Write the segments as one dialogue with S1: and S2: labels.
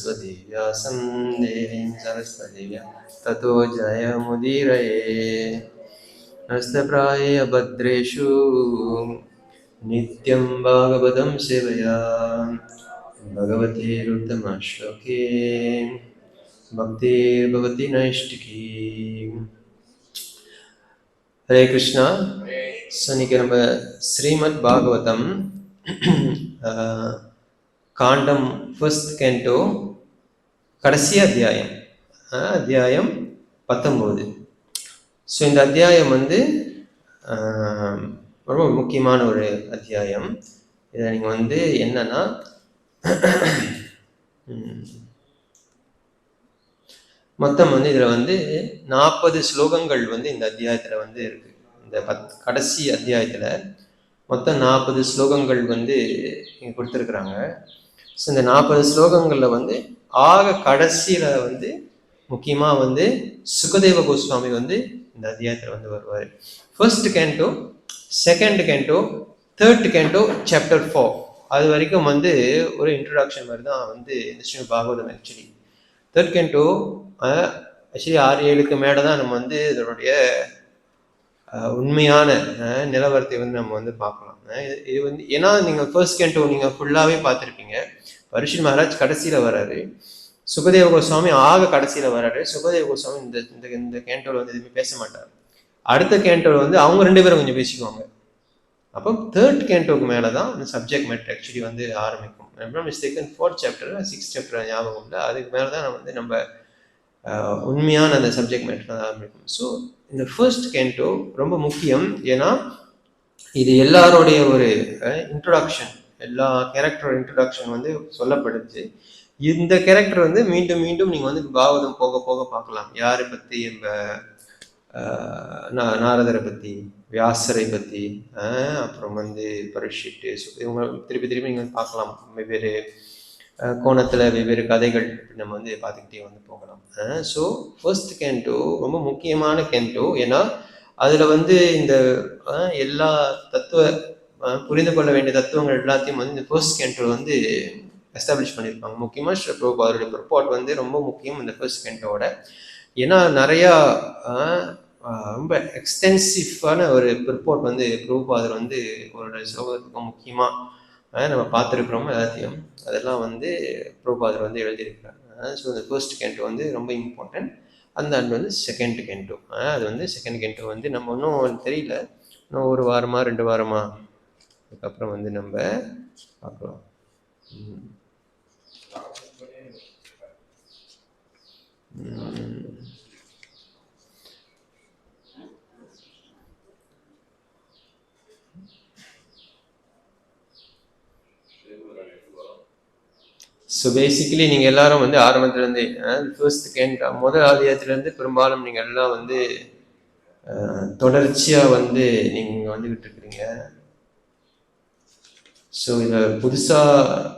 S1: सरस्वती व्यासं देवीं सरस्वती ततो जयमुदीरये नमस्ते प्राये भद्रेषु नित्यं भागवतं सेवया भगवतीरुत्तमश्लोके भक्तिर्भवति नैष्टिकी. हरे कृष्णा. இன்னைக்கு நம்ம ஸ்ரீமத் பாகவதம் காண்டம் ஃபர்ஸ்ட் கேண்டோ கடைசி அத்தியாயம், அத்தியாயம் 19. ஸோ இந்த அத்தியாயம் ரொம்ப முக்கியமான ஒரு அத்தியாயம். இதில் நீங்கள் என்னன்னா மொத்தம் இதில் 40 ஸ்லோகங்கள் இந்த அத்தியாயத்தில் இருக்கு. இந்த கடைசி அத்தியாயத்தில் மொத்தம் 40 ஸ்லோகங்கள் இங்கே கொடுத்துருக்குறாங்க. ஸோ இந்த 40 ஸ்லோகங்களில் ஆக கடைசியில் முக்கியமாக சுகதேவ கோஸ்வாமி இந்த அத்தியாயத்தில் வருவார். First canto, second canto, third canto, chapter 4 அது வரைக்கும் ஒரு இன்ட்ரடக்ஷன் மாதிரி தான் இந்த Srimad Bhagavatam. Actually third canto actually 6-7க்கு மேலே தான் நம்ம இதனுடைய உண்மையான நிலவரத்தை நம்ம பார்க்கலாம். இது ஏன்னா நீங்கள் ஃபர்ஸ்ட் கேண்டோ நீங்கள் ஃபுல்லாகவே பார்த்துருப்பீங்க. பரீட்சித் மகாராஜ் கடைசியில் வராரு, சுகதேவ கோஸ்வாமி ஆக கடைசியில் வராரு. சுகதேவ கோஸ்வாமி இந்த கேண்டோவில் எதுவுமே பேச மாட்டார். அடுத்த கேண்டோவில் அவங்க 2 பேரும் கொஞ்சம் பேசிக்குவாங்க. அப்போ தேர்ட் கேண்டோக்கு மேலே தான் அந்த சப்ஜெக்ட் மேட்டர் ஆக்சுவலி ஆரம்பிக்கும். Mistaken 4th chapter 6th chapter ஞாபகம் இல்லை, அதுக்கு மேலே தான் நம்ம உண்மையான அந்த சப்ஜெக்ட் மேட்டர் தான் ஆரம்பிக்கும். ஸோ இந்த ஃபர்ஸ்ட் கேண்டோ ரொம்ப முக்கியம். ஏன்னா இது எல்லாருடைய ஒரு இன்ட்ரொடக்ஷன், எல்லா கேரக்டரோட இன்ட்ரொடக்ஷன் சொல்லப்படுது. இந்த கேரக்டர் மீண்டும் மீண்டும் நீங்கள் பாகவதம் போக போக பார்க்கலாம். யாரை பற்றி? நாரதரை பற்றி, வியாசரை பற்றி, அப்புறம் பரீட்சித்து, இவங்க திருப்பி திருப்பி நீங்கள் பார்க்கலாம். வெவ்வேறு கோணத்தில் வெவ்வேறு கதைகள் நம்ம பார்த்துக்கிட்டே போகலாம். ஸோ ஃபர்ஸ்ட் கேண்டோ ரொம்ப முக்கியமான கேண்டோ. ஏன்னா அதில் இந்த எல்லா புரிந்து கொள்ள வேண்டிய தத்துவங்கள் எல்லாத்தையும் இந்த ஃபர்ஸ்ட் கேண்டோ எஸ்டாப்ளிஷ் பண்ணியிருப்பாங்க. முக்கியமாக ஸ்ரீ பிரபுபாதருடைய ப்ரிப்போர்ட் ரொம்ப முக்கியம் இந்த ஃபர்ஸ்ட் கேண்டோட. ஏன்னா நிறையா ரொம்ப எக்ஸ்டென்சிவான ஒரு ரிப்போர்ட் பிரபுபாதர் ஒரு ஸ்லோகத்துக்கும் முக்கியமாக நம்ம பார்த்துருக்குறோம். எல்லாத்தையும் அதெல்லாம் பிரபுபாதர் எழுதியிருக்கிறாங்க. ஸோ இந்த ஃபர்ஸ்ட் கேண்டோ ரொம்ப இம்பார்ட்டன்ட். அந்த செகண்ட் கேண்டோ, அது செகண்ட் கேண்டோ நம்ம இன்னும் தெரியல, இன்னும் 1 வாரமா 2 வாரமா அதுக்கப்புறம் நம்ம பார்க்கலாம். ஸோ பேசிக்கலி நீங்கள் எல்லாரும் ஆரம்பத்துலேருந்து ஃபர்ஸ்ட் கேண்டோ முதல் ஆதியத்துலேருந்து பெரும்பாலும் நீங்கள் எல்லாம் தொடர்ச்சியாக நீங்கள் வந்துக்கிட்டு இருக்கிறீங்க. ஸோ இதில் புதுசாக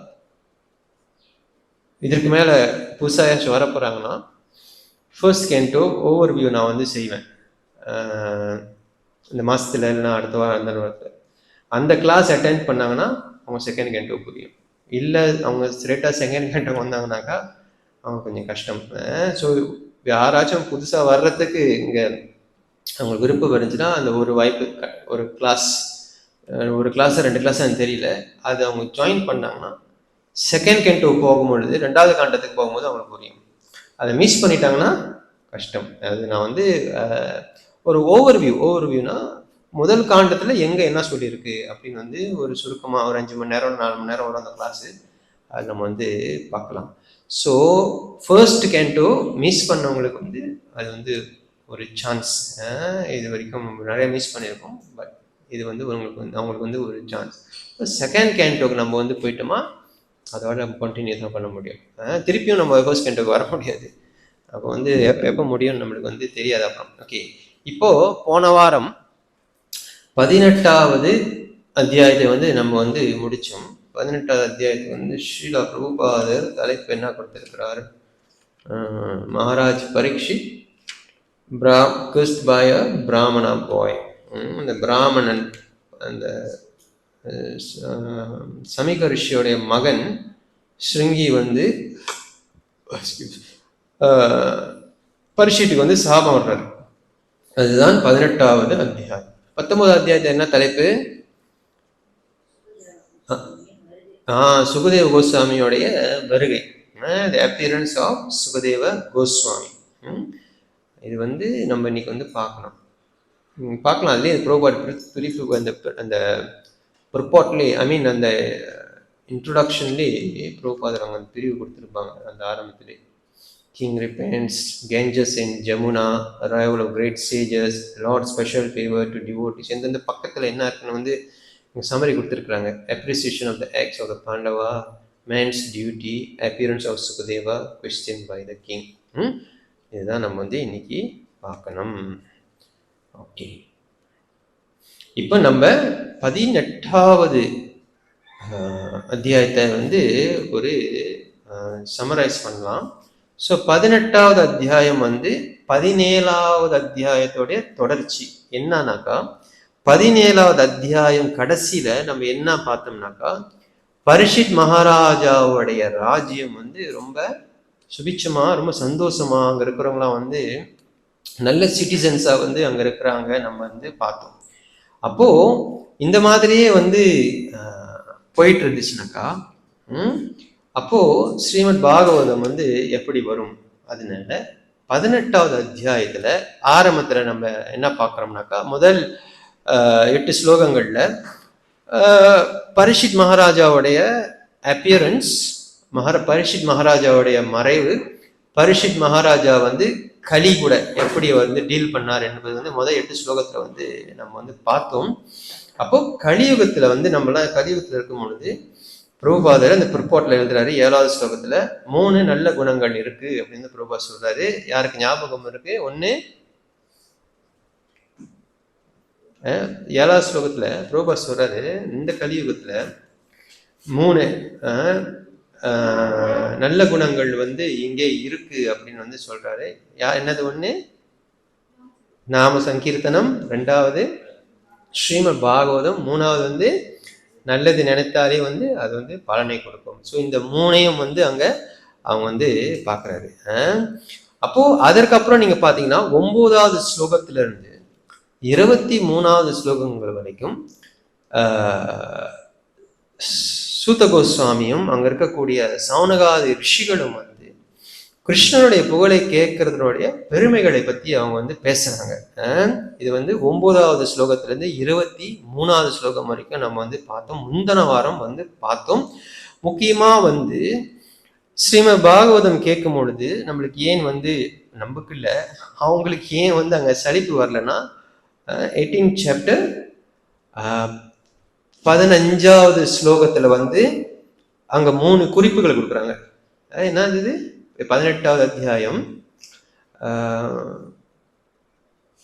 S1: இதற்கு மேலே புதுசாக யாச்சும் வர போகிறாங்கன்னா ஃபர்ஸ்ட் கேண்டோ ஓவர் வியூ நான் செய்வேன். இந்த மாதத்தில் இல்லைன்னா அடுத்த வாரம் அந்த வாரத்தில் அந்த கிளாஸ் அட்டென்ட் பண்ணாங்கன்னா அவங்க செகண்ட் கேண்டோ புரியும். இல்லை அவங்க ஸ்ட்ரெயிட்டாக செகண்ட் கேண்டோ வந்தாங்கனாக்கா அவங்க கொஞ்சம் கஷ்டம். ஸோ யாராச்சும் புதுசாக வர்றதுக்கு இங்கே அவங்களுக்கு விருப்பம் இருந்துச்சுன்னா அந்த ஒரு வாய்ப்பு, ஒரு கிளாஸ் 2 கிளாஸ் எனக்கு தெரியல, அது அவங்க ஜாயின் பண்ணாங்கன்னா செகண்ட் கேண்டோ போகும்பொழுது 2வது காண்டத்துக்கு போகும்போது அவங்களுக்கு புரியும். அதை மிஸ் பண்ணிட்டாங்கன்னா கஷ்டம். அது நான் ஒரு ஓவர்வியூனா முதல் காண்டத்தில் எங்கே என்ன சொல்லியிருக்கு அப்படின்னு ஒரு சுருக்கமாக ஒரு 5 மணி நேரம் 4 மணி நேரம் வரும் அந்த கிளாஸு, அது நம்ம பார்க்கலாம். ஸோ ஃபர்ஸ்ட் கேண்டோ மிஸ் பண்ணவங்களுக்கு அது ஒரு சான்ஸ். இது வரைக்கும் நிறைய மிஸ் பண்ணியிருக்கோம், பட் இது அவங்களுக்கு ஒரு சான்ஸ். செகண்ட் கேண்டோக்கு நம்ம போயிட்டோமா அதோட நம்ம கண்டினியூ தான் பண்ண முடியும். திருப்பியும் நம்ம ஃபர்ஸ்ட் கேண்டோக்கு வர முடியாது. அப்போ எப்போ முடியும் நம்மளுக்கு தெரியாது. அப்புறம் ஓகே, இப்போது போன வாரம் 18வது அத்தியாயத்தை நம்ம முடித்தோம். 18வது அத்தியாயத்துக்கு ஸ்ரீலா பிரபுபாதர் தலைப்பு என்ன கொடுத்திருக்கிறார்? மகாராஜ் பரீட்சித் கிஸ்ட் பை அ பிராமணா பாய். அந்த பிராமணன், அந்த சமிக ரிஷியோடைய மகன் ஸ்ருங்கி பரீட்சித்துக்கு வந்து சாபம் வர்றாரு. அதுதான் 18வது அத்தியாயம். 19வது அத்தியாயத்தை என்ன தலைப்பு? சுகதேவ கோஸ்வாமியோடைய வருகை, தி அப்பியரன்ஸ் ஆஃப் சுகதேவ கோஸ்வாமி. இது வந்து நம்ம இன்னைக்கு வந்து பார்க்கலாம். அதுலேயே ப்ரோபாட் பிரிஃபு அந்த ப்ரிப்போர்ட்லேயே, ஐ மீன் அந்த இன்ட்ரோடக்ஷன்லேயே ப்ரோபாதர் அவங்க பிரிவு கொடுத்துருப்பாங்க. அந்த ஆரம்பத்திலே King repents, Ganges in Jamuna, arrival of great sages, Lord special favor to devotees. எந்தெந்த பக்கத்தில் என்ன இருக்குன்னு வந்து சம்மரி கொடுத்துருக்குறாங்க. Appreciation of the acts of the Pandava, man's duty, appearance of Sukadeva, questioned by the king. இதுதான் நம்ம வந்து இன்னைக்கு பார்க்கணும். ஓகே, இப்போ நம்ம 18வது அத்தியாயத்தை வந்து ஒரு சம்மரைஸ் பண்ணலாம். ஸோ 18வது அத்தியாயம் வந்து 17வது அத்தியாயத்தோடைய தொடர்ச்சி. என்னன்னாக்கா 17வது அத்தியாயம் கடைசியில நம்ம என்ன பார்த்தோம்னாக்கா, பரீட்சித் மகாராஜாவுடைய ராஜ்யம் வந்து ரொம்ப சுபிட்சமா, ரொம்ப சந்தோஷமா, அங்க இருக்கிறவங்களாம் வந்து நல்ல சிட்டிசன்ஸா வந்து அங்க இருக்கிறாங்க நம்ம வந்து பார்த்தோம். அப்போ இந்த மாதிரியே வந்து போயிட்டு இருந்துச்சுனாக்கா அப்போ ஸ்ரீமத் பாகவதம் வந்து எப்படி வரும்? அதனால 18வது அத்தியாயத்துல ஆரம்பத்துல நம்ம என்ன பார்க்குறோம்னாக்கா, முதல் 8 ஸ்லோகங்கள்ல பரீட்சித் மகாராஜாவுடைய அப்பியரன்ஸ், பரீட்சித் மகாராஜாவுடைய மறைவு, பரீட்சித் மகாராஜா வந்து கலி கூட எப்படி வந்து டீல் பண்ணார் என்பது வந்து முதல் 8 ஸ்லோகத்துல வந்து நம்ம வந்து பார்த்தோம். அப்போ கலியுகத்துல வந்து நம்மளாம் கலியுகத்துல இருக்கும் பொழுது பிரபுபாதர் அந்த ப்ரிப்போர்ட்ல எழுதுறாரு 7வது ஸ்லோகத்துல 3 நல்ல குணங்கள் இருக்கு அப்படின்னு பிரபுபாதர் சொல்றாரு. யாருக்கு ஞாபகம் இருக்கு? 1, 7வது ஸ்லோகத்துல பிரபுபாதர் சொல்றாரு, இந்த கலியுகத்துல 3 நல்ல குணங்கள் வந்து இங்கே இருக்கு அப்படின்னு வந்து சொல்றாரு. என்னது? 1 நாம சங்கீர்த்தனம், 2வது ஸ்ரீமத் பாகவதம், 3வது வந்து நல்லது நினைத்தாலே வந்து அது வந்து பலனை கொடுக்கும். ஸோ இந்த 3ஐயும் வந்து அங்க அவங்க வந்து பார்க்குறாரு. அப்போ அதற்கப்புறம் நீங்க பார்த்தீங்கன்னா 9வது ஸ்லோகத்துல இருந்து 23வது ஸ்லோகங்கள் வரைக்கும் சூத கோஸ்வாமியும் அங்க இருக்கக்கூடிய சௌனகாதி ரிஷிகளும் வந்து கிருஷ்ணனுடைய புகழை கேட்கறதுடைய பெருமைகளை பத்தி அவங்க வந்து பேசுறாங்க. இது வந்து 9வது ஸ்லோகத்துல இருந்து 23வது ஸ்லோகம் வரைக்கும் நம்ம வந்து பார்த்தோம். முந்தின வாரம் வந்து பார்த்தோம். முக்கியமா வந்து ஸ்ரீமத் பாகவதம் கேட்கும் பொழுது நம்மளுக்கு ஏன் வந்து நமக்கு இல்லை, அவங்களுக்கு ஏன் வந்து அங்க சலிப்பு வரலன்னா 18th சாப்டர் 15வது ஸ்லோகத்துல வந்து அங்க 3 குறிப்புகள் கொடுக்குறாங்க. என்னது? 18வது அத்தியாயம்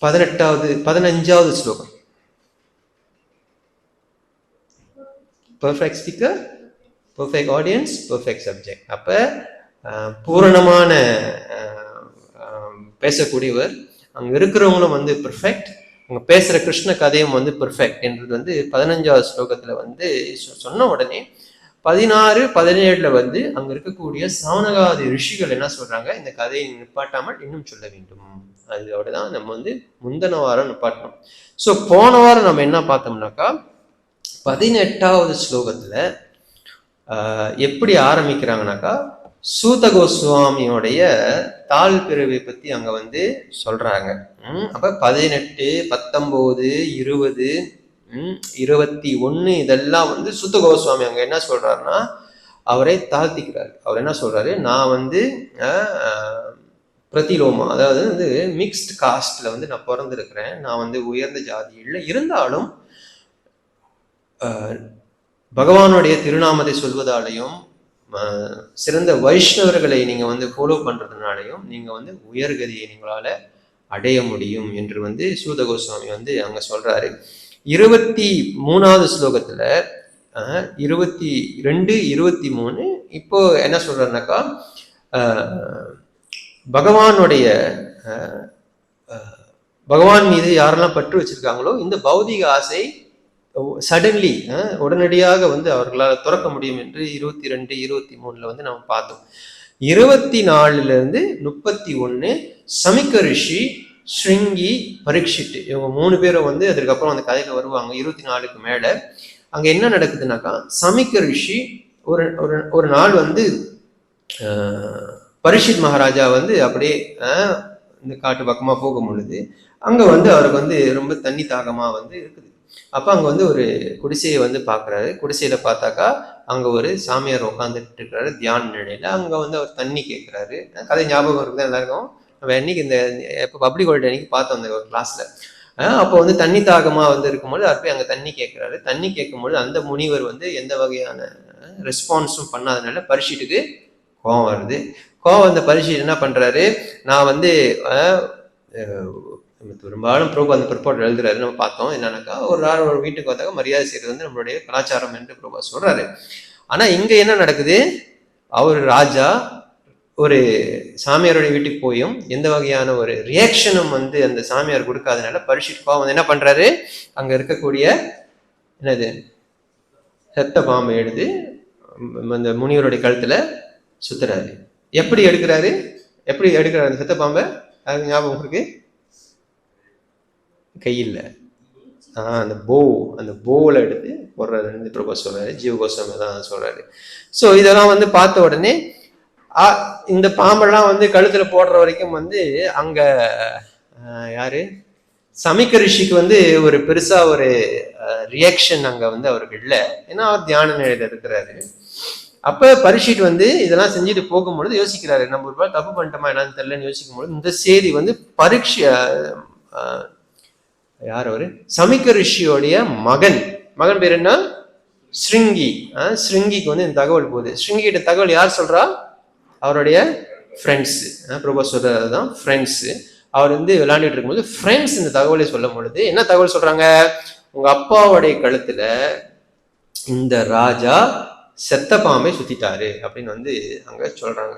S1: 15வது ஸ்லோகம். Perfect speaker, perfect audience, perfect subject. அப்ப பூரணமான பேசக்கூடியவர், அங்க இருக்கிறவங்களும் வந்து பெர்ஃபெக்ட், அங்க பேசுற கிருஷ்ண கதையும் வந்து பெர்ஃபெக்ட் என்றது வந்து 15வது ஸ்லோகத்துல வந்து சொன்ன உடனே 16, 17 வந்து அங்க இருக்கக்கூடிய சௌனகாதி ரிஷிகள் என்ன சொல்றாங்க, இந்த கதையை நிப்பாட்டாமல் இன்னும் சொல்ல வேண்டும். அதோடதான் நம்ம வந்து முந்தின வாரம் நிப்பாட்டணும். ஸோ போன வாரம் நம்ம என்ன பார்த்தோம்னாக்கா 18வது ஸ்லோகத்துல எப்படி ஆரம்பிக்கிறாங்கனாக்கா, சூத கோஸ்வாமியோடைய தாழ் பிறவை பத்தி அங்க வந்து சொல்றாங்க. அப்ப 18, 19, 20, 21 இதெல்லாம் வந்து சூத கோஸ்வாமி அங்க என்ன சொல்றாருன்னா அவரை தாழ்த்திக்கிறாரு. அவர் என்ன சொல்றாரு, நான் வந்து பிரதிலோமா, அதாவது வந்து மிக்ஸ்ட் காஸ்ட்ல வந்து நான் பிறந்திருக்கிறேன், நான் வந்து உயர்ந்த ஜாதி இல்லை, இருந்தாலும் பகவானுடைய திருநாமத்தை சொல்வதாலையும் சிறந்த வைஷ்ணவர்களை நீங்க வந்து ஃபாலோ பண்றதுனாலையும் நீங்க வந்து உயர்கதியை நீங்களால அடைய முடியும் என்று வந்து சூத கோஸ்வாமி வந்து அங்க சொல்றாரு. 23வது ஸ்லோகத்துல 22, 23 இப்போ என்ன சொல்றாருனாக்கா, பகவான் மீது யாரெல்லாம் பற்று வச்சிருக்காங்களோ இந்த பௌதிக ஆசை சடன்லி உடனடியாக வந்து அவர்களால் துறக்க முடியும் என்று 22, 23 வந்து நம்ம பார்த்தோம். 24 31 சமிக்க ரிஷி, ஸ்ருங்கி, பரீட்சித், இவங்க 3 பேரும் வந்து அதுக்கப்புறம் அந்த கதையில வருவாங்க. 24க்கு மேல அங்க என்ன நடக்குதுனாக்கா, சமிக்க ரிஷி ஒரு ஒரு நாள் வந்து பரீட்சித் மகாராஜா வந்து அப்படியே இந்த காட்டு பக்கமா போகும் பொழுது அங்க வந்து அவருக்கு வந்து ரொம்ப தண்ணி தாகமா வந்து இருக்குது. அப்ப அங்க வந்து ஒரு குடிசையை வந்து பாக்குறாரு. குடிசையில பார்த்தாக்கா அங்க ஒரு சாமியார் உட்காந்துட்டு இருக்கிறாரு தியான நிலையில. அங்க வந்து அவர் தண்ணி கேட்கிறாரு. கதை ஞாபகம் இருக்குதான் எல்லாருக்கும். நம்ம என்னைக்கு இந்த இப்போ பப்ளிக் ஹாலிடே அன்னைக்கு பார்த்தோம் அந்த ஒரு கிளாஸ்ல. அப்போ வந்து தண்ணி தாகமா வந்து இருக்கும்போது அவர் போய் அங்க தண்ணி கேட்கிறாரு. தண்ணி கேட்கும்போது அந்த முனிவர் வந்து எந்த வகையான ரெஸ்பான்ஸும் பண்ணாதனால பரீட்சித்துக்கு கோவம் வருது. கோவம் வந்த பரீட்சித் என்ன பண்றாரு, நான் வந்து பெரும்பாலும் பிரபு அந்த பிற்பாடு எழுதுறாரு, நம்ம பார்த்தோம். என்னன்னாக்கா ஒரு வீட்டுக்கு வந்தாக்க மரியாதை செய்யறது வந்து நம்மளுடைய கலாச்சாரம் என்று பிரபா சொல்றாரு. ஆனா இங்க என்ன நடக்குது, அவர் ராஜா ஒரு சாமியாருடைய வீட்டுக்கு போயும் எந்த வகையான ஒரு ரியாக்ஷனும் வந்து அந்த சாமியார் கொடுக்காதனால பரீட்சித் கோவம் வந்து என்ன பண்றாரு, அங்க இருக்கக்கூடிய என்னது செத்த பாம்பை எடுத்து அந்த முனிவருடைய கழுத்துல சுத்துறாரு. எப்படி எடுக்கிறாரு அந்த செத்த பாம்பை? அது ஞாபகம் இருக்கு, கையில் அந்த போவில் எடுத்து போடுறாரு பிரபா சொல்றாரு. ஜீவ கோஸ்வாமி தான் சொல்றாரு. ஸோ இதெல்லாம் வந்து பார்த்த உடனே இந்த பாம்பெல்லாம் வந்து கழுத்துல போடுற வரைக்கும் வந்து அங்க யாரு சமிக்க ரிஷிக்கு வந்து ஒரு பெருசா ஒரு ரியாக்ஷன் அங்க வந்து அவருக்கு இல்லை. ஏன்னா அவர் தியான நிலையில இருக்கிறாரு. அப்ப பரீட்சித் வந்து இதெல்லாம் செஞ்சுட்டு போகும்பொழுது யோசிக்கிறாரு, நம்ம ஒரு தப்பு பண்ணிட்டோமா என்னன்னு தெரியலன்னு யோசிக்கும் பொழுது இந்த செய்தி வந்து யார் அவரு சமிக்க ரிஷியோடைய மகன் பேர் என்ன, ஸ்ருங்கி. ஸ்ருங்கிக்கு வந்து இந்த தகவல் போகுது. ஸ்ருங்கிட்ட தகவல் யார் சொல்றா, அவருடைய ஃப்ரெண்ட்ஸ். பிரபா சொல்றதுதான் ஃப்ரெண்ட்ஸ். அவர் வந்து விளையாண்டுட்டு இருக்கும்போது ஃப்ரெண்ட்ஸ் இந்த தகவலை சொல்லும் பொழுது என்ன தகவல் சொல்றாங்க, உங்க அப்பாவுடைய கழுத்துல இந்த ராஜா செத்த பாம்பை சுத்திட்டாரு அப்படின்னு வந்து அங்க சொல்றாங்க.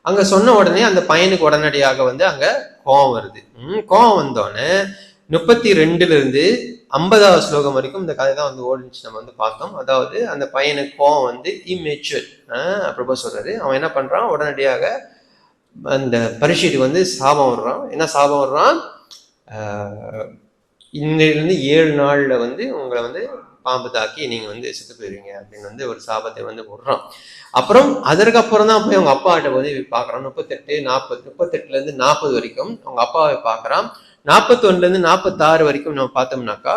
S1: அங்க சொன்ன உடனே அந்த பையனுக்கு உடனடியாக வந்து அங்க கோபம் வருது. கோபம் வந்தோடனே 32 50வது ஸ்லோகம் வரைக்கும் இந்த கதை தான் வந்து ஓடிச்சு, நம்ம வந்து பார்த்தோம். அதாவது அந்த பையனுக்கு கோவம் வந்து இம்மெச்சூர். பிரபா சொல்றாரு, அவன் என்ன பண்றான், உடனடியாக அந்த பரீட்சித்துக்கு வந்து சாபம் வர்றான். என்ன சாபம் வர்றான், இன்னிலிருந்து 7 நாள்ல வந்து உங்களை வந்து பாம்பு தாக்கி நீங்க வந்து செத்து போயிருவீங்க அப்படின்னு வந்து ஒரு சாபத்தை வந்து விடுறான். அப்புறம் அதற்கப்புறம் தான் போய் அவங்க அப்பாட்ட வந்து பாக்குறான். 38 - 40 வரைக்கும் அவங்க அப்பாவை பாக்குறான். 41 - 46 வரைக்கும் நம்ம பார்த்தோம்னாக்கா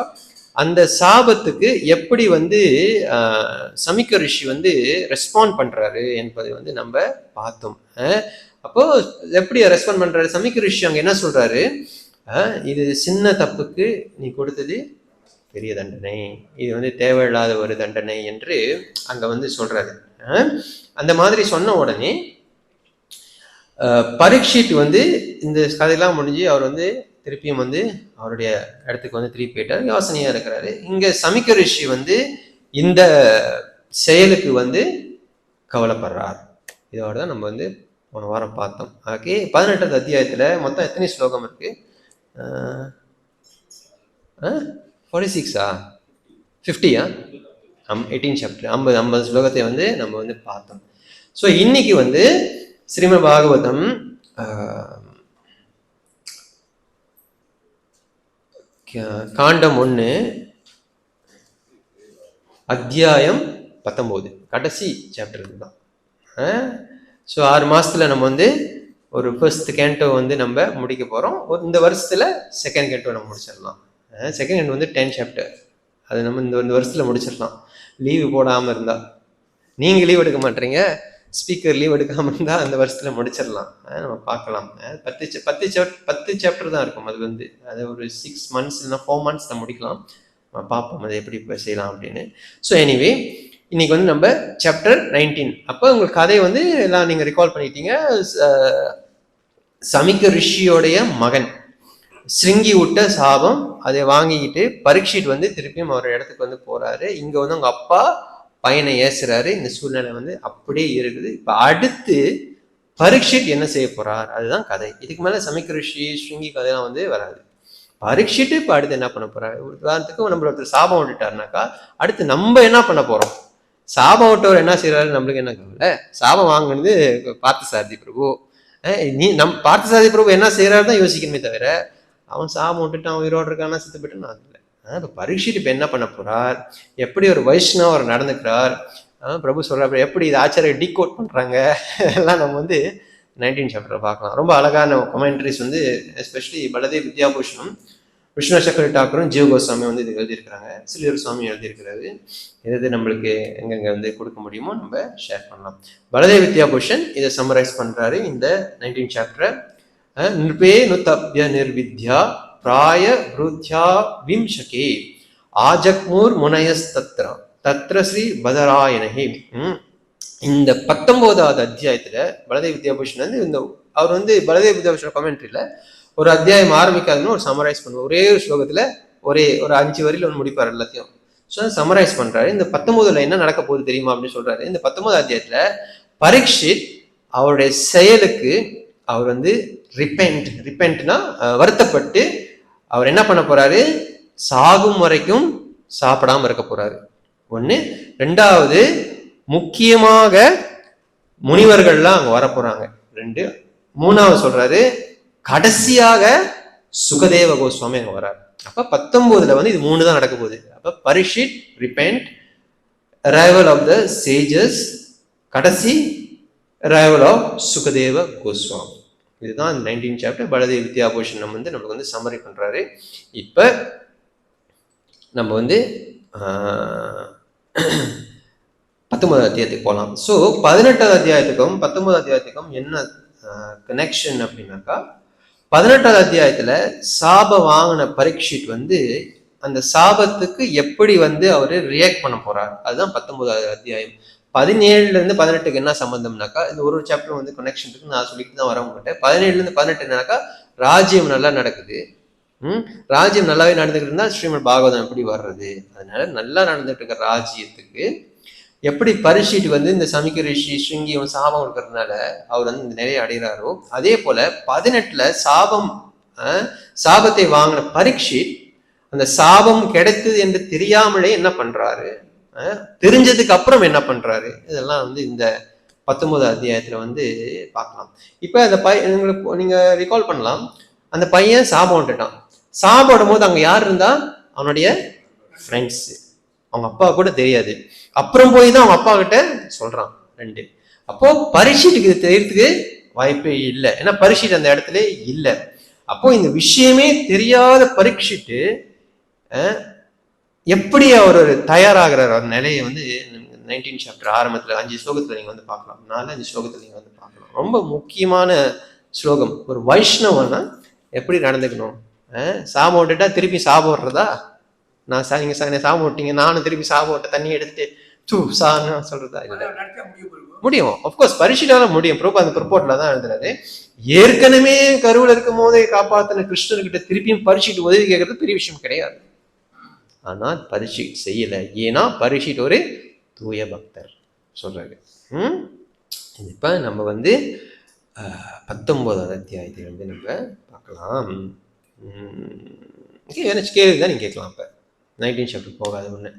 S1: அந்த சாபத்துக்கு எப்படி வந்து சமிக்க ரிஷி வந்து ரெஸ்பாண்ட் பண்றாரு என்பதை வந்து நம்ம பார்த்தோம். அப்போ எப்படி ரெஸ்பாண்ட் பண்றாரு சமிக்க ரிஷி, அங்க என்ன சொல்றாரு, இது சின்ன தப்புக்கு நீ கொடுத்தது பெரிய தண்டனை, இது வந்து தேவையில்லாத ஒரு தண்டனை என்று அங்க வந்து சொல்றாரு. அந்த மாதிரி சொன்ன உடனே பரீட்சித் வந்து இந்த கதையெல்லாம் முடிஞ்சு அவர் வந்து திருப்பியும் வந்து அவருடைய இடத்துக்கு வந்து திருப்பி போயிட்டார், யோசனையா இருக்கிறாரு. இங்க சமிக்க ரிஷி வந்து இந்த செயலுக்கு வந்து கவலைப்படுறார். இதோட தான் நம்ம வந்து போன வாரம் பார்த்தோம். ஓகே, 18வது அத்தியாயத்துல மொத்தம் எத்தனை ஸ்லோகம் இருக்கு, 46 50 18 சாப்டர் 50 ஸ்லோகத்தை வந்து நம்ம வந்து பார்த்தோம். ஸோ இன்னைக்கு வந்து ஸ்ரீமத் பாகவதம் காண்டம் 1 அத்தியாயம் 19 கடைசி சாப்டர் தான். ஸோ 6 மாசத்துல நம்ம வந்து ஒரு ஃபர்ஸ்ட் கேண்டோ வந்து நம்ம முடிக்க போறோம். இந்த வருஷத்துல செகண்ட் கேண்டோ நம்ம முடிச்சிடலாம். செகண்ட் கேண்டோ வந்து 10 சாப்டர், அது நம்ம இந்த வருஷத்துல முடிச்சிடலாம். லீவு போடாம இருந்தா, நீங்க லீவ் எடுக்க மாட்டீங்க, ஸ்பீக்கர் லீவ் எடுக்காம இருந்தா அந்த வருஷத்துல முடிச்சிடலாம். நம்ம பார்க்கலாம். 10 சாப்டர் தான் இருக்கும். அது வந்து அது ஒரு 6 months இல்லைன்னா 4 months முடிக்கலாம். பார்ப்போம் அதை எப்படி செய்யலாம் அப்படின்னு. ஸோ எனிவே இன்னைக்கு வந்து நம்ம சாப்டர் 19. அப்போ உங்களுக்கு கதை வந்து எல்லாம் நீங்க ரிகால் பண்ணிட்டீங்க. சமிக்க ரிஷியோடைய மகன் ஸ்ருங்கி விட்ட சாபம் அதை வாங்கிக்கிட்டு பரீட்சித் வந்து திருப்பியும் அவர் இடத்துக்கு வந்து போறாரு. இங்க வந்து அவங்க அப்பா பையனை ஏசுறாரு. இந்த சூழ்நிலை வந்து அப்படியே இருக்குது. இப்ப அடுத்து பரீட்சித் என்ன செய்ய போறார், அதுதான் கதை. இதுக்கு மேல சமிக்க ரிஷி ஸ்ருங்கி கதையெல்லாம் வந்து வராது. பரீட்சித் இப்ப அடுத்து என்ன பண்ண போறாரு, உதாரணத்துக்கு நம்மள ஒருத்தர் சாபம் விட்டுட்டாருனாக்கா அடுத்து நம்ம என்ன பண்ண போறோம், சாபம் விட்டவர் என்ன செய்யறாரு நம்மளுக்கு என்ன கவலை? சாபம் வாங்கினது பார்த்தசாரதி பிரபு. பார்த்தசாரதி பிரபு என்ன செய்யறாரு தான் யோசிக்கணுமே தவிர அவன் சாபம் விட்டுட்டு அவன் உயிரோடு இருக்கானா செத்து போயிட்டு நான் இல்லை. இப்போ பரீட்சித் இப்போ என்ன பண்ண போறார், எப்படி ஒரு வைஷ்ணவர் நடந்துக்கிறார், பிரபு சொல்றாரு எப்படி இது ஆச்சாரிய டீகோட் பண்றாங்க எல்லாம் நம்ம வந்து 19 சாப்டர்ல பார்க்கலாம். ரொம்ப அழகான கமெண்ட்ரிஸ் வந்து எஸ்பெஷலி பலதேவ் வித்யாபூஷணம், விஷ்ணு சக்கர டாக்கரும் ஜீவ கோஸ்வாமி வந்து இது எழுதியிருக்கிறாங்க, சிலியர் சுவாமி எழுதியிருக்கிறாரு. இது நம்மளுக்கு எங்கெங்க வந்து கொடுக்க முடியுமோ நம்ம ஷேர் பண்ணலாம். பலதேவ் வித்யாபூஷன் இதை சம்மரைஸ் பண்றாரு இந்த 19 சாப்டர். நிர்பே நுத்தப்ய நிர்வித்யா பிராய விருத்யா விம்சகே ஆஜக்மூர் முனயஸ் தத்ரா தத்ர ஸ்ரீ பதராயனஹி. இந்த 19வது அத்தியாயத்துல பலதேவ் வித்யாபூஷன் வந்து அவர் வந்து பலதேவ் வித்யாபூஷன் கமெண்ட்ரியில ஒரு அத்தியாயம் ஆரம்பிக்காதுன்னு ஒரு சமரைஸ் பண்ணுவார். ஒரே ஒரு ஸ்லோகத்துல ஒரு 5 வரியில ஒன்று முடிப்பார் எல்லாத்தையும். ஸோ சமரைஸ் பண்றாரு. இந்த 19ல என்ன நடக்க போகுது தெரியுமா அப்படின்னு சொல்றாரு. இந்த 19வது அத்தியாயத்துல பரீட்சித் அவருடைய செயலுக்கு அவர் வந்து ரிப்பெண்ட்னா வருத்தப்பட்டு அவர் என்ன பண்ண போறாரு, சாகும் வரைக்கும் சாப்பிடாம இருக்க போறாரு. ஒண்ணு. ரெண்டாவது, முக்கியமாக முனிவர்கள்லாம் அங்க வர போறாங்க. 2. மூணாவது சொல்றாரு, கடைசியாக சுகதேவ கோஸ்வாமி அங்க வர்றாரு. அப்ப 19ல வந்து இது 3 தான் நடக்க போகுது. அப்ப Parikshit repent, arrival of the sages, கடைசி அரைவல் ஆஃப் சுகதேவ கோஸ்வாமி. இதுதான் 19 சாப்டர். பலதேவ் வித்யாபூஷன் வந்து நம்மளுக்கு வந்து சம்மரி பண்றாரு. இப்ப நம்ம வந்து 19வது அத்தியாயத்துக்கு போகலாம். ஸோ 18வது அத்தியாயத்துக்கும் 19வது அத்தியாயத்துக்கும் என்ன கனெக்ஷன் அப்படின்னாக்கா, 18வது அத்தியாயத்துல சாப வாங்கின பரீட்சித் வந்து அந்த சாபத்துக்கு எப்படி வந்து அவரு ரியாக்ட் பண்ண போறார், அதுதான் 19வது அத்தியாயம். 17ல இருந்து 18க்கு என்ன சம்பந்தம்னாக்கா, இந்த ஒரு சாப்டர் வந்து கனெக்ஷன் இருக்கு, நான் சொல்லிட்டு தான் வரவங்கிட்ட. 17ல இருந்து 18 என்னன்னாக்கா, ராஜ்யம் நல்லா நடக்குது. ராஜ்யம் நல்லாவே நடந்துகிட்டு இருந்தா ஸ்ரீமத் பாகவதம் எப்படி வர்றது? அதனால நல்லா நடந்துட்டு இருக்க ராஜ்யத்துக்கு எப்படி பரீட்சித் வந்து இந்த சமிக்க ரிஷி ஸ்ருங்கியும் சாபம் இருக்கிறதுனால அவர் வந்து இந்த நிலையை அடைகிறாரோ, அதே போல 18ல சாபத்தை வாங்கின பரீட்சித் அந்த சாபம் கிடைத்தது என்று தெரியாமலே என்ன பண்றாரு, தெரிஞ்சதுக்கு அப்புறம் என்ன பண்றாரு, இதெல்லாம் வந்து இந்த 19வது அத்தியாயத்துல வந்து பார்க்கலாம். இப்ப அந்த நீங்க ரிகால் பண்ணலாம், அந்த பையன் சாபம் விட்டுட்டான். சாப்பிடும் போது அங்க யார் இருந்தா, அவனுடைய ஃப்ரெண்ட்ஸ், அவங்க அப்பா கூட தெரியாது. அப்புறம் போய் தான் அவன் அப்பா கிட்ட சொல்றான் 2. அப்போ பரீட்சித்துக்கு தெரியறதுக்கு வாய்ப்பே இல்லை, ஏன்னா பரீட்சித் அந்த இடத்துல இல்லை. அப்போ இந்த விஷயமே தெரியாத பரீட்சித்து எப்படி அவர் ஒரு தயாராகிறார், ஒரு நிலையை வந்து 19 சாப்டர் ஆரம்பத்துல 5 ஸ்லோகத்துல நீங்க வந்து பார்க்கலாம். 4-5 ஸ்லோகத்துல நீங்க வந்து பார்க்கலாம். ரொம்ப முக்கியமான ஸ்லோகம். ஒரு வைஷ்ணவனா எப்படி நடந்துக்கணும். சாபம் விட்டுட்டா திருப்பி சாபம் விடுறதா, நீங்க சாபம் விட்டீங்க நானும் திருப்பி சாபம் விட்ட தண்ணி எடுத்து சொல்றதா? இல்லை, முடியும். அப்கோர்ஸ் பரீட்சித்தால முடியும். அந்த ப்ரிப்போர்ட்ல தான் எழுதுறாரு. ஏற்கனவே கருவில் இருக்கும் போதே காப்பாத்தின கிருஷ்ணர்கிட்ட திருப்பியும் பரீட்சித் உதவி கேட்கறது பெரிய விஷயம் கிடையாது. ஆனா பரீட்சித் செய்யல, ஏன்னா பரீட்சித் ஒரு தூய பக்தர் சொல்றாரு. இப்ப நம்ம வந்து 19வது அத்தியாயத்தை வந்து நம்ம பார்க்கலாம். கேள்விதான் நீங்க கேட்கலாம். இப்ப 19 சாப்டர் போகாது ஒண்ணு.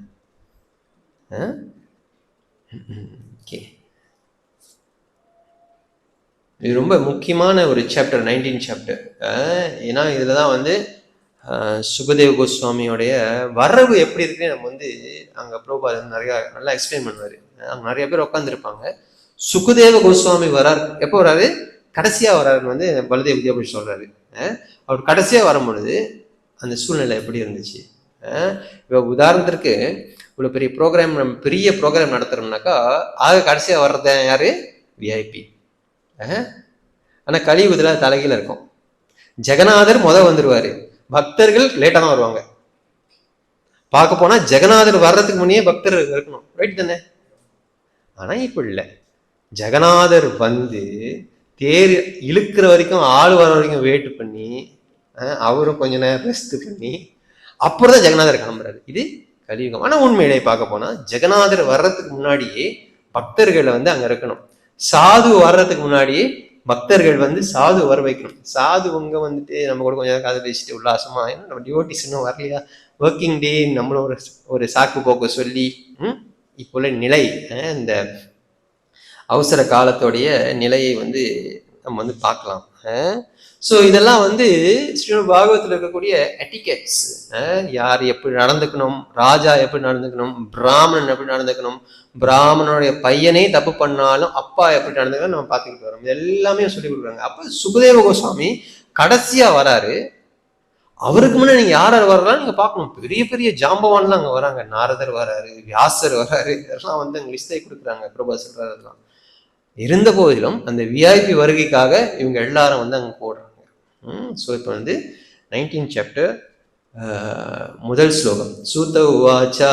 S1: இது ரொம்ப முக்கியமான ஒரு சாப்டர் 19 சாப்டர். ஏன்னா இதுலதான் வந்து சுகதேவ கோஸ்வாமியோடைய வரவு எப்படி இருக்குன்னு நம்ம வந்து அங்க பிரபுபாதர் நிறைய நல்லா எக்ஸ்பிளைன் பண்ணுவாரு. அங்க நிறைய பேர் உட்காந்துருப்பாங்க. சுகதேவ கோஸ்வாமி வராரு, எப்போ வராரு, கடைசியா வராருன்னு வந்து பலதேவ் வித்யாபூஷன் சொல்றாரு. அவர் கடைசியா வரும்பொழுது அந்த சூழ்நிலை எப்படி இருந்துச்சு. இப்போ உதாரணத்திற்கு இவ்வளவு பெரிய ப்ரோக்ராம் நடத்துறோம்னாக்கா கடைசியா வர்றது யாரு, விஐபி. ஆனா கலியுகத்துல தலைகீழ இருக்கும். ஜெகநாதர் வந்துருவாரு, பக்தர்கள் லேட்டா தான் வருவாங்க. பார்க்க போனா ஜெகநாதர் வர்றதுக்கு முன்னே பக்தர் இருக்கணும், ரைட் தானே? ஆனா இப்ப இல்ல, ஜெகநாதர் வந்து தேர் இழுக்கிற வரைக்கும் ஆள் வர வரைக்கும் வெயிட் பண்ணி அவரும் கொஞ்ச நேரம் ரெஸ்ட் பண்ணி அப்புறம் தான் ஜெகநாதர் கிளம்புறாரு. இது கலியுகம். ஆனா உண்மையிலே பார்க்க போனா ஜெகநாதர் வர்றதுக்கு முன்னாடியே பக்தர்களை வந்து அங்க இருக்கணும். சாது வர்றதுக்கு முன்னாடியே பக்தர்கள் வந்து சாது வர வைக்கணும். சாதுவங்க வந்துட்டு நம்ம கூட கொஞ்சம் கதை பேசிட்டு உல்லாசமா, ஏன்னா நம்ம டிவோட்டிஸ் இன்னும் வரலையா, ஒர்க்கிங் டே நம்மளும் ஒரு சாக்கு போக்க சொல்லி இப்போ நிலை, இந்த அவசர காலத்தோடைய நிலையை வந்து நம்ம வந்து பார்க்கலாம். ஸோ இதெல்லாம் வந்து ஸ்ரீமத் பாகவத்தில் இருக்கக்கூடிய எட்டிகெட்ஸ். யார் எப்படி நடந்துக்கணும், ராஜா எப்படி நடந்துக்கணும், பிராமணன் எப்படி நடந்துக்கணும், பிராமணனுடைய பையனே தப்பு பண்ணாலும் அப்பா எப்படி நடந்துக்கணும் நம்ம பார்த்துக்கிட்டு வரோம். இது எல்லாமே சொல்லி கொடுக்குறாங்க. அப்போ சுகதேவ கோஸ்வாமி கடைசியா வராரு. அவருக்கு முன்னாடி நீங்க யார் யார் வர்றாலும் நீங்க பார்க்கணும். பெரிய பெரிய ஜாம்பவான்லாம் அங்கே வராங்க. நாரதர் வராரு, வியாசர் வராரு, இதெல்லாம் வந்து அங்கே லிஸ்டை கொடுக்குறாங்க. பிரபா சொல்றாரு. அதெல்லாம் இருந்த போதிலும் அந்த விஐபி வருகைக்காக இவங்க எல்லாரும் வந்து அங்கே போடுறாங்க. ஸோ இப்போ வந்து 19th சாப்டர் முதல் ஸ்லோகம். சூத உவாச்சா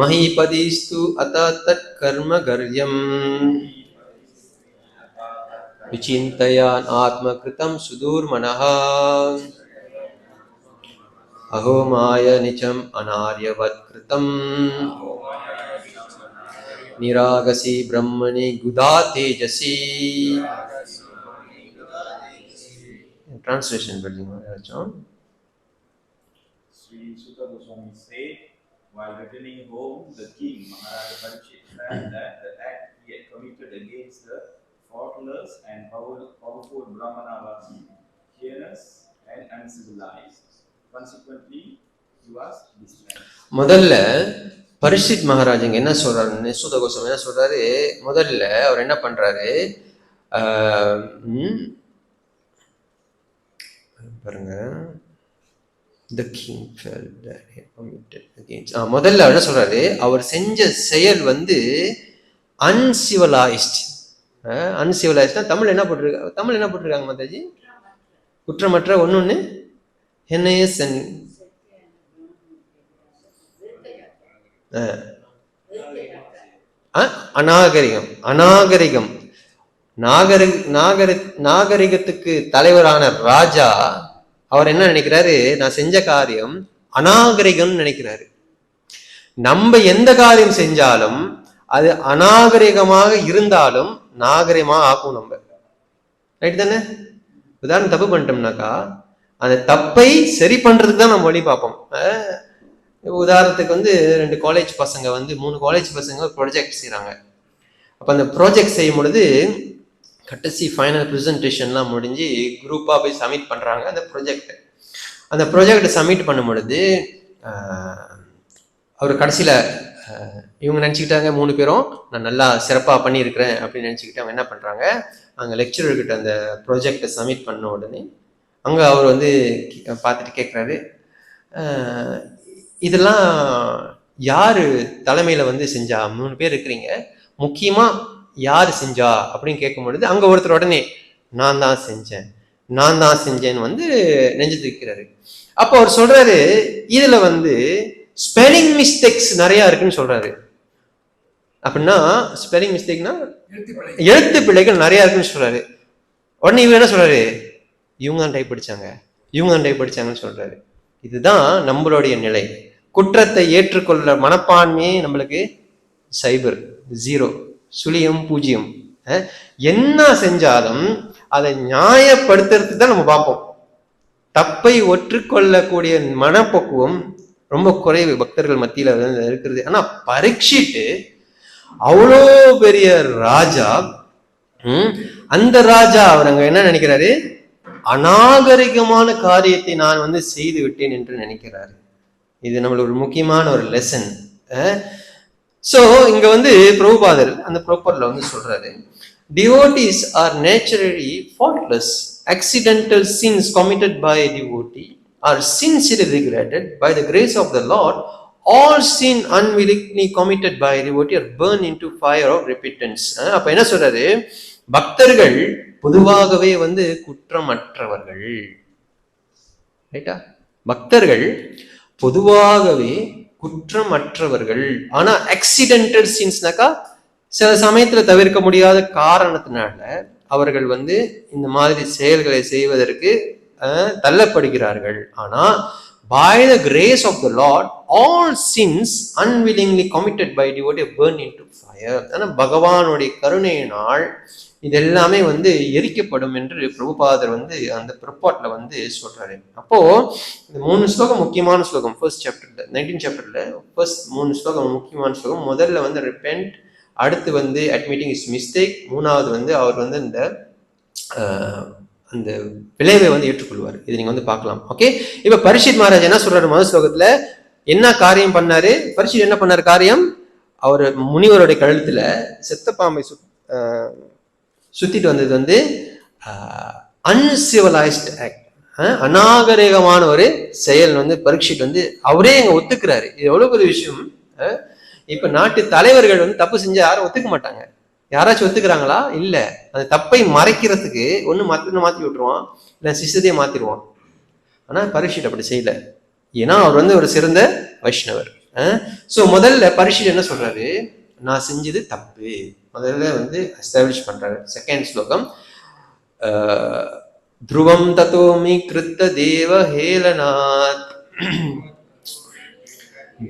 S1: மஹிபதிஸ்து அதாத் கர்ம கர்யம் விசிந்தயான் ஆத்மகிருதம் சுதூர்மனஹ அஹோ மாய நிச்சம் அநார்யவத் கிருதம் நிராகசி பிரம்மணி குதா தேஜசி. Translation building.
S2: Sri Sutta Goswami said, while returning home, the king Maharaja Parikshit learned that the act he had committed against the faultless and powerful Brahmana was heinous and uncivilized. Consequently, he was dismissed.
S1: முதல்ல பரிஷித் மகாராஜங்க என்ன சொல்றாரு, சூத கோஸ்வாமி என்ன சொல்றாரு, முதல்ல அவர் என்ன பண்றாரு பாருங்க. The king felt that he committed against. முதல்ல என்ன சொல்றாரு, அவர் செஞ்ச செயல் வந்து அன்சிவலைஸ்ட். அன்சிவலைஸ்ட்னா தமிழ் என்ன போட்டிருக்காங்க மாதாஜி? குற்றமற்ற ஒன்னொன்னு NAS அநாகரிகம். அநாகரிகம் நாகரிகத்துக்கு தலைவரான ராஜா அவர் என்ன நினைக்கிறாரு, நான் செஞ்ச காரியம் அநாகரிகம் நினைக்கிறாரு. நம்ம எந்த காரியம் செஞ்சாலும் அது அநாகரிகமாக இருந்தாலும் நாகரிகமாக ஆக்கும் நம்ம. ரைட் தானே? உதாரணம் தப்பு பண்ணிட்டோம்னாக்கா அந்த தப்பை சரி பண்றதுக்கு தான் நம்ம வழி பார்ப்போம். உதாரணத்துக்கு வந்து 2 காலேஜ் பசங்க வந்து 3 காலேஜ் பசங்க ப்ராஜெக்ட் செய்யறாங்க. அப்ப அந்த ப்ராஜெக்ட் செய்யும் பொழுது கடைசி ஃபைனல் ப்ரெசன்டேஷன்லாம் முடிஞ்சு குரூப்பாக போய் சப்மிட் பண்ணுறாங்க அந்த ப்ராஜெக்டை சப்மிட் பண்ணும் பொழுது அவர் கடைசியில் இவங்க நினச்சிக்கிட்டாங்க 3 பேரும் நான் நல்லா சிறப்பாக பண்ணியிருக்கிறேன் அப்படின்னு நினச்சிக்கிட்டு அவங்க என்ன பண்ணுறாங்க, அங்கே லெக்சரர்கிட்ட அந்த ப்ராஜெக்டை சப்மிட் பண்ண உடனே அங்கே அவர் வந்து பார்த்துட்டு கேட்குறாரு, இதெல்லாம் யார் தலைமையில் வந்து செஞ்சா? 3 பேர் இருக்கிறீங்க, முக்கியமாக யார் செஞ்சா அப்படின்னு கேட்கும் பொழுது அங்க ஒருத்தர் உடனே நான் தான் செஞ்சேன்னு வந்து நெஞ்சு இருக்கிறாரு. அப்போ அவர் சொல்றாரு, இதுல வந்து ஸ்பெல்லிங் மிஸ்டேக்ஸ் நிறைய இருக்குன்னு சொல்றாரு. அப்படின்னா ஸ்பெல்லிங் மிஸ்டேக்னா எழுத்து பிழைகள் நிறைய இருக்குன்னு சொல்றாரு. உடனே இவர் என்ன சொல்றாரு, இவங்க தான் டைப் படிச்சாங்கன்னு சொல்றாரு. இதுதான் நம்மளுடைய நிலை. குற்றத்தை ஏற்றுக்கொள்ள மனப்பான்மையே நம்மளுக்கு சைபர் 0 சுழியம் 0. என்ன செஞ்சாலும் அதை நியாயப்படுத்துறதுக்கு தான் நம்ம பார்ப்போம். தப்பை ஒற்றுக்கொள்ளக்கூடிய மனப்பக்குவம் ரொம்ப குறைவு பக்தர்கள் மத்தியில இருக்கிறது. ஆனா பரீட்சித்து அவ்வளோ பெரிய ராஜா, அந்த ராஜா அவர் அங்க என்ன நினைக்கிறாரு, அநாகரிகமான காரியத்தை நான் வந்து செய்து விட்டேன் என்று நினைக்கிறாரு. இது நம்மளுக்கு ஒரு முக்கியமான ஒரு லெசன். ஸோ இங்க வந்து பிரபுபாதர் அந்த ப்ராப்பர்ல வந்து சொல்றாரு, devotees are naturally faultless. Accidental sins committed by a devotee are sincerely regretted by the grace of the Lord. All sin unwillingly committed by a devotee are burned into fire of repentance. அப்ப என்ன சொல்றாரு, பக்தர்கள் பொதுவாகவே வந்து குற்றமற்றவர்கள். ரைட்டா? பக்தர்கள் பொதுவாகவே குற்றமற்றவர்கள். ஆனா ஆக்சிடென்டல் சின்ஸ்னாக்கா சில சமயத்துல தவிர்க்க முடியாத காரணத்தினால அவர்கள் வந்து இந்த மாதிரி செயல்களை செய்வதற்கு தள்ளப்படுகிறார்கள். ஆனா by the grace of the Lord all sins unwillingly committed by devotee burn into fire. ஆனா பகவானுடைய கருணையினால் இது எல்லாமே வந்து எரிக்கப்படும் என்று பிரபுபாதர் வந்து அந்த ப்ரொப்பாட்ல வந்து சொல்றாரு. அப்போ இந்த 3 ஸ்லோகம் முக்கியமான ஸ்லோகம். ஃபர்ஸ்ட் சாப்டர்ல 19 சாப்டர்ல ஃபர்ஸ்ட் 3 ஸ்லோகம் முக்கியமான ஸ்லோகம். முதல்ல வந்து ரிப்பெண்ட், அடுத்து வந்து அட்மிட்டிங் இஸ் மிஸ்டேக், மூணாவது வந்து அவர் வந்து அந்த விளைவை வந்து ஏற்றுக்கொள்வார். இது நீங்க வந்து பார்க்கலாம். ஓகே, இப்ப பரீட்சித் மகாராஜ் என்ன சொல்றாரு முதல் ஸ்லோகத்துல, என்ன காரியம் பண்ணாரு பரீட்சித்? என்ன பண்ணாரு காரியம்? அவர் முனிவருடைய கழுத்துல செத்த பாம்பை சுத்திட்டு வந்தது வந்து அன்சிவிலைஸ்ட் ஆக்ட், அநாகரிகமான ஒரு செயல் வந்து பரீட்சித் வந்து அவரே அங்க ஒத்துக்கிறாரு. இது எவ்வளவு பெரிய விஷயம். இப்ப நாட்டு தலைவர்கள் வந்து தப்பு செஞ்சா யாரும் ஒத்துக்க மாட்டாங்க. யாராச்சும் ஒத்துக்கிறாங்களா? இல்ல. அந்த தப்பை மறைக்கிறதுக்கு ஒண்ணு மாத்தி விட்டுருவான், இல்ல சிஷ்யத்தையே மாத்திடுவான். ஆனா பரீட்சித் அப்படி செய்யல. ஏன்னா அவர் வந்து ஒரு சிறந்த வைஷ்ணவர். சோ முதல்ல பரீட்சித் என்ன சொல்றாரு? நான் செஞ்சது தப்பு முதல்ல வந்து எஸ்டாப்ளிஷ் பண்றாரு. செகண்ட் ஸ்லோகம், த்ருவம் ததோமி கிருத்த தேவ ஹேலநாத்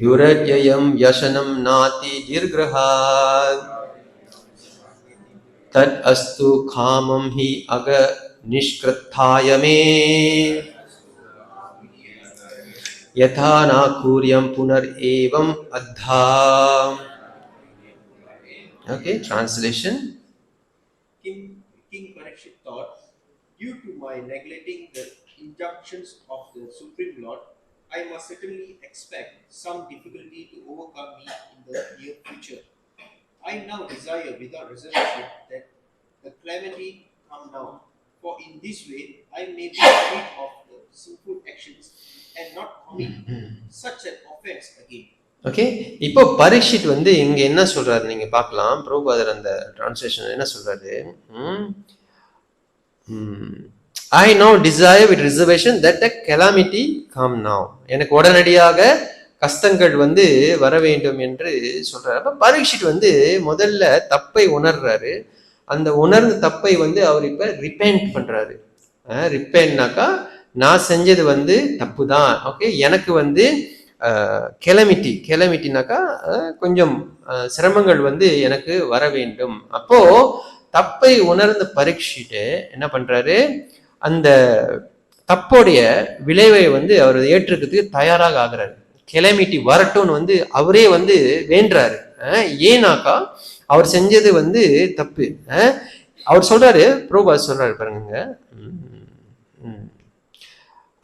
S1: துரத்யயம் யசனம் நாதி தீர்க்ரஹாத் தத் அஸ்து காமம் ஹி அக நிஷ்கிருத்தாய மே யதா நா கூர்யம் புனர் ஏவம் அத்தா. Okay, translation.
S3: King Parikshit thought, due to my neglecting the injunctions of the Supreme Lord, I must certainly expect some difficulty to overcome me in the near future. I now desire without reservation that the calamity come now, for in this way I may be free of the sinful actions and not commit such an offense again.
S1: Okay, இப்போ பரீட்சித் வந்து இங்க என்ன சொல்றாரு நீங்க பார்க்கலாம். பிரபுபாதர் அந்த translation என்ன சொல்றாரு? I now desire with reservation that the calamity come now. எனக்கு உடனடியாக கஷ்டங்கள் வந்து வர வேண்டும் என்று சொல்றாரு. அப்ப பரீட்சித் வந்து முதல்ல தப்பை உணர்றாரு. அந்த உணர்ந்த தப்பை வந்து அவர் இப்ப ரிப்பெண்ட் பண்றாரு. ரிப்பெண்ட்னாக்கா நான் செஞ்சது வந்து தப்பு தான். ஓகே, எனக்கு வந்து கெலமிட்டினாக்கா கொஞ்சம் சிரமங்கள் வந்து எனக்கு வர வேண்டும். அப்போ தப்பை உணர்ந்த பரீட்சிட்டு என்ன பண்றாரு? அந்த தப்போடைய விளைவை வந்து அவர் ஏற்றுக்கிறதுக்கு தயாராக ஆகிறாரு. கெலமிட்டி வரட்டும்னு வந்து அவரே வந்து வேண்டாரு. ஏனாக்கா அவர் செஞ்சது வந்து தப்பு. அவர் சொல்றாரு, பிரபுபாதர் சொல்றாரு பாருங்க,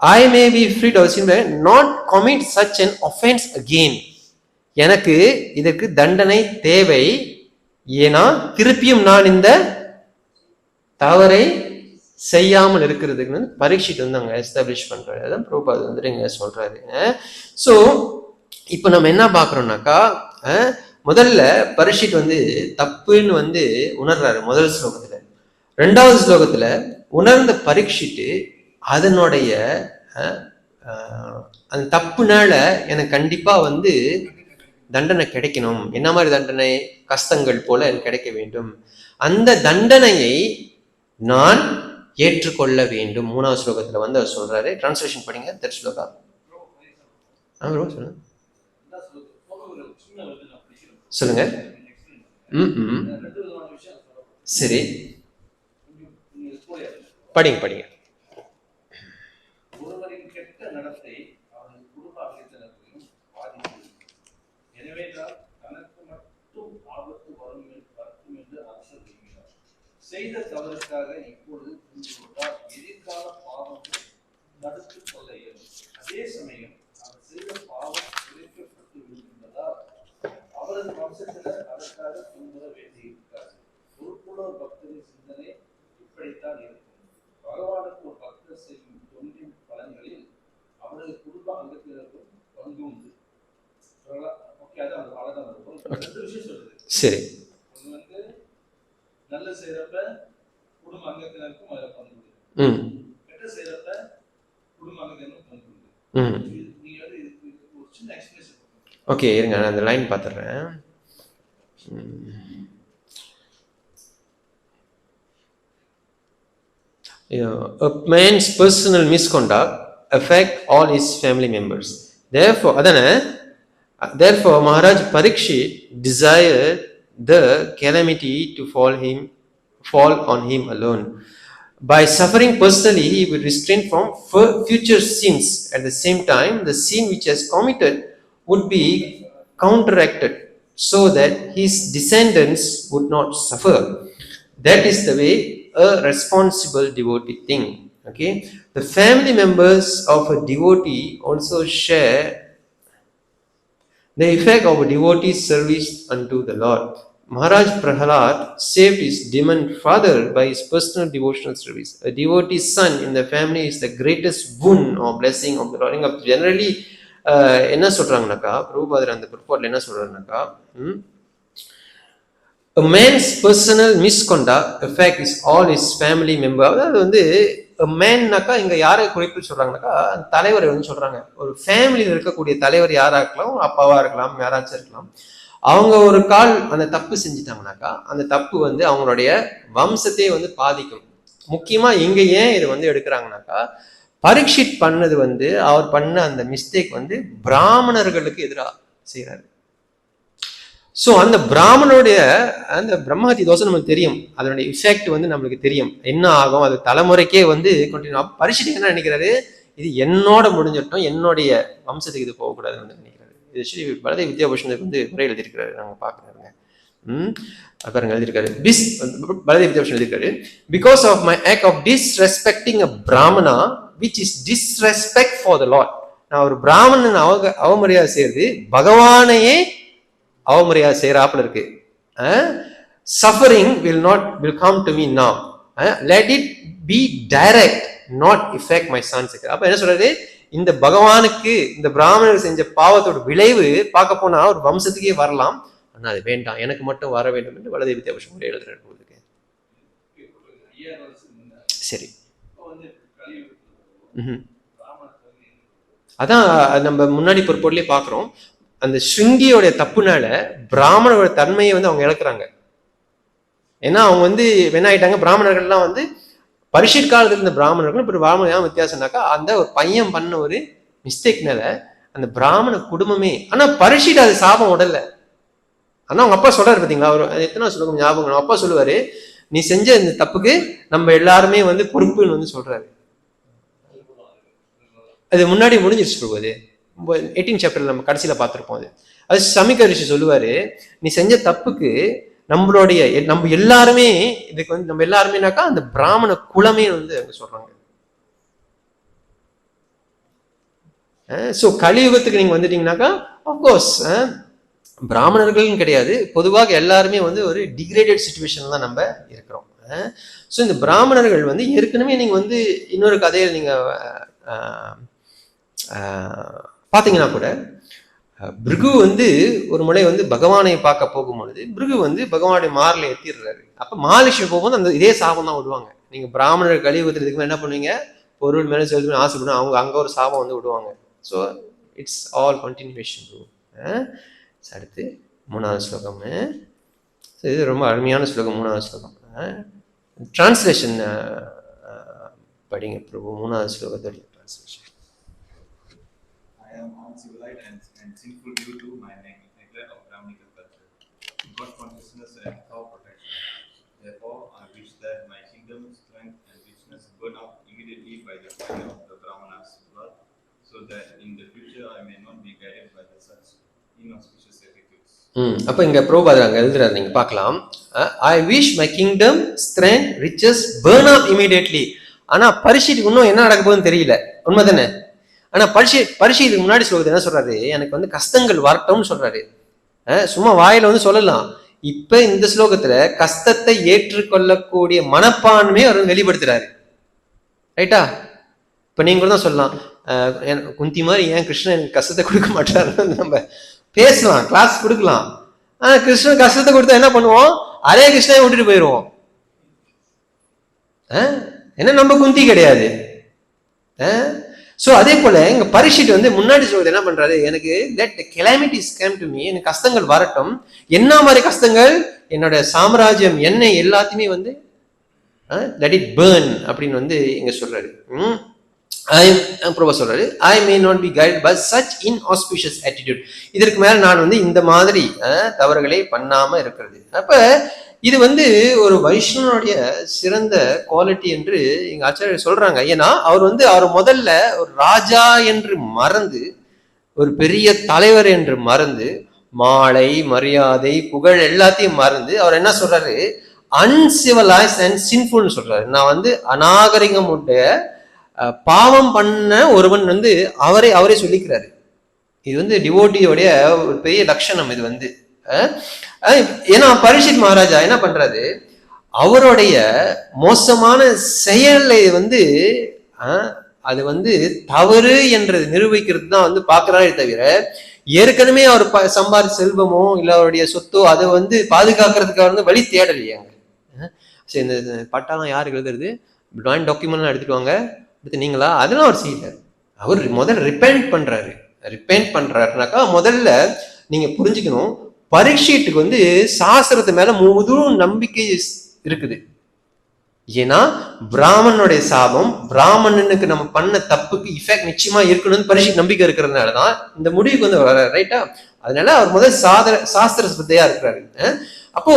S1: I may be freed of sin, not commit such an offense again. எனக்கு இதற்கு தண்டனை தேவை. ஏன்னா திருப்பியும் நான் இந்த தவறை செய்யாமல் இருக்கிறதுக்கு பரீட்சித் வந்து அங்க எஸ்டாப்ளிஷ் பண்றாரு. அதான் பிரபுபாதர் வந்து இங்க சொல்றாரு. சோ இப்ப நம்ம என்ன பாக்குறோம்னாக்கா, முதல்ல பரீட்சித் வந்து தப்புன்னு வந்து உணர்றாரு முதல் ஸ்லோகத்துல. ரெண்டாவது ஸ்லோகத்துல உணர்ந்த பரீட்சித்து அதனுடைய அந்த தப்புனால எனக்கு கண்டிப்பா வந்து தண்டனை கிடைக்கணும். என்ன மாதிரி தண்டனை? கஷ்டங்கள் போல எனக்கு கிடைக்க வேண்டும். அந்த தண்டனையை நான் ஏற்றுக்கொள்ள வேண்டும். மூணாவது ஸ்லோகத்துல வந்து அவர் சொல்றாரு. டிரான்ஸ்லேஷன் படிங்க. தெர் ஸ்லோகா சொல்லுங்க. சரி, படிங்க.
S4: ஒருவரின் கெட்ட நடத்தை அவரது குடும்ப அங்கத்தினரையும் பாதிக்கிறது. எனவேதான் தனக்கு மட்டும் ஆபத்து வரும் என்று அரசர் விரும்பினார். செய்த தவறுக்காக இப்பொழுது புரிந்துகொண்டால் எதிர்கால பாவத்தை தடுத்துக் கொள்ள இயலும். அதே சமயம் அவர் செய்த பாவம் குறைக்கப்பட்டு விடுகின்றதால் அவரது வம்சத்தினர் அதற்காக துன்புற வேண்டியிருக்காது. பொறுப்புள்ள பக்தரின் சிந்தனை இப்படித்தான் இருக்கும். பகவானுக்கு ஒரு பக்தர் செய்யும் தொண்டின் பலன்களில் அவரது குடும்ப அங்கத்தினருக்கும் பங்கு உண்டு. ரெண்டு விஷயம் சொல்லுது.
S1: சரி,
S4: ஒண்ணு வந்து நல்ல செய்யறப்ப குடும்ப அங்கத்தினருக்கும் அதுல பங்கு உண்டு. கெட்ட செய்யறப்ப குடும்ப அங்கத்தினருக்கும் பங்கு உண்டு. நீங்க வந்து ஒரு சின்ன எக்ஸ்பிளேஷன்.
S1: ஓகே, இருங்க, நான் அந்த line பார்த்துடுறேன். A man's personal misconduct affect all his family members. Therefore Maharaj Parikshit desired the calamity to fall him fall on him alone. By suffering personally, he will restrain from future sins. At the same time, the sin which has committed would be counteracted so that his descendants would not suffer. That is the way a responsible devotee think. Okay, the family members of a devotee also share the effect of a devotee's service unto the Lord. Maharaj Prahalad saved his demon father by his personal devotional service. A devotee's son in the family is the greatest boon or blessing of the Lord. Generally, என்ன சொல்றாங்கனாக்கா, பிரபுபாதர் அந்த purport என்ன சொல்றாருனாக்கா, a man's personal misconduct affects all his family members. அதாவது வந்து a manனாக்கா இங்க யாரை குறிப்பிட்டு சொல்றாங்கனாக்கா, தலைவரை வந்து சொல்றாங்க. ஒரு ஃபேமிலியில் இருக்கக்கூடிய தலைவர் யாரா இருக்கலாம், அப்பாவா இருக்கலாம், யாராச்சும் இருக்கலாம். அவங்க ஒரு கால் அந்த தப்பு செஞ்சிட்டாங்கனாக்கா, அந்த தப்பு வந்து அவங்களுடைய வம்சத்தையே வந்து பாதிக்கும். முக்கியமா இங்க ஏன் இது வந்து எடுக்கிறாங்கனாக்கா, பரீட்சித் பண்ணது வந்து அவர் பண்ண அந்த மிஸ்டேக் வந்து பிராமணர்களுக்கு எதிராக செய்யறாரு. ஸோ அந்த பிராமணனுடைய அந்த பிரம்மஹத்தி தோஷம் நமக்கு தெரியும், அதனுடைய இஃபெக்ட் வந்து நம்மளுக்கு தெரியும் என்ன ஆகும், அது தலைமுறைக்கே வந்து கண்டினியூ. பரீட்சித் என்ன நினைக்கிறாரு, இது என்னோட முடிஞ்சிட்டோம், என்னுடைய வம்சத்துக்கு இது போகக்கூடாதுன்னு நினைக்கிறாரு. இது ஸ்ரீ பலதேவ் வித்யாபூஷனுக்கு வந்து உரை எழுதியிருக்கிறாரு, நாங்கள் பார்க்குறாருங்க. பாருங்க எழுதியிருக்காரு, பலதேவ் வித்யாபூஷன் எழுதியிருக்காரு, because of my act of disrespecting a Brahmana which is disrespect for the lord. நான் ஒரு பிராமணன் அவமரியாதை செய்யறது பகவானையே அவமரியாதை செய்யறாப்புல இருக்கு. Suffering will come to me now. Let it be direct, not affect my sons. அப்ப என்ன சொல்றாரு, இந்த பகவானுக்கு இந்த பிராமணர் செஞ்ச பாவத்தோட விளைவு பார்க்க போனா ஒரு வம்சத்துக்கே வரலாம், ஆனா அது வேண்டாம், எனக்கு மட்டும் வர வேண்டும் என்று பலதேவ் வித்யாபூஷன் எழுதுறாரு. சரி, அதான் நம்ம முன்னாடி பொறுப்போட்லயே பாக்குறோம், அந்த ஸ்ருங்கியோட தப்புனால பிராமணரோட தன்மையை வந்து அவங்க இழக்கிறாங்க. ஏன்னா அவங்க வந்து என்ன ஆயிட்டாங்க, பிராமணர்கள்லாம் வந்து பரிஷத் காலத்துல இருந்த பிராமணர்கள் இப்போ பிராமணன் வித்தியாசம்னாக்கா, அந்த ஒரு பையன் பண்ண ஒரு மிஸ்டேக்னால அந்த பிராமண குடும்பமே, ஆனா பரிஷத் அது சாபம் உடல்ல. ஆனா அவங்க அப்பா சொல்றாரு பாத்தீங்களா, ஒரு எத்தனை சொல்லுங்க ஞாபகம், அப்பா சொல்லுவாரு, நீ செஞ்ச இந்த தப்புக்கு நம்ம எல்லாருமே வந்து பொறுப்புன்னு வந்து சொல்றாரு. அது முன்னாடி முடிஞ்சிருச்சு பிரபு, அது 18 சாப்டர்ல நம்ம கடைசியில பார்த்திருப்போம். அது சமிக ரிஷி சொல்லுவாரு, நீ செஞ்ச தப்புக்கு நம்ம எல்லாருமே, இதுக்கு வந்து நம்ம எல்லாருமேனாக்கா அந்த பிராமண குலமே வந்து அங்க சொல்றாங்க. சோ கலியுகத்துக்கு நீங்க வந்துட்டீங்கன்னாக்கா அப்கோர்ஸ் பிராமணர்கள் கிடையாது, பொதுவாக எல்லாருமே வந்து ஒரு டிகிரேடட் சிச்சுவேஷன்ல தான் நம்ம இருக்கிறோம். ஸோ இந்த பிராமணர்கள் வந்து ஏற்கனவே நீங்க வந்து இன்னொரு கதையில் நீங்க பாத்தீங்கன்னா கூட, பிருகு வந்து ஒரு முறை வந்து பகவானை பார்க்க போகும்பொழுது பிருகு வந்து பகவானுடைய மாரில் ஏற்றிடுறாரு. அப்ப மகாலட்சுமி போகும்போது அந்த இதே சாபம் தான் விடுவாங்க. நீங்க பிராமணர் கலியுகத்தில் இதுக்கு என்ன பண்ணுவீங்க, பொருள் மேலே செலுத்தணும் ஆசைப்படும், அவங்க அங்க ஒரு சாபம் வந்து விடுவாங்க. So it's all continuation. அடுத்து 3வது ஸ்லோகம். இது ரொம்ப அருமையான ஸ்லோகம், 3வது ஸ்லோகம். டிரான்ஸ்லேஷன் படிங்க பிரபு, 3வது ஸ்லோகத்துடைய translation.
S2: I am uncivilized and sinful due to my neglect of Brahminical culture. God consciousness and cow protection. Therefore, I wish that my kingdom, strength, and richness burn out immediately by the fire of the Brahmanas' blood, so that in the future I may not be guided by such inauspicious attitudes.
S1: அப்ப இங்க பிரபுபாதர் அங்க எழுதுறாரு, நீங்க பார்க்கலாம். I wish my kingdom, strength, riches burn up immediately. ஆனா பரிஷித்துக்கு இன்னும் என்ன நடக்க போகுதுன்னு தெரியல, உண்மைதானே? ஆனா பரிஷத்துக்கு முன்னாடி சொல்றது என்ன சொல்றாரு, எனக்கு வந்து கஷ்டங்கள் வரட்டும்னு சொல்றாரு. சும்மா வாயில வந்து சொல்லலாம். இப்ப இந்த ஸ்லோகத்துல கஷ்டத்தை ஏற்றுக்கொள்ளக்கூடிய மனப்பான்மையை அவர் வெளிப்படுத்துறாரு. ரைட்டா? இப்ப நீங்க கூட தான் சொல்லலாம், குந்தி மாதிரி ஏன் கிருஷ்ணன் எனக்கு கஷ்டத்தை கொடுக்க மாட்டாருன்னு நம்ம பேசலாம், கிளாஸ் கொடுக்கலாம். ஆனா கிருஷ்ணன் கஷ்டத்தை கொடுத்தா என்ன பண்ணுவோம், அரே கிருஷ்ணனை விட்டுட்டு போயிடுவோம். ஏன்னா நம்ம குந்தி கிடையாது. சோ அதே போல இங்க பரிஷித் வந்து முன்னாடி சொல்றது என்ன பண்றாரு, எனக்கு let the calamities come to me, எனக்கு கஷ்டங்கள் வரட்டும். என்ன மாதிரி கஷ்டங்கள், என்னோட சாம்ராஜ்யம் என்னை எல்லாத்தையுமே வந்து let it burn அப்படின்னு வந்து இங்க சொல்றாரு. சொல்றாரு, I may not be guided by such inauspicious attitude. இதற்கு மேல நான் வந்து இந்த மாதிரி தவறுகளை பண்ணாம இருக்கிறது. அப்ப இது வந்து ஒரு வைஷ்ணவனுடைய சிறந்த குவாலிட்டி என்று எங்க ஆச்சாரியர் சொல்றாங்க. ஏன்னா அவர் வந்து அவர் முதல்ல ஒரு ராஜா என்று மறந்து, ஒரு பெரிய தலைவர் என்று மறந்து, மாலை மரியாதை புகழ் எல்லாத்தையும் மறந்து அவர் என்ன சொல்றாரு, அன்சிவலைஸ் அண்ட் சின்ஃபுல்னு சொல்றாரு. நான் வந்து அநாகரிகமுடைய பாவம் பண்ண ஒருவன் வந்து அவரே சொல்லிக்கிறாரு. இது வந்து டிவோட்டியோடைய ஒரு பெரிய லட்சணம். இது வந்து ஏன்னா பரீட்சித் மகாராஜா என்ன பண்றாரு, அவருடைய மோசமான செயலை வந்து அது வந்து தவறு என்று நிரூபிக்கிறது தான் வந்து பாக்குறாரே தவிர, ஏற்கனவே அவர் சம்பாதி செல்வமோ இல்ல அவருடைய சொத்தோ அதை வந்து பாதுகாக்கிறதுக்காக வந்து வழி தேடலையாங்க. சரி, இந்த பட்டாலாம் யாருக்கு எழுதுறது, ட்ராயிங் டாக்குமெண்ட்லாம் எடுத்துட்டு வாங்க, எடுத்து நீங்களா, அதெல்லாம் அவர் செய்யல. அவர் முதல்ல ரிப்பெண்ட் பண்றாருனாக்கா முதல்ல நீங்க புரிஞ்சுக்கணும், பரீட்சைட்டுக்கு வந்து சாஸ்திரத்து மேல முழு நம்பிக்கை இருக்குது. ஏன்னா பிராமணனுடைய சாபம், பிராமணனுக்கு நம்ம பண்ண தப்புக்கு இஃபெக்ட் நிச்சயமா இருக்கணும்னு பரீட்சை நம்பிக்கை இருக்கிறதுனாலதான் இந்த முடிவுக்கு வந்து வர, ரைட்டா? அதனால அவர் முதல் சாஸ்திர ஸ்ரத்தையா இருக்கிறாரு. அப்போ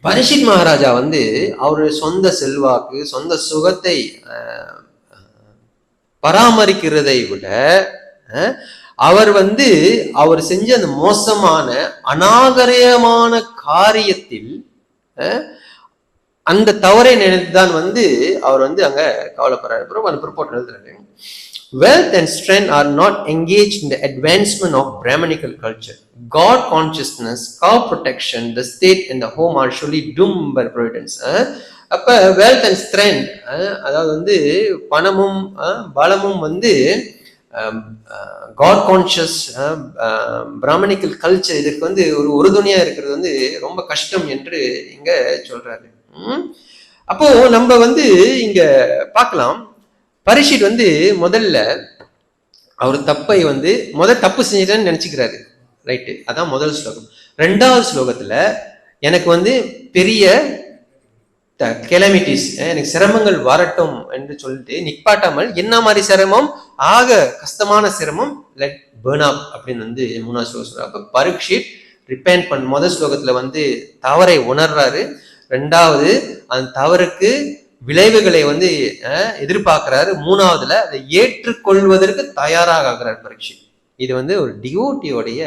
S1: பரீட்சித் மகாராஜா வந்து அவருடைய சொந்த செல்வாக்கு, சொந்த சுகத்தை பராமரிக்கிறதை விட அவர் வந்து அவர் செஞ்ச அந்த மோசமான அநாகரிகமான காரியத்தில் அந்த தவறை நினைத்துதான் வந்து அவர் வந்து அங்க கவலைப்படுறாரு. ப்ரிப்போர்ட் எழுதுறாரு, wealth and strength are not engaged in the advancement of Brahmanical culture. God consciousness, cow protection, the state and the home are surely doomed by providence. அப்ப wealth and strength, அதாவது வந்து பணமும் பலமும் வந்து காட் கான்சியஸ் பிராமணிக்கல் கல்ச்சர் இதற்கு வந்து ஒரு உறுதுணையா இருக்கிறது வந்து ரொம்ப கஷ்டம் என்று இங்க சொல்றாரு. அப்போ நம்ம வந்து இங்க பார்க்கலாம், பரீட்சித் வந்து முதல்ல அவர் தப்பை வந்து தப்பு செஞ்சிட்டேன்னு நினைச்சுக்கிறாரு, ரைட்டு? அதான் முதல் ஸ்லோகம். 2வது ஸ்லோகத்துல எனக்கு வந்து பெரிய கெலமிட்டிஸ், எனக்கு சிரமங்கள் வரட்டும் என்று சொல்லிட்டு நிப்பாட்டாமல், என்ன மாதிரி சிரமம், ஆக கஷ்டமான சிரமம், லெட் பர்ன் அப் அப்படின்னு வந்து 3வது ஸ்லோகம் சொல்றாரு. அப்ப பரீட்சித் ரிப்பெண்ட் முதல் ஸ்லோகத்துல வந்து தவறை உணர்றாரு, 2வது அந்த தவறுக்கு விளைவுகளை வந்து எதிர்பார்க்கிறாரு, 3வதுல அதை ஏற்றுக்கொள்வதற்கு தயாராக ஆகிறார் பரீட்சித். இது வந்து ஒரு டிவோட்டியோடைய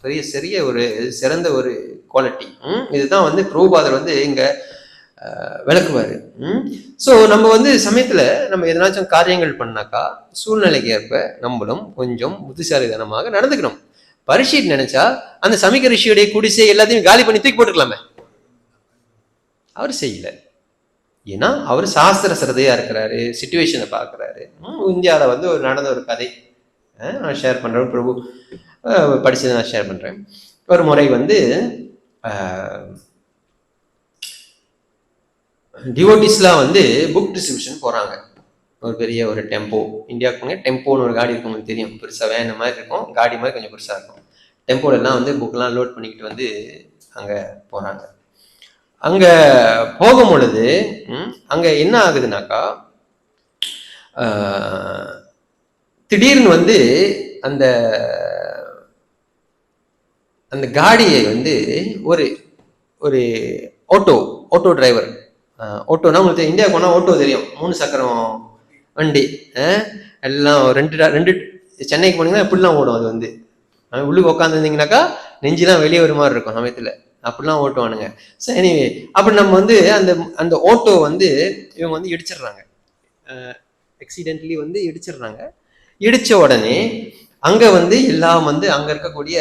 S1: பெரிய ஒரு சிறந்த ஒரு குவாலிட்டி. இதுதான் வந்து பிரபுபாதர் வந்து இங்க விளக்குவாரு. ஸோ நம்ம வந்து சமயத்துல நம்ம எதனாச்சும் காரியங்கள் பண்ணாக்கா சூழ்நிலைக்கு ஏற்ப நம்மளும் கொஞ்சம் புத்திசாலித்தனமாக நடந்துக்கணும். பரீட்சித் நினைச்சா அந்த சமிக ரிஷியுடைய குடிசை எல்லாத்தையும் காலி பண்ணி தூக்கி போட்டுக்கலாமே, அவர் செய்யல. ஏன்னா அவர் சாஸ்திர சிரதையா இருக்கிறாரு, சிச்சுவேஷனை பார்க்கிறாரு. இந்தியாவில் வந்து நடந்த ஒரு கதை நான் ஷேர் பண்றேன், பிரபு படிச்சதை நான் ஷேர் பண்றேன். ஒரு முறை வந்து டிவோட்டிஸ்லாம் வந்து புக் டிஸ்ட்ரிபியூஷன் போறாங்க. ஒரு பெரிய ஒரு டெம்போ, இந்தியாவுக்கு டெம்போன்னு ஒரு காடி இருக்கும், உங்களுக்கு தெரியும், பெருசா வேன் மாதிரி இருக்கும், காடி மாதிரி கொஞ்சம் பெருசா இருக்கும். டெம்போல எல்லாம் வந்து புக்கெல்லாம் லோட் பண்ணிக்கிட்டு வந்து அங்க போறாங்க. அங்க போகும் பொழுது அங்க என்ன ஆகுதுனாக்கா, திடீர்னு வந்து அந்த அந்த காடியை வந்து ஒரு ஒரு ஆட்டோ டிரைவர், ஆட்டோனா உங்களுக்கு இந்தியாவுக்கு போனால் ஆட்டோ தெரியும், 3 சக்கரம் வண்டி, எல்லாம் ரெண்டு சென்னைக்கு போனீங்கன்னா எப்படிலாம் ஓடும், அது வந்து உள்ளுக்கு உட்காந்துருந்தீங்கன்னாக்கா நெஞ்சுலாம் வெளியே ஒரு மாதிரி இருக்கும் சமயத்தில், அப்படிலாம் ஓட்டுவானுங்க. ஸோ எனிவே அப்படி நம்ம வந்து அந்த ஆட்டோ வந்து இவங்க வந்து இடிச்சிடுறாங்க, ஆக்சிடென்ட்லி வந்து இடிச்சிடுறாங்க. இடித்த உடனே அங்கே வந்து எல்லாம் வந்து அங்கே இருக்கக்கூடிய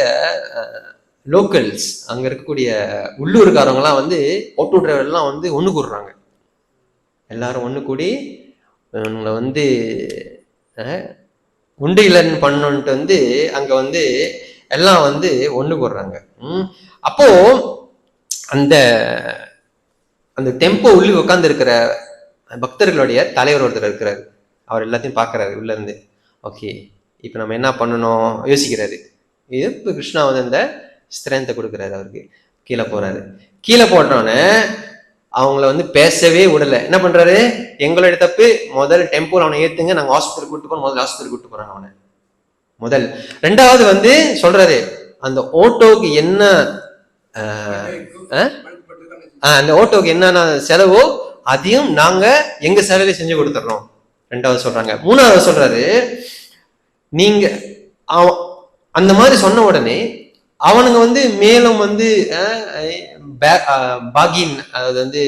S1: லோக்கல்ஸ், அங்கே இருக்கக்கூடிய உள்ளூர்காரங்களாம் வந்து ஆட்டோ டிரைவர்லாம் வந்து ஒன்று கூடுறாங்க. எல்லாரும் ஒன்று கூடி உங்களை வந்து உண்டு இல்லைன்னு பண்ணணுன்ட்டு வந்து அங்கே வந்து எல்லாம் வந்து ஒன்று கூடுறாங்க. அப்போ அந்த அந்த டெம்போ உள்ளே உட்காந்து இருக்கிற பக்தர்களுடைய தலைவர் ஒருத்தர் இருக்கிறாரு, அவர் எல்லாத்தையும் பார்க்கறாரு உள்ள இருந்து. ஓகே, இப்போ நம்ம என்ன பண்ணணும் யோசிக்கிறாரு. இது இப்போ கிருஷ்ணா வந்து அந்த ஸ்ட்ரென்த்தை கொடுக்குறாரு அவருக்கு. கீழே போறாரு. கீழே போட்டோன்னே அவங்கள வந்து பேசவே விடலை. என்ன பண்றாரு, எங்களுடைய தப்பு, முதல் டெம்போல அவனை ஏத்துங்க, நாங்கள் ஹாஸ்பிட்டல் கூட்டு போறோம். முதல்ல ஹாஸ்பிட்டல் கூட்டு போறாங்க அவனை முதல். 2வது வந்து சொல்றாரு, அந்த ஆட்டோக்கு என்ன அந்த ஓட்டோக்கு என்னென்ன செலவோ அதையும் நாங்க எங்க செலவில செஞ்சு கொடுத்துட்றோம். 2வது சொல்றாங்க. 3வது சொல்றாரு, நீங்க அந்த மாதிரி சொன்ன உடனே அவனுங்க வந்து மேலும் வந்து பாகின், அதாவது வந்து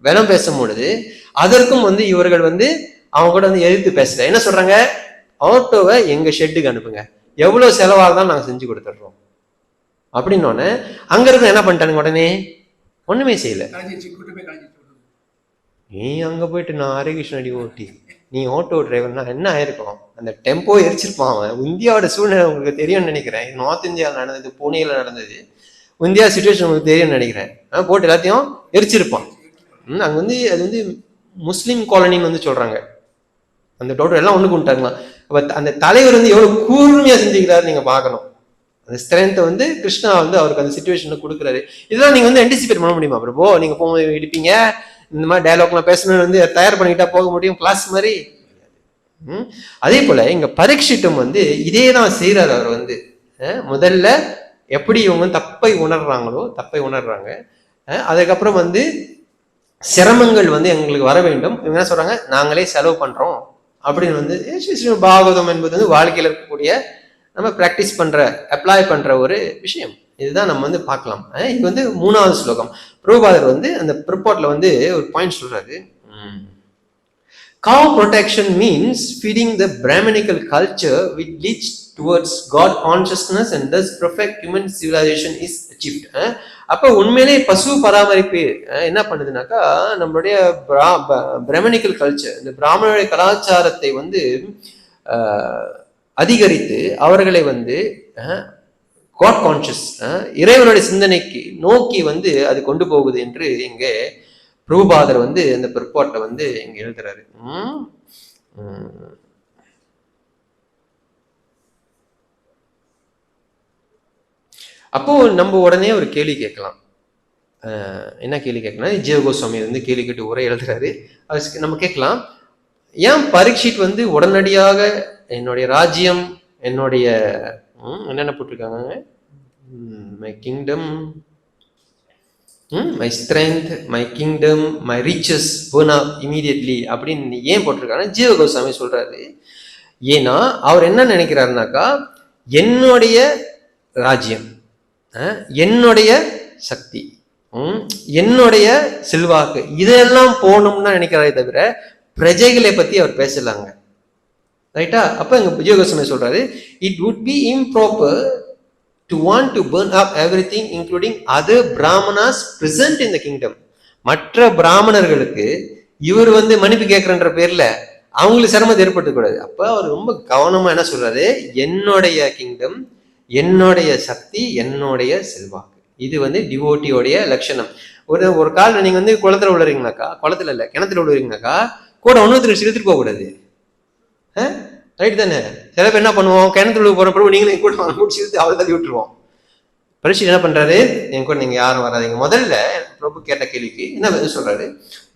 S1: வெனம் பேசும் பொழுது அதற்கும் வந்து இவர்கள் வந்து அவங்க கூட வந்து எதிர்த்து பேசல. என்ன சொல்றாங்க, ஆட்டோவை எங்க ஷெட்டுக்கு அனுப்புங்க, எவ்வளவு செலவாக நாங்க செஞ்சு கொடுத்துட்றோம் அப்படின்னு. அங்க இருக்க என்ன பண்ணிட்டானுங்க, உடனே ஒண்ணுமே செய்யல. நீ அங்க போயிட்டு நான் ஹரிகிருஷ்ண அடி ஓட்டி நீ ஆட்டோ டிரைவர்னா என்ன ஆயிருக்கும், அந்த டெம்போ எரிச்சிருப்பான் அவன். இந்தியாவோட சூழ்நிலை உங்களுக்கு தெரியும்னு நினைக்கிறேன். நார்த் இந்தியாவில் நடந்தது, புனேல நடந்தது, இந்தியா சுச்சுவேஷன் உங்களுக்கு தெரியும்னு நினைக்கிறேன். போட்டு எல்லாத்தையும் எரிச்சிருப்பான். அங்க வந்து அது வந்து முஸ்லீம் காலனின்னு வந்து சொல்றாங்க. அந்த டோட்டல் எல்லாம் ஒண்ணு கொண்டுட்டாங்களாம். அப்ப அந்த தலைவர் வந்து எவ்வளவு கூர்மையா செஞ்சுக்கிறாரு நீங்க பாக்கணும். அந்த ஸ்ட்ரென்த்தை வந்து கிருஷ்ணா வந்து அவருக்கு அந்த சிச்சுவேஷன்ல கொடுக்குறாரு. இதெல்லாம் நீங்க வந்து ஆன்டிசிபேட் பண்ண முடியுமா பிரபோ? நீங்க போகும்போது இடிப்பீங்க, இந்த மாதிரி டயலாக்லாம் பேசணும்னு வந்து தயார் பண்ணிக்கிட்டா போக முடியும் கிளாஸ் மாதிரி. அதே போல இங்க பரீட்சித்தும் வந்து இதே தான் செய்யறாரு. அவர் வந்து முதல்ல எப்படி இவங்க தப்பை உணர்றாங்க, அதுக்கப்புறம் வந்து சிரமங்கள் வந்து எங்களுக்கு வர வேண்டும். இவங்க என்ன சொல்றாங்க, நாங்களே செலவு பண்றோம் அப்படின்னு வந்து பாகவதம் என்பது வந்து வாழ்க்கையில் இருக்கக்கூடிய நம்ம பிராக்டிஸ் பண்ற, அப்ளை பண்ற ஒரு விஷயம். இதுதான் நம்ம வந்து பார்க்கலாம். இது வந்து 3வது ஸ்லோகம். பிரபுபாதர் வந்து அந்த ப்ரிப்போர்ட்ல வந்து ஒரு பாயிண்ட் சொல்றாரு. Cow protection means feeding the Brahminical culture which leads towards God consciousness and thus perfect human civilization is achieved. அப்ப உண்மையிலே பசு பராமரிப்பு என்ன பண்ணுதுனாக்கா, நம்மளுடைய பிராமணிக்கல் கல்ச்சர், இந்த பிராமணருடைய கலாச்சாரத்தை வந்து அதிகரித்து அவர்களை வந்து காட் கான்சியஸ், இறைவனுடைய சிந்தனைக்கு நோக்கி வந்து அது கொண்டு போகுது என்று இங்கே பிரபுபாதர் வந்து அந்த பிற்பாட்டை வந்து இங்க எழுதுறாரு. அப்போ நம்ம உடனே ஒரு கேள்வி கேட்கலாம். என்ன கேள்வி கேட்கலாம், ஜீவகோஸ்வாமி வந்து கேள்வி கேட்டு உரை எழுதுறாரு. நம்ம கேட்கலாம், ஏன் பரீட்சித் வந்து உடனடியாக என்னுடைய ராஜ்யம், என்னுடைய என்னென்ன போட்டிருக்காங்க, my kingdom, my strength, my kingdom, my riches burn up immediately அப்படின்னு ஏன் போட்டிருக்காங்க? ஜீவகோஸ்வாமி சொல்றாரு, ஏன்னா அவர் என்ன நினைக்கிறாருனாக்கா, என்னுடைய ராஜ்யம், என்னுடைய சக்தி, என்னுடைய செல்வாக்கு, இதெல்லாம் போகணும்னு தான் நினைக்கிறாரே தவிர பிரஜைகளை பத்தி அவர் பேசலாங்க. ரைட்டா? அப்ப இங்க ஜீவகோஸ்வாமி சொல்றாரு, it would be improper to want to burn up everything including other brahmanas present in the kingdom. மற்ற பிராமணர்களுக்கு இவர் வந்து மன்னிப்பு கேட்கிறன்ற பேர்ல அவங்களுக்கு சிரமத்தை ஏற்படுத்தக்கூடாது. அப்ப அவர் ரொம்ப கவனமா என்ன சொல்றாரு, என்னுடைய கிங்டம், என்னுடைய சக்தி, என்னுடைய செல்வாக்கு, இது வந்து டிவோட்டியோடைய லட்சணம். ஒரு கால நீங்க வந்து குளத்துல விழுறீங்கனாக்கா, குளத்துல இல்ல கிணத்துல விழுறீங்கனாக்கா கூட ஒன்னொருத்தர் எடுத்துட்டு போக கூடாது. ரைட் தானே? சில பேர் என்ன பண்ணுவோம், கிணத்துல போற பிறகு நீங்களும் கூட முடிச்சு அவளை தள்ளி விட்டுருவோம். பரிசு என்ன பண்றாரு, என் கூட நீங்க யாரும் வராதிங்க. முதல்ல பிரபு கேட்ட கேள்விக்கு என்ன சொல்றாரு,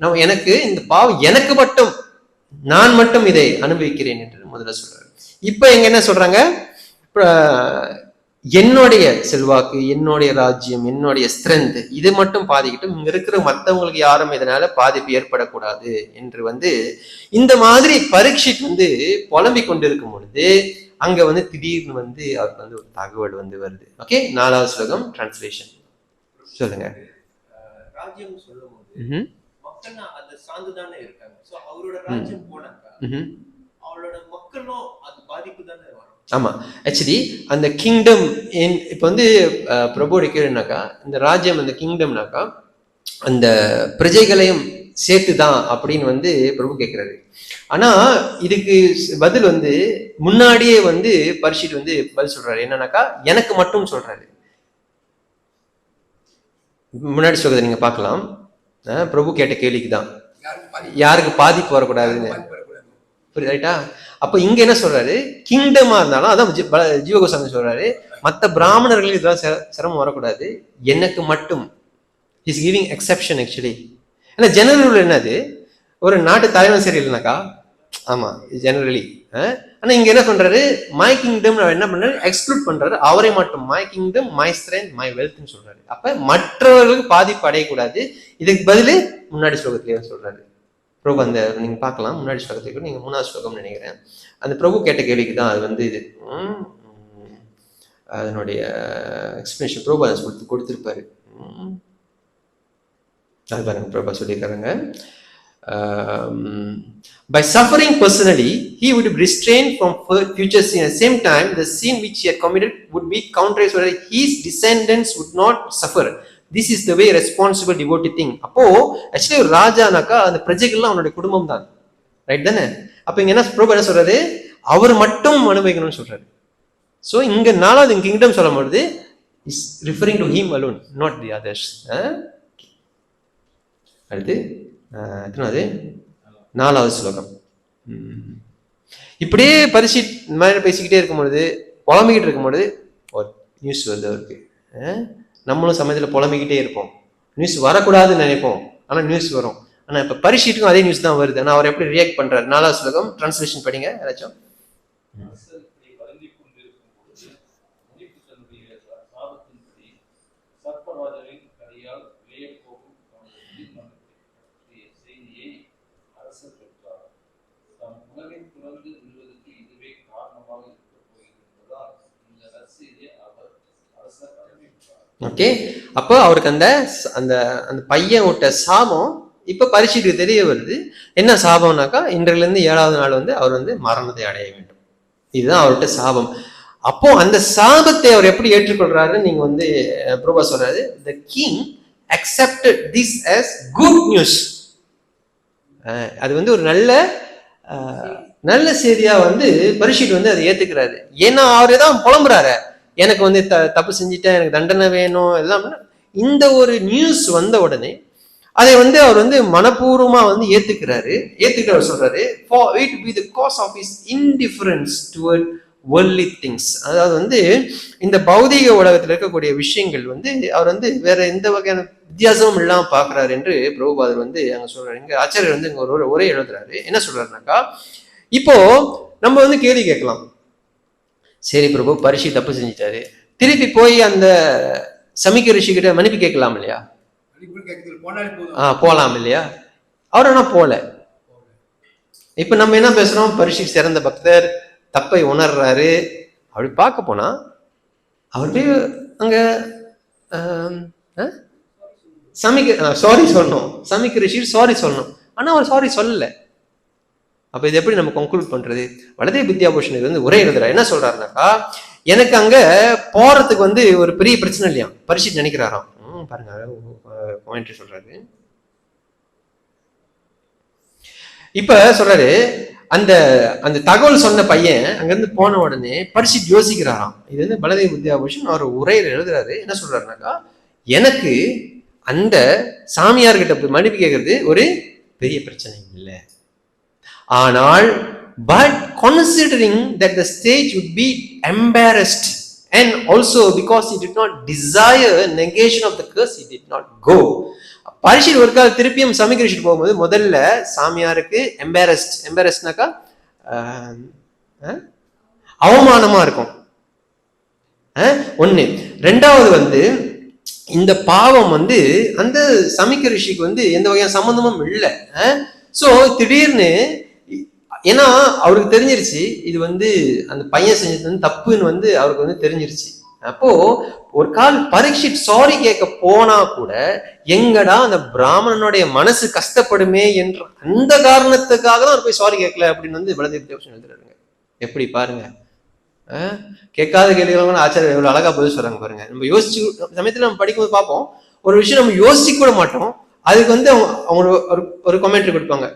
S1: நான் எனக்கு இந்த பாவம் எனக்கு மட்டும், நான் மட்டும் இதை அனுபவிக்கிறேன் என்று முதல்ல சொல்றாரு. இப்ப எங்க என்ன சொல்றாங்க, என்னுடைய செல்வாக்கு, என்னுடைய ராஜ்யம், என்னுடைய ஸ்ட்ரென்த், இது மட்டும் பாதிக்கிட்டும், இங்க இருக்கிற மற்றவங்களுக்கு யாரும் இதனால பாதிப்பு ஏற்படக்கூடாது என்று வந்து இந்த மாதிரி பரீட்சித் வந்து புலம்பிக் கொண்டிருக்கும் பொழுது அங்க வந்து திடீர்னு வந்து அவருக்கு வந்து ஒரு தகவல் வந்து வருது. ஓகே, 4வது ஸ்லோகம் டிரான்ஸ்லேஷன் சொல்லுங்க.
S3: ராஜ்யம் சொல்லும்போது மக்கள் அந்த சார்ந்துதானே இருக்காங்க. சோ அவரோட ராஜ்யம் போனாக்கா அவரோட மக்களும் அது பாதிப்பு தானே வரும்.
S1: ஆமா, ஆக்சுவலி அந்த கிங்டம் இப்ப வந்து பிரபுவோட கேள்வினாக்கா, இந்த ராஜ்யம், அந்த கிங்டம்னாக்கா அந்த பிரஜைகளையும் சேர்த்துதான் அப்படின்னு வந்து பிரபு கேட்கிறாரு. ஆனா இதுக்கு பதில் வந்து முன்னாடியே வந்து பரிசித் வந்து பதில் சொல்றாரு. என்னன்னாக்கா, எனக்கு மட்டும் சொல்றாரு. முன்னாடி சொல்றதை நீங்க பார்க்கலாம். பிரபு கேட்ட கேள்விக்கு தான், யாருக்கு பாதிப்பு வரக்கூடாதுன்னு. ரைட்டா? அப்ப இங்க என்ன சொல்றாரு, கிங்டமா இருந்தாலும், அதான் ஜீவகோஸ்வாமி சொல்றாரு, மற்ற பிராமணர்களுக்கு இதெல்லாம் சிரமம் வரக்கூடாது, எனக்கு மட்டும். Is giving exception actually. ஏன்னா ஜெனரல் என்னது, ஒரு நாட்டு தலைவன் சரியில்லைனாக்கா ஆமா ஜெனரலி. ஆனா இங்க என்ன பண்றாரு, மை கிங்டம் என்ன பண்றாரு, எக்ஸ்க்ளூட் பண்றாரு. அவரை மட்டும் my kingdom, my strength, my வெல்த்னு சொல்றாரு. அப்ப மற்றவர்களுக்கு பாதிப்பு அடையக்கூடாது. இதுக்கு பதிலு முன்னாடி ஸ்லோகத்திலேயே சொல்றாரு. பிரபு அந்த நீங்க பார்க்கலாம் முன்னாடி ஸ்லோகத்துக்கு, நீங்க 3வது ஸ்லோகம் நினைக்கிறேன். அந்த பிரபு கேட்ட கேள்விக்கு தான் அது வந்து இது அதனுடைய எக்ஸ்பிளேஷன் பிரபு அதை கொடுத்திருப்பாரு. அது பாருங்க பிரபா சொல்லியிருக்காங்க. By suffering personally, he would be restrained from future sin. At the same time, the sin which he had committed would be countered so that his descendants would not suffer. This is the way responsible devotee think. அப்போ actually ஒரு ராஜானாக்கா அந்த பிரஜைகள்லாம் அவனுடைய குடும்பம் தான், right தானே? அப்ப இங்க என்ன பிரபு என்ன சொல்றாரு, அவர் மட்டும் அனுபவிக்கணும்னு சொல்றாரு. ஸோ இங்க 4வது கிங்டம் சொல்லும் பொழுது is referring to him alone, not the others. அடுத்து எத்தனாவது, 4வது ஸ்லோகம். இப்படியே பரிசிட் மாதிரி பேசிக்கிட்டே இருக்கும்பொழுது, புலம்பிக்கிட்டு இருக்கும்பொழுது ஒரு நியூஸ் வருது அவருக்கு. நம்மளும் சமயத்தில் புலம்பிக்கிட்டே இருப்போம், நியூஸ் வரக்கூடாதுன்னு நினைப்போம், ஆனால் நியூஸ் வரும். ஆனால் இப்போ பரிசிட்டுக்கும் அதே நியூஸ் தான் வருது. ஆனால் அவர் எப்படி ரியாக்ட் பண்றாரு? 4வது ஸ்லோகம் டிரான்ஸ்லேஷன் படிங்க யாராச்சும். ஓகே, அப்போ அவருக்கு அந்த அந்த அந்த பையன் விட்ட சாபம் இப்ப பரிசுக்கு தெரிய வருது. என்ன சாபம்னாக்கா, இன்றிலிருந்து 7வது நாள் வந்து அவர் வந்து மரணத்தை அடைய வேண்டும். இதுதான் அவர்கிட்ட சாபம். அப்போ அந்த சாபத்தை அவர் எப்படி ஏற்றுக்கொள்றாருன்னு நீங்க வந்து பிரபா சொல்றாரு, the king accepted this as good news. அது வந்து ஒரு நல்ல செய்தியா வந்து பரிசுக்கு வந்து அதை ஏத்துக்கிறாரு. ஏன்னா அவரே தான் புலம்புறாரு, எனக்கு வந்து தப்பு செஞ்சுட்டேன், எனக்கு தண்டனை வேணும் எல்லாம். இந்த ஒரு நியூஸ் வந்த உடனே அதை வந்து அவர் வந்து மனப்பூர்வமா வந்து ஏத்துக்கிறார். சொல்றாரு, for it be the cause of his indifference toward worldly things. அதாவது வந்து இந்த பௌதிக உலகத்தில் இருக்கக்கூடிய விஷயங்கள் வந்து அவர் வந்து வேற எந்த வகையான வித்தியாசமும் இல்லாம பாக்குறாரு என்று பிரபுபாதர் வந்து அங்க சொல்றாரு. இங்க ஆச்சாரியர் வந்து இங்க ஒரு உரை எழுதுறாரு. என்ன சொல்றாருனாக்கா, இப்போ நம்ம வந்து கேள்வி கேட்கலாம், சரி பிரபு பரிசு தப்பு செஞ்சிட்டாரு, திருப்பி போய் அந்த சமிக்க ரிஷி கிட்ட மன்னிப்பு கேட்கலாம் இல்லையா? போலாம் இல்லையா? அவர் ஆனா போல. இப்ப நம்ம என்ன பேசுறோம், பரிசு சிறந்த பக்தர், தப்பை உணர்றாரு. அப்படி பார்க்க போனா அவர் போய் அங்க சாரி சொல்லணும், சமிக்க ரிஷி சாரி சொல்லணும். ஆனா அவர் சாரி சொல்லல. அப்ப இது எப்படி நம்ம கன்க்ளூட் பண்றது? வலதே வித்யாபூஷன் வந்து உரை எழுதுறாரு. என்ன சொல்றாருனாக்கா, எனக்கு அங்க போறதுக்கு வந்து ஒரு பெரிய பிரச்சனை இல்லையா பரிசு நினைக்கிறாராம். பாருங்க பாயிண்ட் சொல்றாரு. இப்ப சொல்றாரு, அந்த அந்த தகவல் சொன்ன பையன் அங்கிருந்து போன உடனே பரிசு யோசிக்கிறாராம். இது வந்து பலதே வித்யாபூஷன் அவர் உரையில எழுதுறாரு. என்ன சொல்றாருனாக்கா, எனக்கு அந்த சாமியார்கிட்ட போய் மன்னிப்பு கேட்கறது ஒரு பெரிய பிரச்சனை இல்லை. ஆனால் but considering that the sage would be embarrassed and also because he did not desire negation of the curse, he did not go. பரிசில் ஒரு கால் திருப்பியும் சமிகிரிஷிட்டு போகும்போது முதல்ல சாமியாருக்கு எம்பாரஸ்ட்னாக்கா அவமானமா இருக்கும் ஒண்ணு. ரெண்டாவது வந்து இந்த பாவம் வந்து அந்த சமிக்க ரிஷிக்கு வந்து எந்த வகையான சம்பந்தமும் இல்லை. சோ திடீர்னு, ஏன்னா அவருக்கு தெரிஞ்சிருச்சு இது வந்து அந்த பையன் செஞ்சது வந்து தப்புன்னு வந்து அவருக்கு வந்து தெரிஞ்சிருச்சு. அப்போ ஒரு கால் பரீட்சித் சாரி கேட்க போனா கூட எங்கடா அந்த பிராமணனுடைய மனசு கஷ்டப்படுமே என்ற அந்த காரணத்துக்காக தான் அவர் போய் சாரி கேட்கல அப்படின்னு வந்து பலதேவ் தேவசன் எழுதுறாருங்க. எப்படி பாருங்க, கேட்காத கேள்விகளும் ஆச்சாரியர் எவ்வளவு அழகா பதில் சொல்றாங்க பாருங்க. நம்ம யோசிச்சு சமயத்துல நம்ம படிக்கும்போது பார்ப்போம், ஒரு விஷயம் நம்ம யோசிக்க கூட மாட்டோம், அதுக்கு வந்து அவங்க ஒரு கமெண்ட்ரி கொடுப்பாங்க.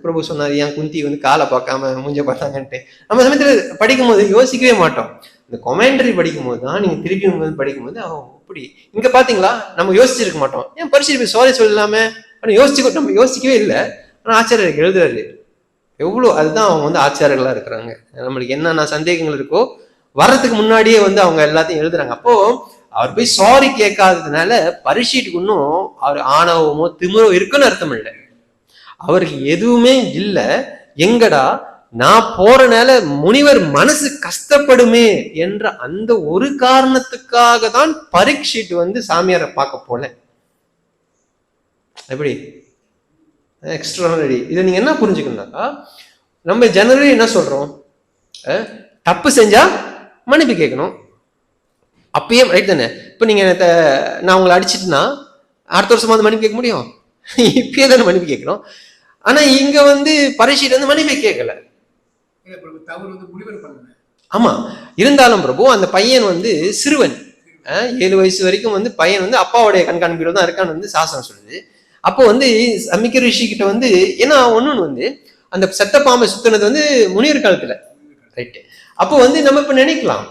S1: பிரபு சொன்னார், ஏன் குந்தி வந்து காலை பார்க்காம மூஞ்ச பார்த்தாங்கன்ட்டு. நம்ம சமயத்துல படிக்கும் போது யோசிக்கவே மாட்டோம். இந்த கொமெண்ட்ரி படிக்கும் போது தான் நீங்க திருப்பி படிக்கும்போது அப்படி இங்க பாத்தீங்களா நம்ம யோசிச்சிருக்க மாட்டோம். ஏன் பரிசு சாரி சொல்லலாமே நம்ம யோசிக்கவே இல்லை. ஆனா ஆச்சாரியருக்கு எழுதுறாரு எவ்வளவு. அதுதான் அவங்க வந்து ஆச்சாரியர்களா இருக்கிறாங்க. நம்மளுக்கு என்னென்ன சந்தேகங்கள் இருக்கோ வர்றதுக்கு முன்னாடியே வந்து அவங்க எல்லாத்தையும் எழுதுறாங்க. அப்போ அவர் போய் சாரி கேட்காததுனால பரிசீட்டுக்கு இன்னும் அவர் ஆணவமோ திமிரோ இருக்குன்னு அர்த்தம் இல்லை. அவருக்கு எதுவுமே இல்லை. எங்கடா நான் போறனால முனிவர் மனசு கஷ்டப்படுமே என்ற அந்த ஒரு காரணத்துக்காக தான் பரீட்சித் வந்து சாமியாரை பார்க்க போல. எப்படி எக்ஸ்ட்ரானரி. இதை நீங்க என்ன புரிஞ்சுக்கணும்னாக்கா, நம்ம ஜெனரலி என்ன சொல்றோம், தப்பு செஞ்சா மன்னிப்பு கேட்கணும். அப்பயே ரைட் தானே? இப்ப நீங்க நான் உங்களை அடிச்சிட்டுனா அடுத்த வருஷமா வந்து மன்னிப்பு கேட்க முடியும்? இப்பயே தானே மன்னிப்பு கேட்கணும். ஆனா இங்க வந்து பரீட்சித் வந்து மன்னிப்பே கேட்கல. ஆமா, இருந்தாலும் பிரபு அந்த பையன் வந்து சிறுவன், 7 வயசு வரைக்கும் வந்து பையன் வந்து அப்பாவுடைய கண்காணிப்பில் தான் இருக்கான்னு வந்து சாஸ்திரம் சொல்லுது. அப்போ வந்து சமிக்க ரிஷி கிட்ட வந்து ஏன்னா ஒண்ணு வந்து அந்த செத்த பாம்பை சுத்தினது வந்து முனிவர் காலத்துல, ரைட்டு. அப்போ வந்து நம்ம இப்ப நினைக்கலாம்,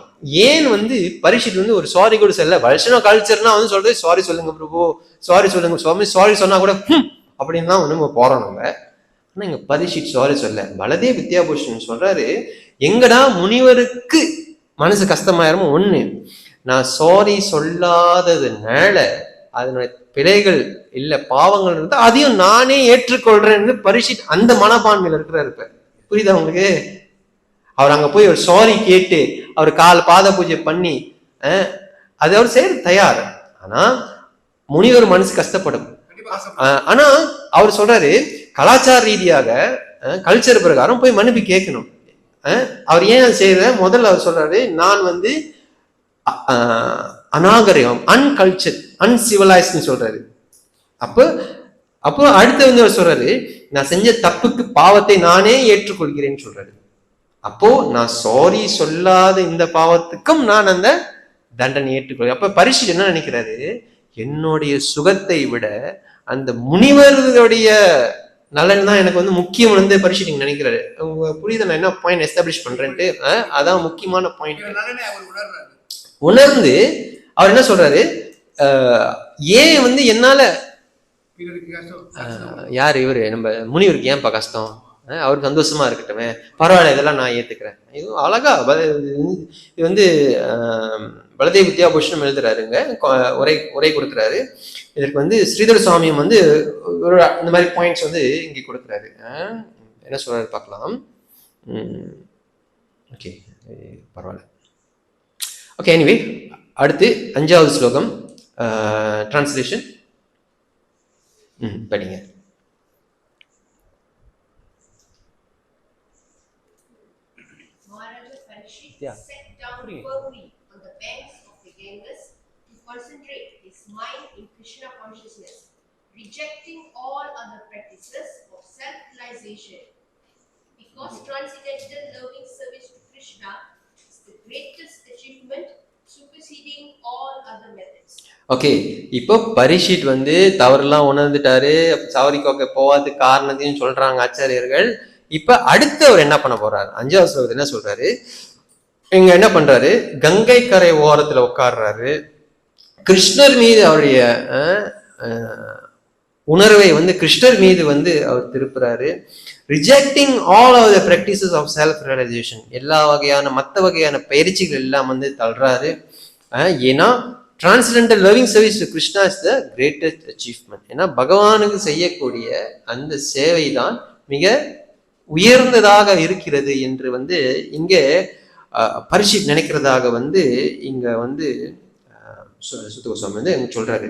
S1: ஏன் வந்து பரீட்சித் வந்து ஒரு சாரி கூட சொல்ல? வைஷ்ணவ கல்ச்சர்னா வந்து சொல்றது சாரி சொல்லுங்க பிரபு, சாரி சொல்லுங்க சுவாமி, சாரி சொன்னா கூட அப்படின்னு தான் வந்து நம்ம போறோம் நம்ம. ஆனா இங்க பரீட்சித் சாரி சொல்ல. பலதேவ் வித்யாபூஷன் சொல்றாரு, எங்கடா முனிவருக்கு மனசு கஷ்டமாயிரமோ ஒண்ணு, நான் சாரி சொல்லாததுனால அதனுடைய பிழைகள் இல்ல பாவங்கள் இருந்தா அதையும் நானே ஏற்றுக்கொள்றேன்னு பரீட்சித் அந்த மனப்பான்மையில இருக்கிறாரு. இப்ப புரியுதா உங்களுக்கு? அவர் அங்க போய் ஒரு சாரி கேட்டு அவர் பாத பூஜை பண்ணி அது அவர் செய்ய தயார். ஆனா முனிவர் மனசு கஷ்டப்படும். ஆனா அவர் சொல்றாரு, கலாச்சார ரீதியாக கல்ச்சர் பிரகாரம் போய் மன்னிப்பு கேட்கணும். அவர் ஏன் செய்யற? முதல்ல அவர் சொல்றாரு, நான் வந்து அநாகரிகம், அன்கல்ச்சர், அன்சிவிலைஸ்ட்னு சொல்றாரு. அப்போ அடுத்து வந்து அவர் சொல்றாரு, நான் செஞ்ச தப்புக்கு பாவத்தை நானே ஏற்றுக்கொள்கிறேன்னு சொல்றாரு. அப்போ நான் சாரி சொல்லாத இந்த பாவத்துக்கும் நான் அந்த தண்டனை ஏற்றுக்கொள்கிறேன். அப்ப பரீட்சித் என்ன நினைக்கிறாரு, என்னுடைய சுகத்தை விட அந்த முனிவருடைய நலன் தான் எனக்கு வந்து முக்கியம் வந்து பரீட்சித் நினைக்கிறாரு. புரியுது நான் என்ன பாயிண்ட் எஸ்டாப்ளிஷ் பண்றேன்ட்டு? அதான் முக்கியமான பாயிண்ட். உணர்ந்து அவர் என்ன சொல்றாரு, ஏன் வந்து என்னால யாரு இவரு நம்ம முனிவருக்கு ஏன்பா கஷ்டம், அவருக்கு சந்தோஷமா இருக்கட்டுமே, பரவாயில்ல இதெல்லாம் நான் ஏத்துக்கிறேன். இது அழகா இது வந்து பலதேவ் வித்யாபூஷணம் எழுதுறாருங்க, உரை கொடுக்குறாரு. இதற்கு வந்து ஸ்ரீதர் சுவாமியும் வந்து இந்த மாதிரி பாயிண்ட்ஸ் வந்து இங்கே கொடுக்குறாரு. என்ன சொல்றாரு பார்க்கலாம். ஓகே, பரவாயில்ல. ஓகே, எனிவே அடுத்து 5வது ஸ்லோகம் டிரான்ஸ்லேஷன் படிங்க.
S5: Yeah. Sat down firmly on the banks of the Ganges to concentrate his mind in Krishna consciousness, rejecting all other practices of self-realization. Because transcendental loving service to Krishna is the greatest achievement, superseding all other methods.
S1: Okay, இப்போ பரீட்சித் வந்து தவறுலாம் உணர்ந்துட்டாரு, சாவரிக்கோக்க போவாதுக்கு காரணத்தையும் சொல்றாங்க ஆச்சாரியர்கள். இப்ப அடுத்து அவர் என்ன பண்ண போறாரு? 5வது ஸ்லோகத்தில் என்ன சொல்றாரு, இங்க என்ன பண்றாரு, கங்கை கரை ஓரத்துல உட்கார்றாரு, கிருஷ்ணர் மீது அவருடைய உணர்வை வந்து கிருஷ்ணர் மீது வந்து அவர் திருப்புறாரு. Rejecting all of the practices of self realization, எல்லா வகையான மற்ற வகையான பயிற்சிகள் எல்லாம் வந்து தள்ளுறாரு. ஏன்னா transcendental loving service to Krishna is the greatest achievement. ஏன்னா பகவானுக்கு செய்யக்கூடிய அந்த சேவை தான் மிக உயர்ந்ததாக இருக்கிறது என்று வந்து இங்கே பரீட்சித் நினைக்கிறதாக வந்து இங்க வந்து சுத்த கோஸ்வாமி வந்து சொல்றாரு.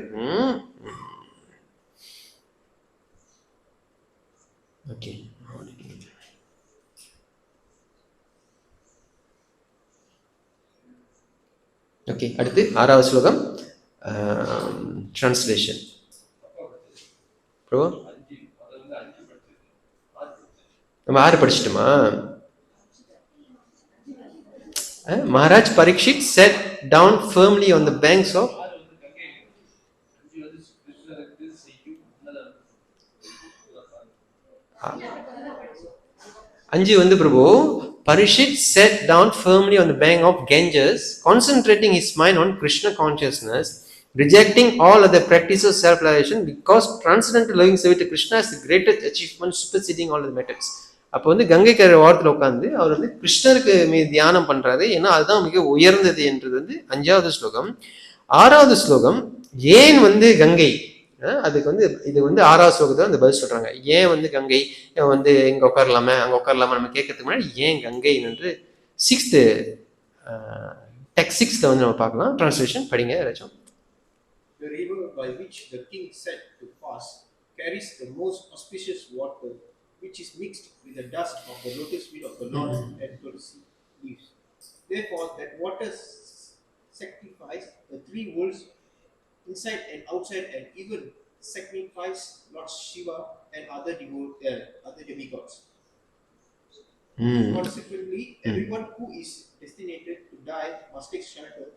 S1: ஓகே, ஓகே, அடுத்து 6வது ஸ்லோகம் டிரான்ஸ்லேஷன். நம்ம 6 படிச்சிட்டோமா? Maharaj Parikshit sat down firmly on the banks of Anji வந்து பிரபு Parikshit sat down firmly on the bank of Ganges, concentrating his mind on Krishna consciousness, rejecting all other practices of self-realization, because transcendental loving service to Krishna is the greatest achievement, superseding all other methods. அப்போ வந்து கங்கை கரை ஓரத்தில் உட்காந்து அவர் வந்து கிருஷ்ணருக்கு மீது தியானம் பண்றாரு. ஏன்னா அதுதான் மிக உயர்ந்தது என்றது வந்து 5வது ஸ்லோகம். 6வது ஸ்லோகம், ஏன் வந்து கங்கை அதுக்கு வந்து இது வந்து 6வது ஸ்லோகத்துல அந்த பதில் சொல்றாங்க. ஏன் வந்து கங்கை வந்து இங்க உட்காரலாம அங்க உட்காரலாமா நம்ம கேட்கறதுக்கு முன்னாடி ஏன் கங்கை என்று 6th டெக்ஸ்ட் 6th வந்து நம்ம பார்க்கலாம். டிரான்ஸ்லேஷன் படிங்க ஏதாச்சும்.
S3: The river by which the king set to pass carries the most auspicious water, which is mixed with the dust of the lotus feet of the Lord and tulsi leaves. Therefore, that water sanctifies the 3 worlds inside and outside, and even sanctifies Lord Shiva and other demigods. Consequently, everyone who is destined to die must take shelter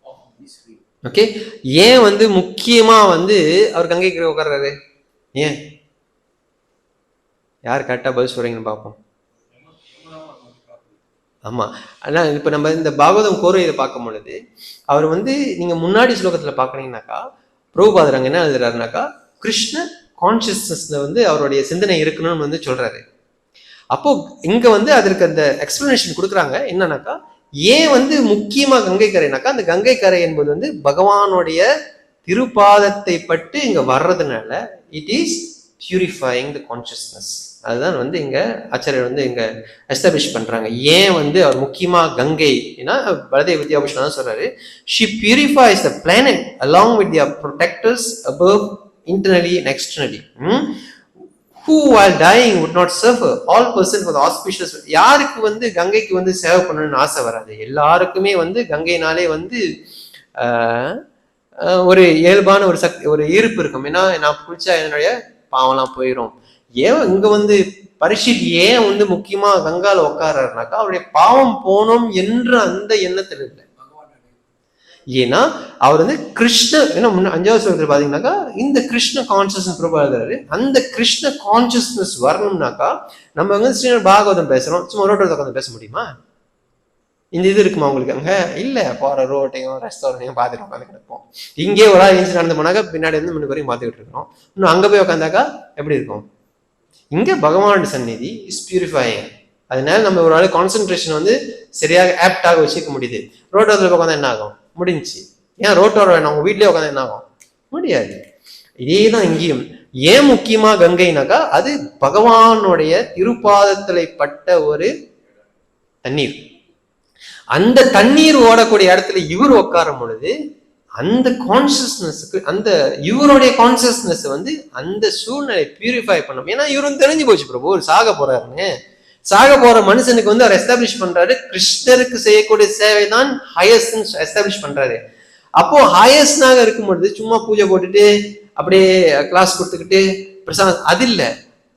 S3: of this river.
S1: Okay, ஏன் வந்து முக்கியமா வந்து அவர் கங்கை கரை உட்கார்றாரு? ஏன்? யார் கரெக்டா பதில் சொல்றீங்கன்னு பார்ப்போம். ஆமா, ஆனா இப்ப நம்ம இந்த பாகவதம் கோரையில பார்க்கும் பொழுது அவர் வந்து நீங்க முன்னாடி ஸ்லோகத்துல பாக்குறீங்கன்னாக்கா பிரபுபாதர் அங்க என்ன எழுதுறாருனாக்கா கிருஷ்ண கான்சியஸ்னஸ்ல வந்து அவருடைய சிந்தனை இருக்கணும்னு வந்து சொல்றாரு. அப்போ இங்க வந்து அதற்கு அந்த எக்ஸ்பிளனேஷன் கொடுக்குறாங்க. என்னன்னாக்கா ஏன் வந்து முக்கியமா கங்கை கரைனாக்கா அந்த கங்கை கரை என்பது வந்து பகவானுடைய திருப்பாதத்தை பட்டு இங்க வர்றதுனால it is purifying the consciousness. அதுதான் வந்து இங்க ஆச்சாரியர் வந்து இங்க எஸ்டாப்ளிஷ் பண்றாங்க. ஏன் வந்து அவர் முக்கியமா கங்கை ஏன்னா பலதேவ வித்யாபூஷன் தான் சொல்றாரு, she purifies the planet along with their protectors above internally and externally, who while dying would not suffer, all person for the auspicious. யாருக்கு வந்து கங்கைக்கு வந்து சேவை பண்ணணும்னு ஆசை வராது? எல்லாருக்குமே வந்து கங்கைனாலே வந்து ஒரு இயல்பான ஒரு சக்தி ஒரு ஈர்ப்பு இருக்கும். ஏன்னா நான் குளிச்சா என்னுடைய பாவம்லாம் போயிடும். ஏன் இங்க வந்து பரிஷித் ஏன் வந்து முக்கியமா கங்கால உட்கார்றாருனாக்கா அவருடைய பாவம் போனோம் என்ற அந்த எண்ணத்தில் இல்லை. ஏன்னா அவர் வந்து கிருஷ்ண ஏன்னா 5வது ஸ்லோகத்துல பாத்தீங்கன்னாக்கா இந்த கிருஷ்ண கான்சியஸ்னஸ் பிரபாகராரு. அந்த கிருஷ்ண கான்சியஸ்னஸ் வரணும்னாக்கா நம்ம வந்து ஸ்ரீமத் பாகவதம் பேசுறோம், சும்மா ரோட்டோட உட்காந்து பேச முடியுமா? இந்த இது இருக்குமா உங்களுக்கு? அங்க இல்ல, போற ரோட்டையும் ரெஸ்டாரண்ட்டையும் பார்த்துட்டு உட்காந்து கிடப்போம். இங்கே ஒரு ஆள் இன்ச்சு நடந்து போனாக்கா பின்னாடி வந்து 3 பேரையும் பார்த்துக்கிட்டு இருக்கோம். இன்னும் அங்க போய் உட்காந்தாக்கா எப்படி இருக்கும்? இங்க பகவான் சந்நிதி இஸ் பியூரிஃபைங். அதனால நம்ம ஒரு ஆள் கான்சென்ட்ரேஷன் வந்து சரியாக ஆப்டாக வச்சுக்க முடியுது. ரோட்டோரத்தில் உட்காந்தா என்ன ஆகும்? முடிஞ்சு. ஏன் ரோட்டோர வேணும்? உங்க வீட்லயே உட்காந்தா என்ன ஆகும்? முடியாது. இதேதான் இங்கேயும். ஏன் முக்கியமா கங்கைனாக்கா அது பகவானுடைய திருப்பாதத்திலே பட்ட ஒரு தண்ணீர். அந்த தண்ணீர் ஓடக்கூடிய இடத்துல இவர் உட்காரும் பொழுது அந்த கான்சியஸ்னஸ்க்கு அந்த இவருடைய கான்சியஸ்னஸ் வந்து அந்த சூழ்நிலை பியூரிஃபை பண்ணும். ஏன்னா இவர் வந்து தெரிஞ்சு போச்சு பிரபு ஒரு சாக போறாருன்னு. சாக போற மனுஷனுக்கு வந்து அவர் எஸ்டாப்ளிஷ் பண்றாரு கிருஷ்ணருக்கு செய்யக்கூடிய சேவை தான் ஹையஸ்ட் எஸ்டாப்ளிஷ் பண்றாரு. அப்போ ஹையஸ்டாக இருக்கும் பொழுது சும்மா பூஜை போட்டுட்டு அப்படியே கிளாஸ் கொடுத்துக்கிட்டு பிரசாத் அது இல்லை,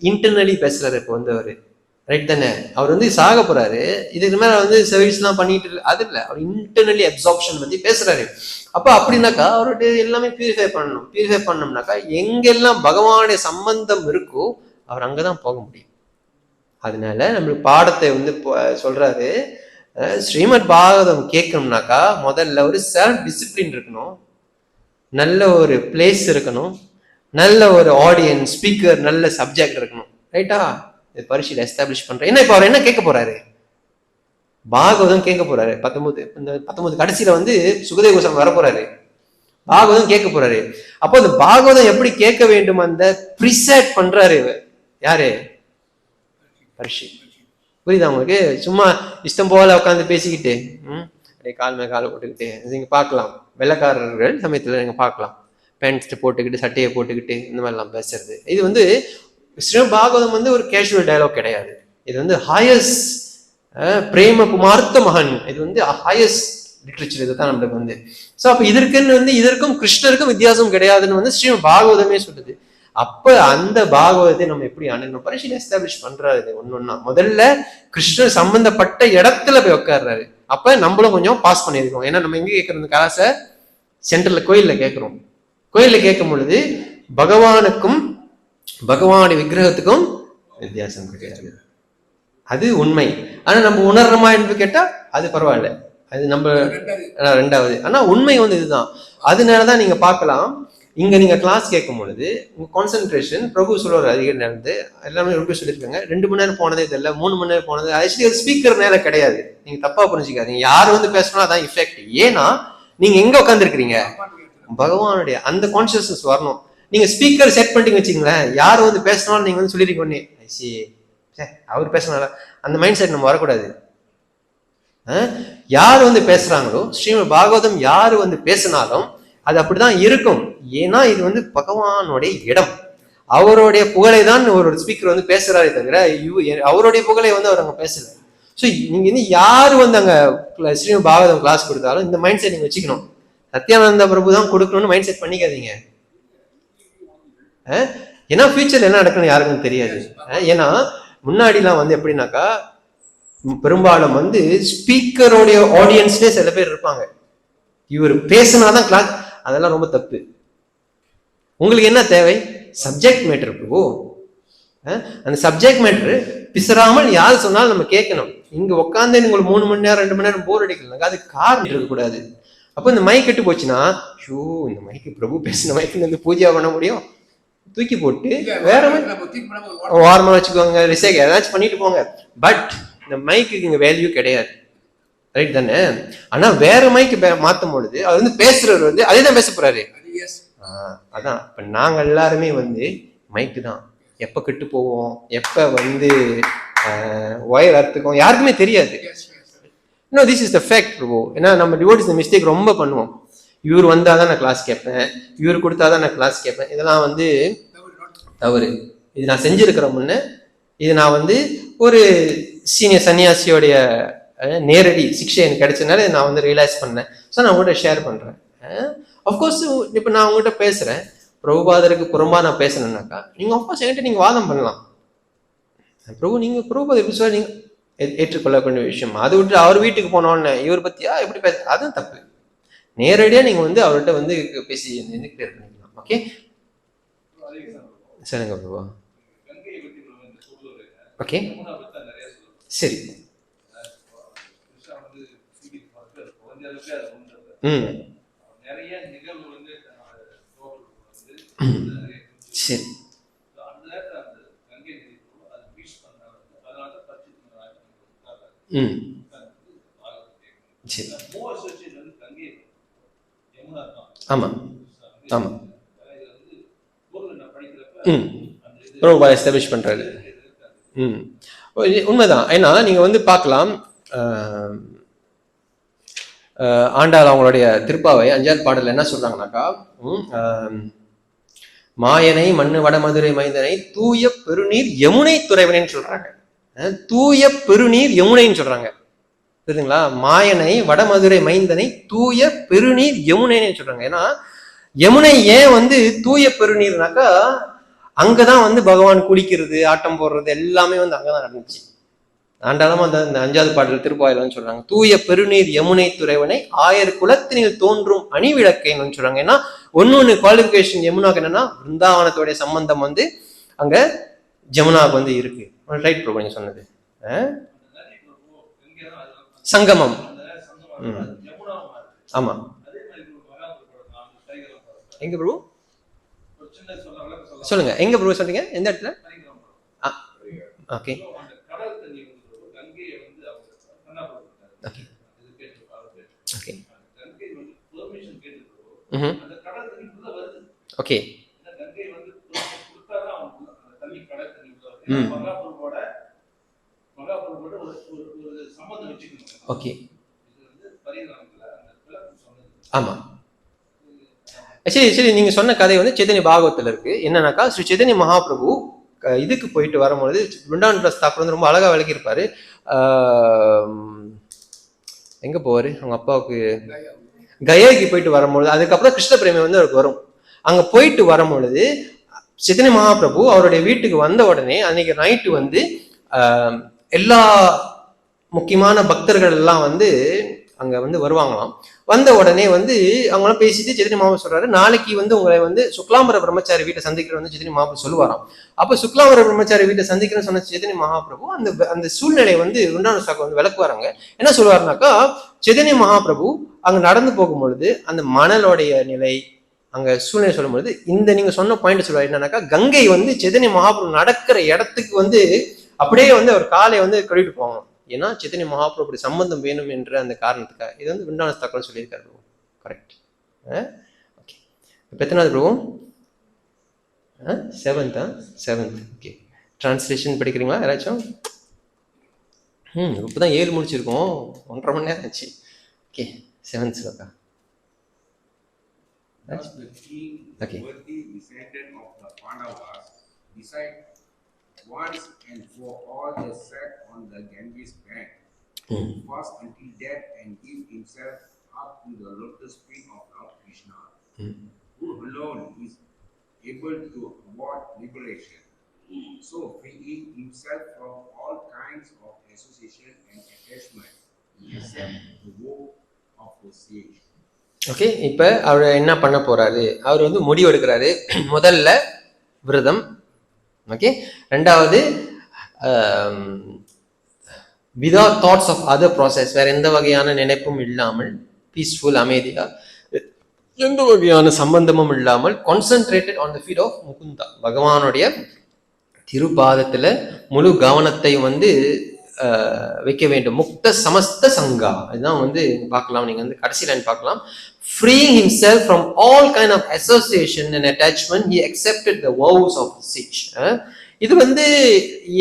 S1: இன்டர்னலி பேசுறாரு. இப்போ வந்து அவரு ரைட் தானே? அவர் வந்து சாக போறாரு, இதுக்கு மேல வந்து சர்வீஸ் எல்லாம் பண்ணிட்டு அது இல்லை, அவர் இன்டர்னலி அப்சார்ப்ஷன் பத்தி பேசுறாரு. அப்ப அப்படின்னாக்கா அவருடைய எல்லாமே பியூரிஃபை பண்ணணும். பியூரிஃபை பண்ணோம்னாக்கா எங்கெல்லாம் பகவானுடைய சம்பந்தம் இருக்கோ அவர் அங்கதான் போக முடியும். அதனால நம்மளுக்கு பாடத்தை வந்து சொல்றாரு, ஸ்ரீமத் பாகவதம் கேட்கணும்னாக்கா முதல்ல ஒரு செல்ஃப் டிசிப்ளின் இருக்கணும், நல்ல ஒரு பிளேஸ் இருக்கணும், நல்ல ஒரு ஆடியன்ஸ் ஸ்பீக்கர் நல்ல சப்ஜெக்ட் இருக்கணும். ரைட்டா? பரிசீல எஸ்டாப்ளிஷ் பண்றேன். என்ன இப்ப அவர் என்ன கேட்க போறாரு? பாகவதம் கேட்க போறாரு. 19 கடைசியில வந்து சுகதேவ கோஸ்வாமி வர போறாரு, பாகவதம் கேட்க போறாரு. அப்போ அந்த பாகவதம் எப்படி கேட்க வேண்டும் அந்த ப்ரிசெட் பண்றாரு யாரு? பரிஷி. புரியுதா உங்களுக்கு? சும்மா இஷ்டம் போல உட்காந்து பேசிக்கிட்டு கால் மேல காலை போட்டுக்கிட்டு நீங்க பார்க்கலாம். வெள்ளக்காரர்கள் சமயத்துல நீங்க பார்க்கலாம் பேண்ட் போட்டுக்கிட்டு சட்டையை போட்டுக்கிட்டு இந்த மாதிரிலாம் பேசுறது. இது வந்து ஸ்ரீமத் பாகவதம் வந்து ஒரு கேஷுவல் டயலாக் கிடையாது. இது வந்து ஹையஸ்ட் பிரேம குமார்த்த மகன், இது வந்து ஹையஸ்ட் லிட்ரேச்சர். இதுதான் நம்மளுக்கு வந்து ஸோ அப்ப இதற்குன்னு வந்து இதற்கும் கிருஷ்ணருக்கும் வித்தியாசம் கிடையாதுன்னு வந்து ஸ்ரீமத் பாகவதமே சொல்லுது. அப்ப அந்த பாகவதத்தை நம்ம எப்படி அணுகணும்? பரிசீலனை எஸ்டாப்ளிஷ் பண்றாரு ஒன்னொன்னா. முதல்ல கிருஷ்ணர் சம்பந்தப்பட்ட இடத்துல போய் உட்கார்றாரு. அப்ப நம்மளும் கொஞ்சம் பாஸ் பண்ணியிருக்கோம். ஏன்னா நம்ம எங்க கேட்கறது கிளாஸை சென்டர்ல கோயில்ல கேட்கிறோம். கோயில்ல கேட்கும் பொழுது பகவானுக்கும் பகவானுடைய விக்கிரகத்துக்கும் வித்தியாசம் கிடையாது, அது உண்மை. ஆனா நம்ம உணர்றோமா என்று கேட்டா அது பரவாயில்ல, அது நம்ம 2வது. ஆனா உண்மை வந்து இதுதான். அதனாலதான் நீங்க பார்க்கலாம், இங்க நீங்க கிளாஸ் கேட்கும் பொழுது உங்க கான்சென்ட்ரேஷன் பிரபு சொல்லுவார் அதிகம் நடந்து எல்லாமே ரொம்ப சொல்லியிருக்காங்க. 2 மணி நேரம் போனதே தெரியல, 3 மணி நேரம் போனது ஆக்சுவலி ஒரு ஸ்பீக்கர் நேரம் கிடையாது. நீங்க தப்பா புரிஞ்சுக்காதீங்க. யாரு வந்து பேசணும் அதான் இஃபெக்ட். ஏன்னா நீங்க எங்க உட்காந்துருக்கிறீங்க? பகவானுடைய அந்த கான்சியஸ்னஸ் வரணும். நீங்க ஸ்பீக்கர் செட் பண்ணிட்டீங்க வச்சுங்களேன், யார் வந்து பேசினாலும் நீங்க வந்து சொல்லிருக்கீங்க ஒண்ணே அவர் பேசினால அந்த மைண்ட் செட் நம்ம வரக்கூடாது. யார் வந்து பேசுறாங்களோ ஸ்ரீமத் பாகவதம் யாரு வந்து பேசினாலும் அது அப்படிதான் இருக்கும். ஏன்னா இது வந்து பகவானுடைய இடம், அவருடைய புகழை தான் ஒரு ஸ்பீக்கர் வந்து பேசுறாரே தவிர அவருடைய புகழை வந்து அவர் அங்க பேசல. ஸோ நீங்க வந்து யாரு வந்து அங்க ஸ்ரீமத் பாகவதம் கிளாஸ் கொடுத்தாலும் இந்த மைண்ட் செட் நீங்க வச்சுக்கணும். சத்யானந்த பிரபு தான் கொடுக்கணும்னு மைண்ட் செட் பண்ணிக்காதீங்க. ஏன்னா ஃபியூச்சர்ல என்ன நடக்குன்னு யாருக்கும் தெரியாது. ஏன்னா முன்னாடிலாம் வந்து எப்படின்னாக்கா பெரும்பாலும் வந்து ஸ்பீக்கருடைய ஆடியன்ஸ்லேயே சில பேர் இருப்பாங்க, இவர் பேசினாதான் கிளாஸ். அதெல்லாம் ரொம்ப தப்பு. உங்களுக்கு என்ன தேவை? Subject matter. பிரபு அந்த சப்ஜெக்ட் மேட்டர் பிசராமல் யாரு சொன்னாலும் நம்ம கேட்கணும். இங்க உட்காந்து உங்களுக்கு 3 மணி நேரம் 2 மணி நேரம் போர் அடிக்கலனாக்கா அது காரணம் இருக்கக்கூடாது. அப்போ இந்த மைக் கெட்டு போச்சுன்னா, ஷூ இந்த மைக்கு பிரபு பேசின மைக்கு வந்து பூஜா பண்ண முடியும், தூக்கி போட்டு வேற ஓரமா வச்சுக்கோங்க, ரிசைக் ஏதாச்சும் பண்ணிட்டு போங்க. பட் இந்த மைக்கு இங்க வேல்யூ கிடையாது, ரைட் தானே? ஆனா வேற மைக்கு மாத்தும் பொழுது அவர் வந்து பேசுறவர் வந்து அதே தான் பேச போறாரு. அதான் இப்ப நாங்க எல்லாருமே வந்து மைக்கு தான். எப்ப கெட்டு போவோம், எப்ப வந்து ஒயர் அறுத்துக்கும் யாருக்குமே தெரியாது. இன்னும் this is the fact bro. ஏன்னா நம்ம டிவோட்டிஸ் இந்த மிஸ்டேக் ரொம்ப பண்ணுவோம். இவர் வந்தாதான் நான் கிளாஸ் கேட்பேன், இவர் கொடுத்தாதான் நான் கிளாஸ் கேட்பேன். இதெல்லாம் வந்து தவறு. இது நான் செஞ்சிருக்கிற முன்ன, இது நான் வந்து ஒரு சீனியர் சன்னியாசியோடைய நேரடி சிக்ஷை எனக்கு கிடைச்சதுனால நான் வந்து ரியலைஸ் பண்ணேன். ஸோ நான் உங்கள்கிட்ட ஷேர் பண்றேன். அஃப்கோர்ஸ் இப்போ நான் உங்கள்கிட்ட பேசுறேன், பிரபுபாதருக்கு புறம்பா நான் பேசணும்னாக்கா நீங்க அஃப்கோர்ஸ் என்கிட்ட நீங்க வாதம் பண்ணலாம். பிரபு நீங்க பிரபுபாதர் எப்படி சொல்ல நீங்க ஏற்றுக்கொள்ளக்கூடிய விஷயம். அதை விட்டு அவர் வீட்டுக்கு போனோன்னு இவர் பத்தியா எப்படி பேச, அதுவும் தப்பு. நேரடியா நீங்க வந்து அவர்கிட்ட வந்து பேசி கிளியர் பண்ணிக்கலாம். ஓகே சொல்லுங்க பிரபு. ஓகே சரி. சரி சரி ஆமா ஆமா பிரபுபா எஸ்டாப்ளிஷ் பண்றாரு. உண்மைதான். ஏன்னா நீங்க வந்து பார்க்கலாம், ஆண்டாள் அவங்களுடைய திருப்பாவை 5வது பாடல் என்ன சொல்றாங்கன்னாக்கா, மாயனை மண்ணு வடமதுரை மைந்தனை தூய பெருநீர் யமுனை துறைவனேன்னு சொல்றாங்க. தூய பெருநீர் யமுனைன்னு சொல்றாங்க, புரியுதுங்களா? மாயனை வடமதுரை மைந்தனை தூய பெருநீர் யமுனைன்னு சொல்றாங்க. ஏன்னா யமுனை ஏன் வந்து தூய பெருநீர்னாக்கா அங்கதான் வந்து பகவான் குளிக்கிறது, ஆட்டம் போடுறது எல்லாமே வந்து அங்கதான் நடந்துச்சு. ஆண்டாலும் அந்த 5வது பாடல் திருப்பாயிலன்னு சொல்றாங்க, தூய பெருநீர் யமுனை துறைவனை ஆயர் குலத்தினில் தோன்றும் அணிவிளக்கைன்னு சொல்றாங்க. ஏன்னா ஒன்னு குவாலிபிகேஷன் யமுனாக்கு என்னன்னா பிருந்தாவனத்தோடைய சம்பந்தம் வந்து அங்க ஜமுனாவுக்கு வந்து இருக்கு. ரைட் ப்ரோ நீங்க சொன்னது சங்கமம். ஆமா எங்க ப்ரோ சொல்லுங்க, எங்க ப்ரோ சொல்றீங்க, எந்த இடத்துல? ஓகே ஓகே ஓகே ஆமா சரி சரி. நீங்க சொன்ன கதை வந்து சைதன்ய பாகவத்துல இருக்கு. என்னன்னாக்கா ஸ்ரீ சைதன்ய மகாபிரபு இதுக்கு போயிட்டு வரும்பொழுது பிருந்தாவன் தாக்கூர் வந்து ரொம்ப அழகா விளக்கி இருப்பாரு. எங்க போவாரு, அவங்க அப்பாவுக்கு கயாக்கு போயிட்டு வரும்பொழுது, அதுக்கப்புறம் கிருஷ்ண பிரேமி வந்து அவருக்கு வரும். அங்க போயிட்டு வரும்பொழுது சைதன்ய மகாபிரபு அவருடைய வீட்டுக்கு வந்த உடனே அன்னைக்கு நைட்டு வந்து எல்லா முக்கியமான பக்தர்கள் எல்லாம் வந்து அங்க வந்து வருவாங்களாம். வந்த உடனே வந்து அவங்களாம் பேசிட்டு சைதன்ய மகாபிரபு சொல்றாரு, நாளைக்கு வந்து உங்களை வந்து சுக்லாம்பர பிரம்மச்சாரி வீட்டை சந்திக்கிற வந்து சைதன்ய மகாபிரபு சொல்லுவாராம். அப்ப சுக்லாம்பர பிரம்மச்சாரி வீட்டை சந்திக்கிறேன்னு சொன்ன சைதன்ய மகாபிரபு அந்த சூழ்நிலையை வந்து விருந்தாவன தாக்கூர் வந்து விளக்குவாராங்க. என்ன சொல்லுவாருனாக்கா, சைதன்ய மகாபிரபு அங்க நடந்து போகும்பொழுது அந்த மணலோடைய நிலை அங்க சூழ்நிலை சொல்லும் பொழுது இந்த நீங்க சொன்ன பாயிண்ட் சொல்லுவாரு என்னன்னாக்கா, கங்கை வந்து சைதன்ய மகாபிரபு நடக்கிற இடத்துக்கு வந்து அப்படியே வந்து அவர் காலை வந்து கழுவிட்டு போவாங்க. ஏன்னா சைதன்ய மகாபிரபுடைய சம்பந்தம் வேணும் என்ற அந்த காரணத்துக்காக இது வந்து விருந்தாவன தாக்கூர் சொல்லியிருக்காரு. கரெக்ட். ஓகே, இப்போ எத்தனாவது ப்ரோ? செவன்த். ஓகே, டிரான்ஸ்லேஷன் படிக்கிறீங்களா யாராச்சும்? இப்போ தான் 7 முடிச்சிருக்கோம், 1.5 மணி நேரம் ஆச்சு. Okay, 7th shloka.
S6: Thus the king,
S1: Okay.
S6: worthy descendant of the Pandavas, decide once and for all the set on the Ganges bank, to fast until death and give himself up to the lotus feet of Lord Krishna, who alone is able to award liberation, so freeing himself from all kinds of association and attachment, except the woe of the sage.
S1: Okay, இப்போ அவர் என்ன பண்ண போறாரு? அவர் வந்து முடிவு எடுக்கிறாரு. முதல்ல விரதம், okay. ரெண்டாவது without thoughts of other process, வேற எந்த வகையான நினைப்பும் இல்லாமல் பீஸ்ஃபுல், அமைதியா, எந்த வகையான சம்பந்தமும் இல்லாமல் concentrated on the feet of Mukunda, பகவானுடைய திருப்பாதத்துல முழு கவனத்தை வந்து வைக்க வேண்டும். முக்த சமஸ்த சங்கா, இதுதான் வந்து பார்க்கலாம். நீங்க வந்து கடைசி லைன் பார்க்கலாம். Freeing himself from all kind of association and attachment, he accepted the vows of the sage. இது வந்து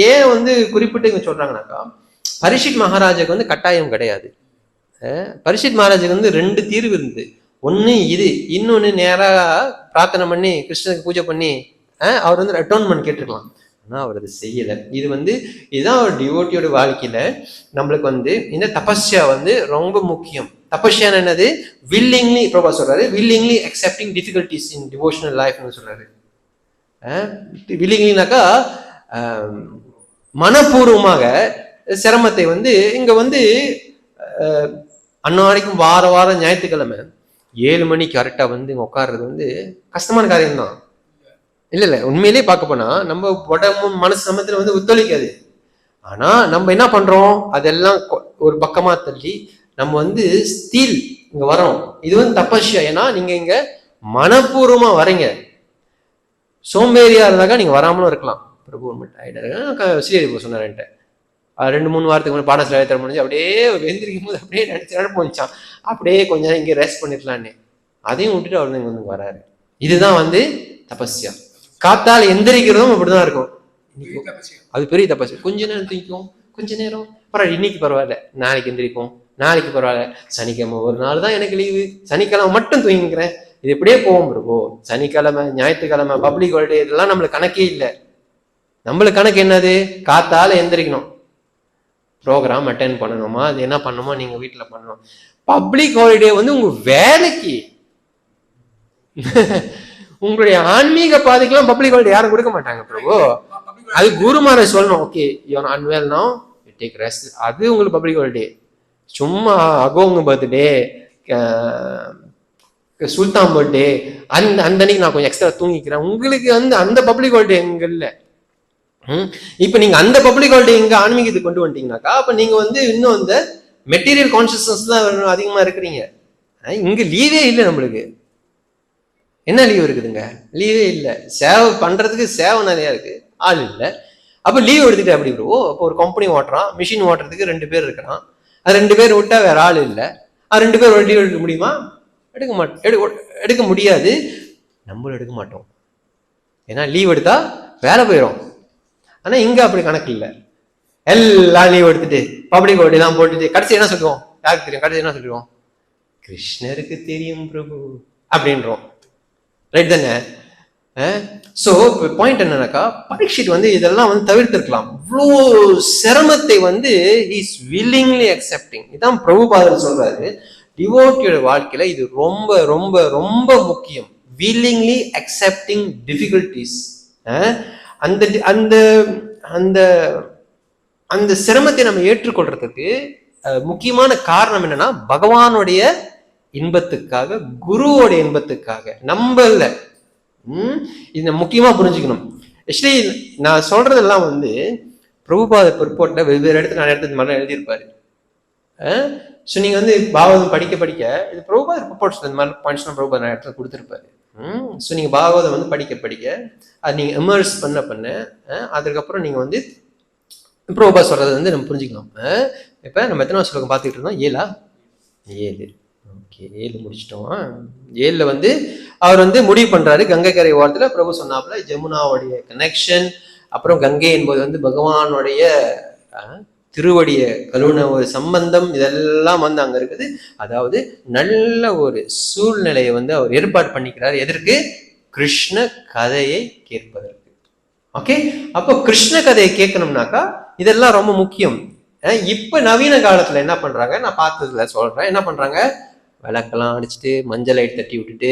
S1: ஏன் வந்து குறிப்பிட்டு இங்க சொல்றாங்கன்னாக்கா, பரீட்சித் மகாராஜாக்கு வந்து கட்டாயம் கிடையாது. பரீட்சித் மகாராஜாக்கு வந்து 2 தீர்வு இருந்தது. ஒன்னு இது, இன்னொன்னு நேரா பிரார்த்தனை பண்ணி கிருஷ்ணனுக்கு பூஜை பண்ணி அவர் வந்து அட்டோன்மெண்ட் கேட்டுருக்கலாம். ஆனா அவர் அதை செய்யல. இது வந்து இதுதான் ஒரு டிவோட்டியோட வாழ்க்கையில நம்மளுக்கு வந்து இந்த தபஸ்யா வந்து ரொம்ப முக்கியம். தபஸ்யா என்னது? வில்லிங்லி, பிரபா சொல்றாரு, willingly accepting difficulties in devotional லைஃப்னு சொல்றாரு. வில்லிங்லினாக்கா மனப்பூர்வமாக சிரமத்தை வந்து இங்க வந்து அன்னாடிக்கும் வாரம் ஞாயிற்றுக்கிழமை 7 மணிக்கு கரெக்டா வந்து இங்க உட்கார்றது வந்து கஷ்டமான காரியம்தான். இல்ல உண்மையிலேயே பார்க்க போனா நம்ம உடம்பு மனசு சமத்துல வந்து ஒத்துழைக்காது. ஆனா நம்ம என்ன பண்றோம், அதெல்லாம் ஒரு பக்கமா தள்ளி நம்ம வந்து ஸ்டீல் இங்க வரோம். இது வந்து தபஸ்யா. ஏன்னா நீங்க இங்க மனப்பூர்வமா வரீங்க. சோம்பேறியா இருந்தாக்கா நீங்க வராமலும் இருக்கலாம். பிரபு ஸ்ரீஹரி சொன்னார் என்கிட்ட 2-3 வாரத்துக்கு முன்னாடி பாடசாலை முடிஞ்சு அப்படியே வெந்திரிக்கும் போது அப்படியே நினைச்சு போச்சான், அப்படியே கொஞ்ச நேரம் இங்கே ரெஸ்ட் பண்ணிடலான்னு. அதையும் விட்டுட்டு அவர் இங்க வந்து வராரு. இதுதான் வந்து தபஸ்யா. காத்தால் எந்திரிக்கிறதும் அப்படிதான் இருக்கும். அது பெரிய தபஸ்யா. கொஞ்ச நேரம் தூங்கிக்கும், கொஞ்ச நேரம் பரவாயில்ல, இன்னைக்கு பரவாயில்ல, நாளைக்கு எந்திரிக்கும், நாளைக்கு பரவாயில்ல, சனிக்கிழமை ஒரு நாள் தான் எனக்கு லீவு, சனிக்கிழமை மட்டும் தூங்கிக்கிறேன். இது எப்படியே போவோம் பிரபு. சனிக்கிழமை, ஞாயிற்றுக்கிழமை, பப்ளிக் ஹாலிடே, இதெல்லாம் நம்மளுக்கு கணக்கே இல்லை. நம்மளுக்கு கணக்கு என்னது? காத்தால எந்திரிக்கணும், ப்ரோக்ராம் அட்டென்ட் பண்ணணுமா, அது என்ன பண்ணணுமோ நீங்க வீட்டுல பண்ணணும். பப்ளிக் ஹாலிடே வந்து உங்க வேலைக்கு, உங்களுடைய ஆன்மீக பாதைக்கெல்லாம் பப்ளிக் ஹாலிடே யாரும் கொடுக்க மாட்டாங்க பிரபு. அது குருமாரை சொல்லணும், okay you unwell now, you take rest. அது உங்களுக்கு பப்ளிக் ஹாலிடே. சும்மா அகோங்க பர்த்டே, சுல்தான் பர்த்டே, அந்த அன்னைக்கு நான் கொஞ்சம் எக்ஸ்ட்ரா தூங்கிக்கிறேன், உங்களுக்கு வந்து அந்த பப்ளிக் ஹாலிடே எங்க இல்லை. இப்ப நீங்க அந்த பப்ளிக் ஹாலிடே இங்க ஆன்மீகத்துக்கு கொண்டு வந்துட்டீங்கன்னாக்கா, அப்ப நீங்க வந்து இன்னும் அந்த மெட்டீரியல் கான்சியஸ்னஸ் தான் அதிகமா இருக்கிறீங்க. இங்க லீவே இல்லை நம்மளுக்கு. என்ன லீவ் இருக்குதுங்க? லீவே இல்லை. சேவை பண்றதுக்கு சேவை நிறைய இருக்கு, ஆள் இல்லை. அப்ப லீவ் எடுத்துட்டு அப்படி ப்ரோ. அப்போ ஒரு கம்பெனி ஓட்டுறான், மிஷின் ஓட்டுறதுக்கு 2 பேர் இருக்கிறான். அது 2 பேர் விட்டா வேற ஆள் இல்லை. 2 பேர் லீவ் எடுக்க முடியுமா? எடுக்க முடியாது. நம்மளும் எடுக்க மாட்டோம். ஏன்னா லீவ் எடுத்தா வேலை போயிடும். ஆனா இங்க அப்படி கணக்கு இல்லை. எல்லாம் லீவ் எடுத்துட்டு பப்ளிக் ஹாலிடே தான் போட்டுட்டு கடைசி என்ன சொல்லுவோம்? யாருக்கு தெரியும்? கடைசி என்ன சொல்லுவோம்? கிருஷ்ணருக்கு தெரியும் பிரபு அப்படின்றோம். ரைட் தானே? ஸோ பாயிண்ட் என்னன்னாக்கா, பரீட்சித் வந்து இதெல்லாம் வந்து தவிர்த்திருக்கலாம். இவ்வளோ சிரமத்தை வந்து இஸ் வில்லிங்லி அக்செப்டிங். இதான் பிரபுபாதர் சொல்றாரு, டிவோட்டியோட வாழ்க்கையில இது ரொம்ப ரொம்ப ரொம்ப முக்கியம். Willingly accepting difficulties. அந்த அந்த அந்த அந்த சிரமத்தை நம்ம ஏற்றுக்கொள்றதுக்கு முக்கியமான காரணம் என்னன்னா, பகவானுடைய இன்பத்துக்காக, குருவோட இன்பத்துக்காக. நம்மள இதை முக்கியமா புரிஞ்சுக்கணும். ஆக்சுவலி நான் சொல்றதெல்லாம் வந்து பிரபுபாத பிற்போட்டில் வெவ்வேறு இடத்துல நிறைய இடத்துல மாதிரி எழுதியிருப்பாரு. ஸோ நீங்க வந்து பாகவதம் படிக்க படிக்க இது பிரபுபாத பிற்போட்ஸ் இந்த மாதிரி பாயிண்ட்ஸ் பிரபுபாத நிறைய இடத்துல கொடுத்துருப்பாரு. ஸோ நீங்க பாகவதம் வந்து படிக்க படிக்க அது நீங்க எமர்ஸ் பண்ண அதுக்கப்புறம் நீங்க வந்து பிரபுபாத சொல்றது வந்து நம்ம புரிஞ்சுக்கலாம். இப்ப நம்ம எத்தனை ஸ்லோகம் பார்த்துக்கிட்டு இருந்தோம்? 7. ஓகே. ஓகே, 7 முடிச்சிட்டோம். 7ல் வந்து அவர் வந்து முடிவு பண்றாரு, கங்கை கரை ஓரத்துல பிரபு சொன்னாப்புல ஜமுனாவுடைய கனெக்ஷன், அப்புறம் கங்கை என்பது வந்து பகவானுடைய திருவடிய கருண ஒரு சம்பந்தம், இதெல்லாம் வந்து அங்க இருக்குது. அதாவது நல்ல ஒரு சூழ்நிலையை வந்து அவர் ஏற்பாடு பண்ணிக்கிறார். எதற்கு? கிருஷ்ண கதையை கேட்பதற்கு. ஓகே, அப்போ கிருஷ்ண கதையை கேட்கணும்னாக்கா இதெல்லாம் ரொம்ப முக்கியம். இப்ப நவீன காலத்துல என்ன பண்றாங்க, நான் பார்த்ததுல சொல்றேன், என்ன பண்றாங்க, விளக்கெல்லாம் அடிச்சுட்டு மஞ்சள் லைட் தட்டி விட்டுட்டு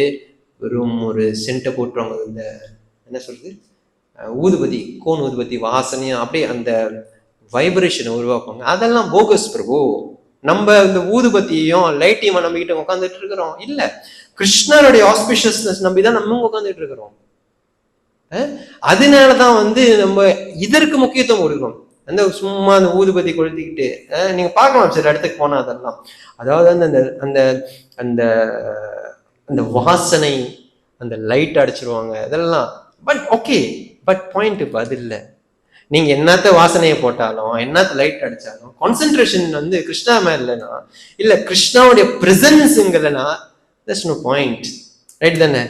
S1: வெறும் ஒரு சென்ட்டை போட்டுருவாங்க. இந்த என்ன சொல்றது, ஊதுபதி, கோன் ஊதுபதி வாசனையா அப்படியே அந்த வைப்ரேஷனை உருவாக்குவாங்க. அதெல்லாம் போகஸ் பிரபு. நம்ம இந்த ஊதுபத்தியையும் லைட்டையும் நம்பிக்கிட்டு உட்காந்துட்டு இருக்கிறோம். இல்ல, கிருஷ்ணருடைய ஆஸ்பிஷியஸ்னஸ் நம்பிதான் நம்ம உட்காந்துட்டு இருக்கிறோம். அதனாலதான் வந்து நம்ம இதற்கு முக்கியத்துவம் கொடுக்கணும். அந்த சும்மா அந்த ஊதுபத்தி கொளுத்திக்கிட்டு நீங்க பார்க்கலாம் சரி இடத்துக்கு போனா அதெல்லாம், அதாவது அந்த அந்த அந்த அந்த வாசனை, அந்த லைட் அடிச்சிருவாங்க இதெல்லாம். பட் ஓகே, பட் பாயிண்ட் இப்ப அது இல்லை. நீங்க என்னத்த வாசனையை போட்டாலும் என்னத்த லைட் அடிச்சாலும் கான்சென்ட்ரேஷன் வந்து கிருஷ்ணா மேல இல்லைன்னா, இல்ல கிருஷ்ணாவுடைய பிரசன்ஸ் இல்லைன்னா தட்ஸ் நோ பாயிண்ட். ரைட் தானே?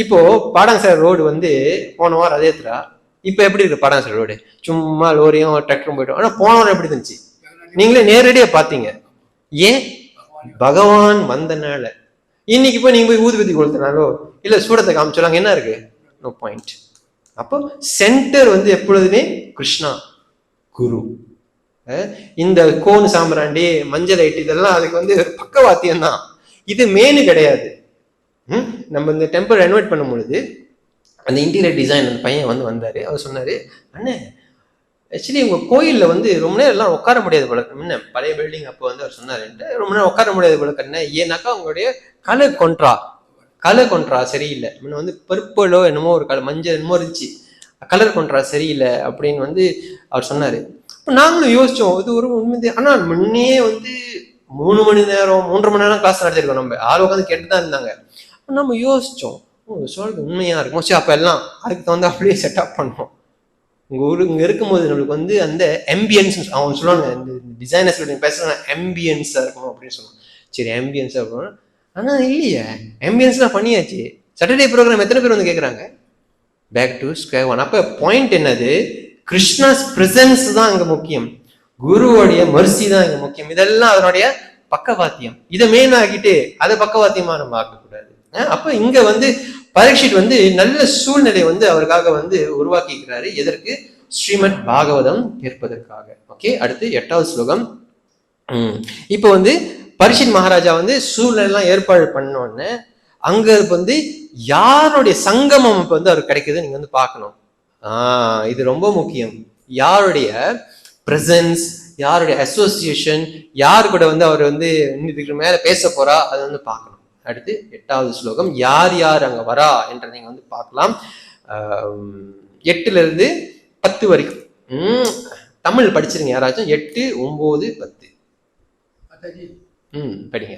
S1: இப்போ பாடாங்கசாலை ரோடு வந்து போன வாரம் அதே தரா, இப்ப எப்படி இருக்கு பாடாங்கசாலை ரோடு? சும்மா லோரியும் டிராக்டரும் போயிட்டோம். ஆனா போன வாரம் எப்படி இருந்துச்சு? நீங்களே நேரடியா பாத்தீங்க. ஏன்? பகவான் வந்தனால. இன்னைக்கு போய் நீங்க போய் ஊதுபத்தி கொளுத்தினாலோ இல்ல சூடத்தை காமிச்சாலும் என்ன இருக்கு? No point. அப்போ சென்டர் வந்து எப்பொழுதுமே கிருஷ்ணா குரு. இந்த கோன் சாம்பிராண்டி மஞ்சள் லைட் இதெல்லாம் அதுக்கு வந்து பக்கவாத்தியம் தான், இது மெயின் கிடையாது. நம்ம இந்த டெம்பிள் ரெனோவேட் பண்ணும் பொழுது அந்த இன்டீரியர் டிசைன் அந்த பையன் வந்து வந்தாரு. அவர் சொன்னாரு, அண்ணே ஆக்சுவலி உங்க கோயில்ல வந்து ரொம்ப நேரம் எல்லாம் உட்கார முடியாது போல. என்ன பழைய பில்டிங் அப்போ வந்து அவர் சொன்னாரு, ரொம்ப நேரம் உட்கார முடியாது போல. என்ன ஏன்னாக்கா உங்களுடைய கலர் கொண்ட்ரா சரியில்லை. முன்ன வந்து பர்பிளோ என்னமோ ஒரு கலர், மஞ்சள் என்னமோ இருந்துச்சு, கலர் கொண்ட்ரா சரியில்லை அப்படின்னு வந்து அவர் சொன்னாரு. இப்போ நாங்களும் யோசிச்சோம், இது ஒரு உண்மை. ஆனா முன்னே வந்து 3 மணி நேரம் 3.5 மணி நேரம் கிளாஸ் நடத்திருக்கோம். நம்ம ஆள் உட்காந்து கேட்டுதான் இருந்தாங்க. நம்ம யோசிச்சோம், சொல்றது உண்மையா இருக்கும். சரி, அப்ப எல்லாம் அதுக்கு தகுந்த அப்படியே செட்டப் பண்ணோம். இங்க இருக்கும்போது நம்மளுக்கு வந்து அந்த ஆம்பியன்ஸ், அவங்க சொல்லுவாங்க இந்த டிசைனர்ஸ் பேசுறாங்க ஆம்பியன்ஸா இருக்கணும் அப்படின்னு சொல்லுவாங்க. சரி, ஆம்பியன்ஸா இருக்கணும். ஆனா இல்லையே, ஆம்பியன்ஸ்லாம் பண்ணியாச்சு. சாட்டர்டே ப்ரோக்ராம் எத்தனை பேர் வந்து கேட்குறாங்க? Back to square one. அப்ப பாயிண்ட் என்னது? கிருஷ்ணாஸ் பிரசன்ஸ் தான் அங்க முக்கியம், குருவோடைய மர்சி தான் இங்க முக்கியம். இதெல்லாம் அதனுடைய பக்கவாத்தியம். இதை மெயின் ஆகிட்டு அதை பக்கவாத்தியமா நம்ம ஆக்கக்கூடாது. அப்ப இங்க வந்து பரீட்சித் வந்து நல்ல சூழ்நிலை வந்து அவருக்காக வந்து உருவாக்கிக்கிறாரு. எதற்கு? ஸ்ரீமத் பாகவதம் கேட்பதற்காக. ஓகே, அடுத்து 8வது ஸ்லோகம். இப்போ வந்து பரீட்சித் மகாராஜா வந்து சூழ்நிலை எல்லாம் ஏற்பாடு பண்ணோன்னு அங்க வந்து யாருடைய சங்கமம் இப்ப வந்து அவருக்கு கிடைக்குது நீங்க வந்து பார்க்கணும். இது ரொம்ப முக்கியம். யாருடைய பிரசன்ஸ், யாருடைய அசோசியேஷன், யாரு கூட வந்து அவர் வந்து இதுக்கு மேல பேச போறா அதை வந்து பார்க்கணும். அடுத்து 8வது ஸ்லோகம். யார் யார் அங்க வரா என்ற நீங்க வந்து பார்க்கலாம். 8ல இருந்து 10 வரைக்கும் தமிழ் படிச்சிருங்க யாராச்சும். 8, 9, 10 படிங்க.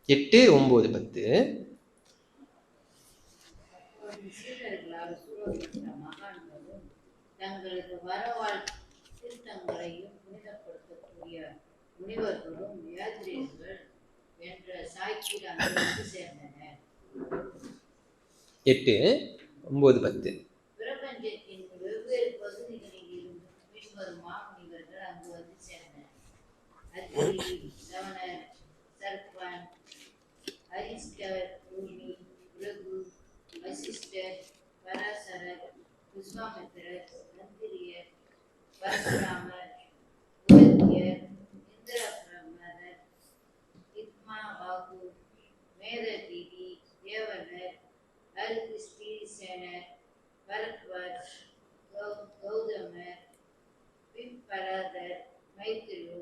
S1: 8, 9, 10.
S7: தங்களது வரவாழ் தீர்த்தங்களையும் புனிதப்படுத்தக்கூடிய முனிவர்களும் யாத்ரீகர்கள் என்ற சாய்ச்சியில் அங்கு சேர்ந்தனர்.
S1: 8, 9, 10.
S7: பிரபஞ்சத்தின் வெவ்வேறு பகுதிகளில் இருந்து பின்வரும் மாமுனிவர்கள் அங்கு வந்து சேர்ந்தனர். அத்ரி, சவணர், சர்பன், அரிஸ்டர், பூமி, பிரகு, வசிஷ்டர், பராசரர், விஸ்வாமித்திரர், நந்திரியர், பரசுராமர், உலகியர், இந்திரபிரமர், இத்மாவாகு, மேததீதி, தேவனர், அல்கிஸ்தீசேனர், பரத்வர், கௌதமர், பிம்பரதர், மைத்ரு,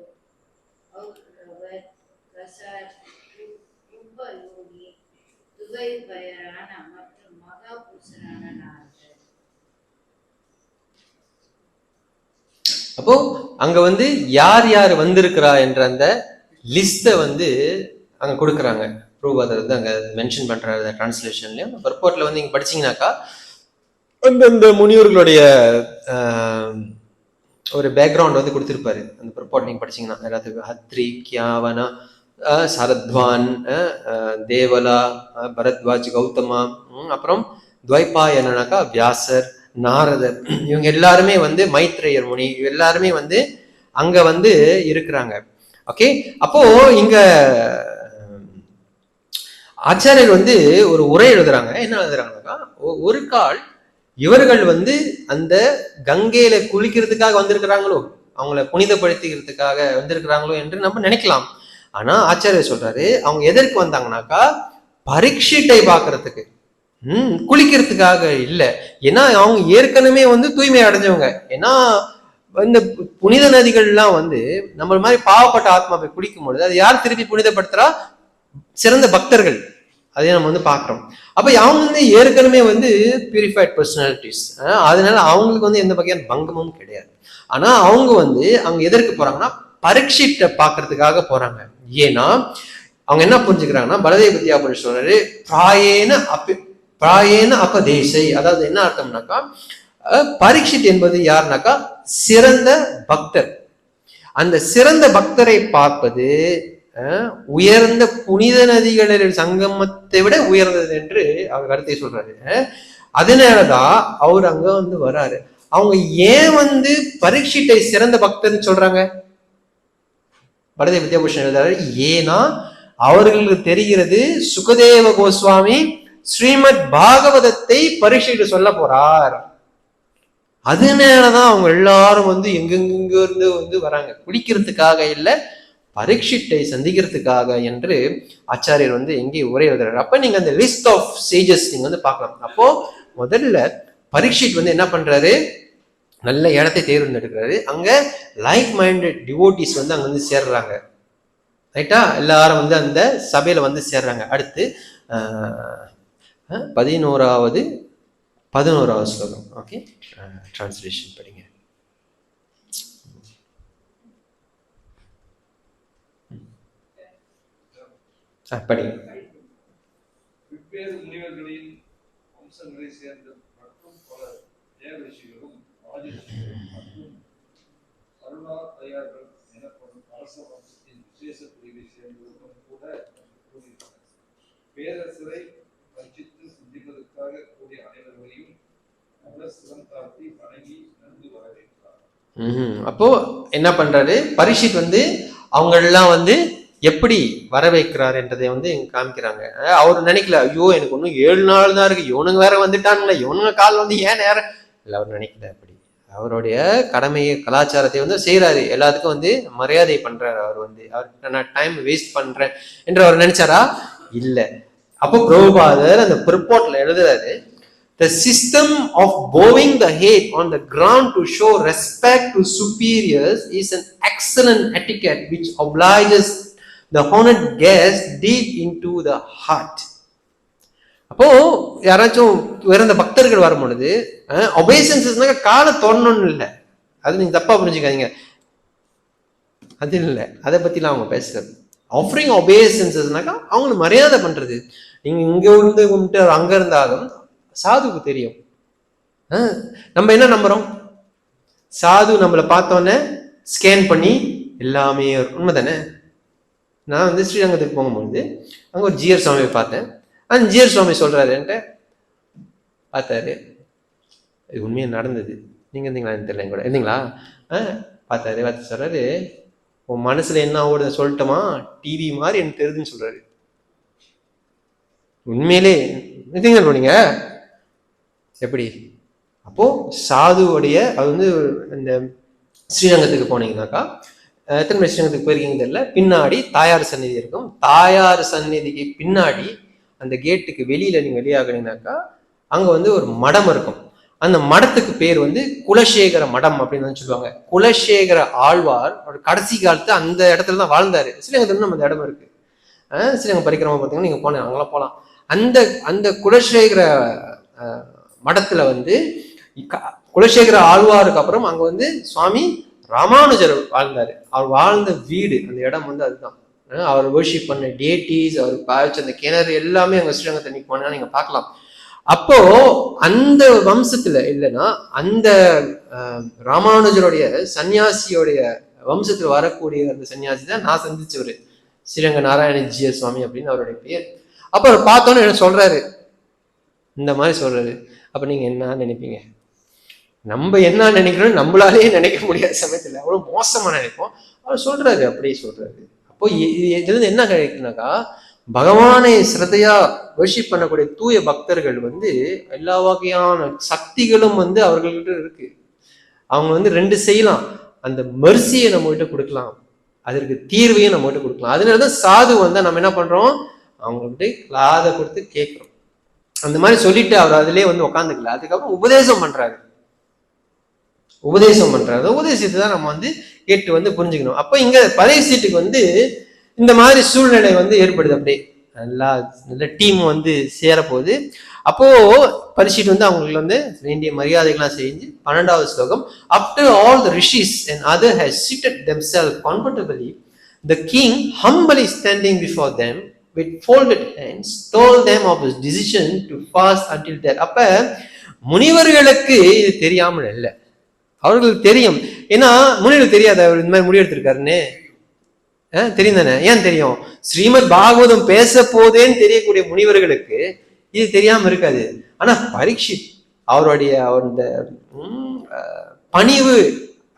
S7: ஔரவர், கசார், கும்பயோகி, துவைபயரான மற்றும் மகாபுருஷரான நாரதர்.
S1: அப்போ அங்க வந்து யார் யார் வந்திருக்கிறா என்ற அந்த லிஸ்ட்டை வந்து அங்க கொடுக்குறாங்க. ப்ரூவாதர் வந்து அங்க மென்ஷன் பண்ற டிரான்ஸ்லேஷன்லயும் பர்போர்ட்ல வந்து நீங்க படிச்சீங்கன்னாக்கா அந்தந்த முனிவர்களுடைய ஒரு பேக்ரவுண்ட் வந்து கொடுத்துருப்பாரு. அந்த பர்போர்ட் நீங்க படிச்சீங்கன்னா எல்லாத்துக்கும் அத்ரி, கியாவனா, சரத்வான், தேவலா, பரத்வாஜ், கௌதமா, அப்புறம் துவைபாயனனாக்கா வியாசர், நாரதர், இவங்க எல்லாருமே வந்து மைத்ரேயர் முனி, எல்லாருமே வந்து அங்க வந்து இருக்கிறாங்க. ஓகே, அப்போ இங்க ஆச்சாரியர் வந்து ஒரு உரை எழுதுறாங்க. என்ன எழுதுறாங்கன்னாக்கா, ஒரு கால் இவர்கள் வந்து அந்த கங்கையில குளிக்கிறதுக்காக வந்திருக்கிறாங்களோ, அவங்கள புனிதப்படுத்திக்கிறதுக்காக வந்திருக்கிறாங்களோ என்று நம்ம நினைக்கலாம். ஆனா ஆச்சாரியர் சொல்றாரு, அவங்க எதற்கு வந்தாங்கன்னாக்கா பரீட்சிட்டை பார்க்கறதுக்கு, குளிக்கிறதுக்காக இல்லை. ஏன்னா அவங்க ஏற்கனவே வந்து தூய்மை அடைஞ்சவங்க. ஏன்னா இந்த புனித நதிகள்லாம் வந்து நம்ம மாதிரி பாவப்பட்ட ஆத்மா போய் குளிக்கும் பொழுது அது யார் திருப்பி புனிதப்படுத்துறா? சிறந்த பக்தர்கள். அதே நம்ம வந்து பாக்குறோம். அப்ப அவங்க வந்து ஏற்கனவே வந்து பியூரிஃபைட் பர்சனாலிட்டிஸ், அதனால அவங்களுக்கு வந்து எந்த வகையான பங்கமும் கிடையாது. ஆனா அவங்க வந்து அங்க எதற்கு போறாங்கன்னா பரீட்சிட்ட பாக்குறதுக்காக போறாங்க. ஏன்னா அவங்க என்ன புரிஞ்சுக்கிறாங்கன்னா, பலதேவ வித்யாபுருஷர் சொல்றாரு, பிராயேன அபதேசை, அதாவது என்ன அர்த்தம்னாக்கா, பரீட்சித் என்பது யாருனாக்கா சிறந்த பக்தர். அந்த சிறந்த பக்தரை பார்ப்பது உயர்ந்த புனித நதிகளில் சங்கமத்தை விட உயர்ந்தது என்று அவர் கருத்தை சொல்றாரு. அதனாலதான் அவர் அங்க வந்து வராரு. அவங்க ஏன் வந்து பரீட்சிட்டை சிறந்த பக்தர்னு சொல்றாங்க? பலதேவ வித்யாபூஷன் எழுதுறாரு, ஏன்னா அவர்களுக்கு தெரிகிறது சுகதேவ கோஸ்வாமி ஸ்ரீமத் பாகவதத்தை பரீட்சிட்டு சொல்ல போறார். அதனாலதான் அவங்க எல்லாரும் வந்து எங்கெங்க இருந்து வந்து வராங்க, குளிக்கிறதுக்காக இல்லை, பரீட்சிட்டை சந்திக்கிறதுக்காக என்று ஆச்சாரியர் வந்து எங்கே உரை எழுதுறாரு. அப்ப நீங்க அந்த லிஸ்ட் ஆஃப் சேஜஸ் நீங்க வந்து பார்க்கலாம். அப்போ முதல்ல பரீட்சித் வந்து என்ன பண்றாரு, நல்ல இடத்தை தேர்ந்தெடுக்கிறாரு. அங்க லைக் மைண்டட் டிவோட்டிஸ் வந்து அங்க வந்து சேர்றாங்க. ரைட்டா? எல்லாரும் வந்து அந்த சபையில வந்து சேர்றாங்க. அடுத்து 11வது ஸ்லோகம். ஓகே, டிரான்ஸ்லேஷன் படிங்க. படிங்க.
S4: வெவ்வேறு முனிவர்களின் வம்சங்களை சேர்ந்த மற்றும் பல தேவரிஷிகளும் ராஜரிஷிகளும் மற்றும் அருணாதயார்கள் எனப்படும் அரச வம்சத்தின் விசேஷ பிரிவை சேர்ந்தவர்களும் கூட கூறியிருக்கிறார். பேரரசரை வஞ்சித்து சிந்திப்பதற்காக கூடிய அனைவர்களையும் அவர் சிறந்தாழ்த்தி வணங்கி நன்கு வரவேற்றார்.
S1: அப்போ என்ன பண்றாரு பரீட்சித் வந்து அவங்க எல்லாம் வந்து எப்படி வர வைக்கிறார் என்றதை வந்து காமிக்கிறாங்க. அவரு நினைக்கல, ஐயோ எனக்கு ஒன்னும் 7 நாள் தான் இருக்கு, இவனுங்க வேற வந்துட்டானுங்களே, இவனுங்க கால் வந்து ஏன் நேரம் இல்லை, அவர் நினைக்கல. அப்படி அவருடைய கடமையை கலாச்சாரத்தை வந்து செய்யறாரு, எல்லாத்துக்கும் வந்து மரியாதை பண்றாரு. அவர் வந்து அவருக்கு நான் டைம் வேஸ்ட் பண்றேன் என்று அவர் நினைச்சாரா? இல்லை. அப்போ பிரபுபாதர் அந்த ரிப்போர்ட்ல எழுதுறாரு, the system of bowing the head on the ground to show respect to superiors is an excellent etiquette which obliges the honored guest deep into the heart. அப்போ யாராச்சும் உயர்ந்த பக்தர்கள் வரும் பொழுது ஒபேசன்ஸ்னாக்க காலை தொடணும்னு இல்லை, அது நீங்க தப்பா புரிஞ்சுக்காதீங்க, அது இல்லை, அதை பத்திலாம் அவங்க பேசுறது. ஆஃபரிங் ஒபேசன்ஸ்னாக்கா அவங்களுக்கு மரியாதை பண்றது. நீங்க இங்க இருந்து கும்பிட்டு அங்க இருந்தாலும் சாதுக்கு தெரியும். நம்ம என்ன நம்புறோம், சாது நம்மளை பார்த்தோன்னே ஸ்கேன் பண்ணி எல்லாமே உண்மைதானே. நான் வந்து ஸ்ரீரங்கத்துக்கு போகும்போது அங்கே ஒரு ஜிஆர் சுவாமியை பார்த்தேன். அந்த ஜிஆர் சுவாமி சொல்றாரு என்கிட்ட, பார்த்தாரு, இது உண்மையாக நடந்தது, நீங்க இருந்தீங்களா தெரியல, கூட இருந்தீங்களா, பார்த்து சொல்றாரு, உன் மனசுல என்ன ஓடுது சொல்லட்டுமா, டிவி மாதிரி எனக்கு தெரியுதுன்னு சொல்றாரு. உண்மையிலே இருந்தீங்க போனீங்க எப்படி? அப்போ சாதுவோடைய அது வந்து இந்த ஸ்ரீரங்கத்துக்கு போனீங்கன்னாக்கா, எத்தனை மணி ஸ்ரீரங்கத்துக்கு போயிருக்கீங்க தெரியல, பின்னாடி தாயார் சந்நிதி இருக்கும். தாயார் சந்நிதிக்கு பின்னாடி அந்த கேட்டுக்கு வெளியில நீங்க வெளியாகினீங்கன்னாக்கா அங்க வந்து ஒரு மடம் இருக்கும். அந்த மடத்துக்கு பேர் வந்து குலசேகர மடம் அப்படின்னு சொல்லுவாங்க. குலசேகர ஆழ்வார் ஒரு கடைசி காலத்து அந்த இடத்துல தான் வாழ்ந்தாரு. ஸ்ரீரங்கத்துல நம்ம அந்த இடம் இருக்கு. ஸ்ரீரங்கம் பரிக்கிரமா பார்த்தீங்கன்னா நீங்க போனேன், அங்கெல்லாம் போகலாம். அந்த குலசேகர மடத்துல வந்து குலசேகர ஆழ்வாருக்கு அப்புறம் அங்க வந்து சுவாமி ராமானுஜர் வாழ்ந்தாரு. அவர் வாழ்ந்த வீடு அந்த இடம் வந்து அதுதான். அவர் வர்ஷிப் பண்ண டேட்டிஸ், அவர் பாய்ச்ச அந்த கிணறு எல்லாமே அங்க ஸ்ரீரங்கத்தை நீங்க போனா நீங்க பார்க்கலாம். அப்போ அந்த வம்சத்துல இல்லைன்னா அந்த ராமானுஜருடைய சன்னியாசியோடைய வம்சத்துல வரக்கூடிய அந்த சன்னியாசி தான் நான் சந்திச்சவரு. ஸ்ரீரங்க நாராயணஜிய சுவாமி அப்படின்னு அவருடைய பேர். அப்ப அவர் பார்த்தோன்னு என்ன சொல்றாரு, இந்த மாதிரி சொல்றாரு. அப்ப நீங்க என்ன நினைப்பீங்க? நம்ம என்ன நினைக்கிறோம் நம்மளாலே நினைக்க முடியாத சமயத்துல அவ்வளவு மோசமா நினைப்போம். அவர் சொல்றாரு, அப்படியே சொல்றாரு. அப்போ இதுல இருந்து என்ன கிடைக்குனாக்கா, பகவானை சிரத்தையா வர்ஷிப் பண்ணக்கூடிய தூய பக்தர்கள் வந்து எல்லா வகையான சக்திகளும் வந்து அவர்கள்கிட்ட இருக்கு. அவங்க வந்து ரெண்டு செய்யலாம், அந்த மெர்சியை நம்ம கிட்ட கொடுக்கலாம், அதற்கு தீர்வையும் நம்ம கிட்ட கொடுக்கலாம். அதனாலதான் சாது வந்தா நம்ம என்ன பண்றோம், அவங்ககிட்ட காதை கொடுத்து கேட்கிறோம். அந்த மாதிரி சொல்லிட்டு அவர் அதுலயே வந்து உட்காந்துக்கல. அதுக்கப்புறம் உபதேசம் பண்றாரு. உபதேசத்தை தான் நம்ம வந்து கேட்டு வந்து புரிஞ்சுக்கணும். அப்ப இங்க பழைய சீட்டுக்கு வந்து இந்த மாதிரி சூழ்நிலை வந்து ஏற்படுது. அப்படியே நல்ல டீம் வந்து சேரப்போகுது. அப்போ பரிசீட்டு வந்து அவங்களுக்கு வந்து வேண்டிய மரியாதைகள்லாம் செஞ்சு 12வது ஸ்லோகம், after all the rishis and other has seated themselves comfortably, the king humbly standing before them with folded hands told them of his decision to fast until death. அப்ப முனிவர்களுக்கு இது தெரியாமல் இல்லை, அவர்களுக்கு தெரியும். ஏன்னா முனிவர்களுக்கு தெரியாது அவர் இந்த மாதிரி முடிவு எடுத்திருக்காருன்னு தெரியும் தானே. ஏன் தெரியும்? ஸ்ரீமத் பாகவதம் பேச போதேன்னு தெரியக்கூடிய முனிவர்களுக்கு இது தெரியாம இருக்காது. ஆனா பரீட்சித் அவருடைய அந்த பணிவு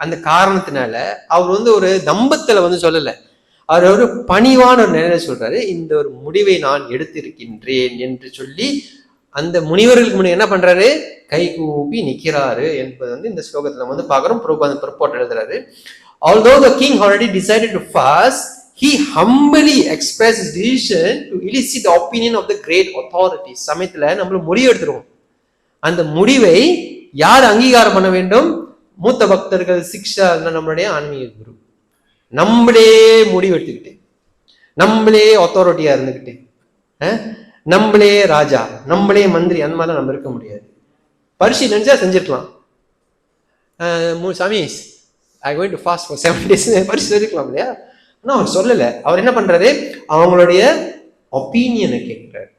S1: அந்த காரணத்தினால அவர் வந்து ஒரு தம்பத்துல வந்து சொல்லல, அவர் ஒரு பணிவான ஒரு நிலையில சொல்றாரு, இந்த ஒரு முடிவை நான் எடுத்திருக்கின்றேன் என்று சொல்லி அந்த முனிவர்களுக்கு முன்னாடி என்ன பண்றாரு, கை கூப்பி நிக்கிறாரு என்பது வந்து இந்த ஸ்லோகத்துல நம்ம வந்து பாக்குறோம். பிரபோட் எழுதுறாரு, although the king already decided to fast, he humbly expressed his decision to elicit the opinion of the great authorities. சமயத்துல நம்மள முடிவு எடுத்துருவோம். அந்த முடிவை யார் அங்கீகாரம் பண்ண வேண்டும்? மூத்த பக்தர்கள், சிக்ஷா, நம்மளுடைய ஆன்மீக குரு. நம்மளே முடிவு எடுத்துக்கிட்டு, நம்மளே அத்தாரிட்டியா இருந்துகிட்டு, நம்மளே ராஜா, நம்மளே மந்திரி, அந்த மாதிரிலாம் நம்ம இருக்க முடியாது. பரிசு நினைச்சா செஞ்சிருக்கலாம். சாமி I going to fast for 7 days பரிசு சொல்லிருக்கலாம் இல்லையா? ஆனால் அவர் சொல்லலை. அவர் என்ன பண்றாரு, அவங்களுடைய ஒப்பீனியனை கேட்கிறாரு.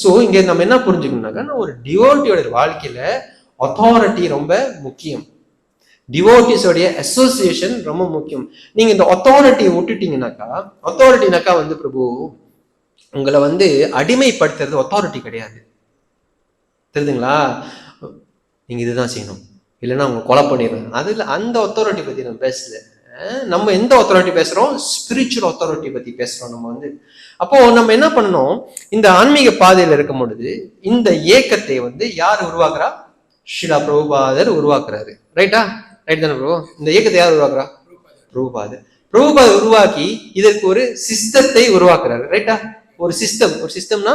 S1: ஸோ இங்க நம்ம என்ன புரிஞ்சுக்கணும்னாக்கா, ஒரு டிவோட்டியோட வாழ்க்கையில அத்தாரிட்டி ரொம்ப முக்கியம், டிவோட்டிஸோடைய அசோசியேஷன் ரொம்ப முக்கியம். நீங்க இந்த அத்தாரிட்டியை விட்டுட்டீங்கன்னாக்கா வந்து பிரபு உங்களை வந்து அடிமைப்படுத்துறது அத்தாரிட்டி கிடையாது, தெரியுதுங்களா? நீங்க இதுதான் செய்யணும், இல்லைன்னா அவங்க கொலை பண்ணிடுறாங்க. அதுல அந்த அத்தாரிட்டி பத்தி நம்ம பேசல. நம்ம எந்த அத்தாரிட்டி பேசுறோம்? ஸ்பிரிச்சுவல் அத்தாரிட்டி பத்தி பேசுறோம் நம்ம வந்து. அப்போ நம்ம என்ன பண்ணணும், இந்த ஆன்மீக பாதையில இருக்கும் பொழுது இந்த ஏக்கத்தை வந்து யார் உருவாக்குறா? ஷிலா பிரபுபாதர் உருவாக்குறாரு. ரைட்டா? ரைட் தானே ப்ரோ? இந்த ஏக்கத்தை யார் உருவாக்குறா? பிரபுபாதர் உருவாக்கி இதற்கு ஒரு சிஸ்டத்தை உருவாக்குறாரு. ரைட்டா? ஒரு சிஸ்டம்னா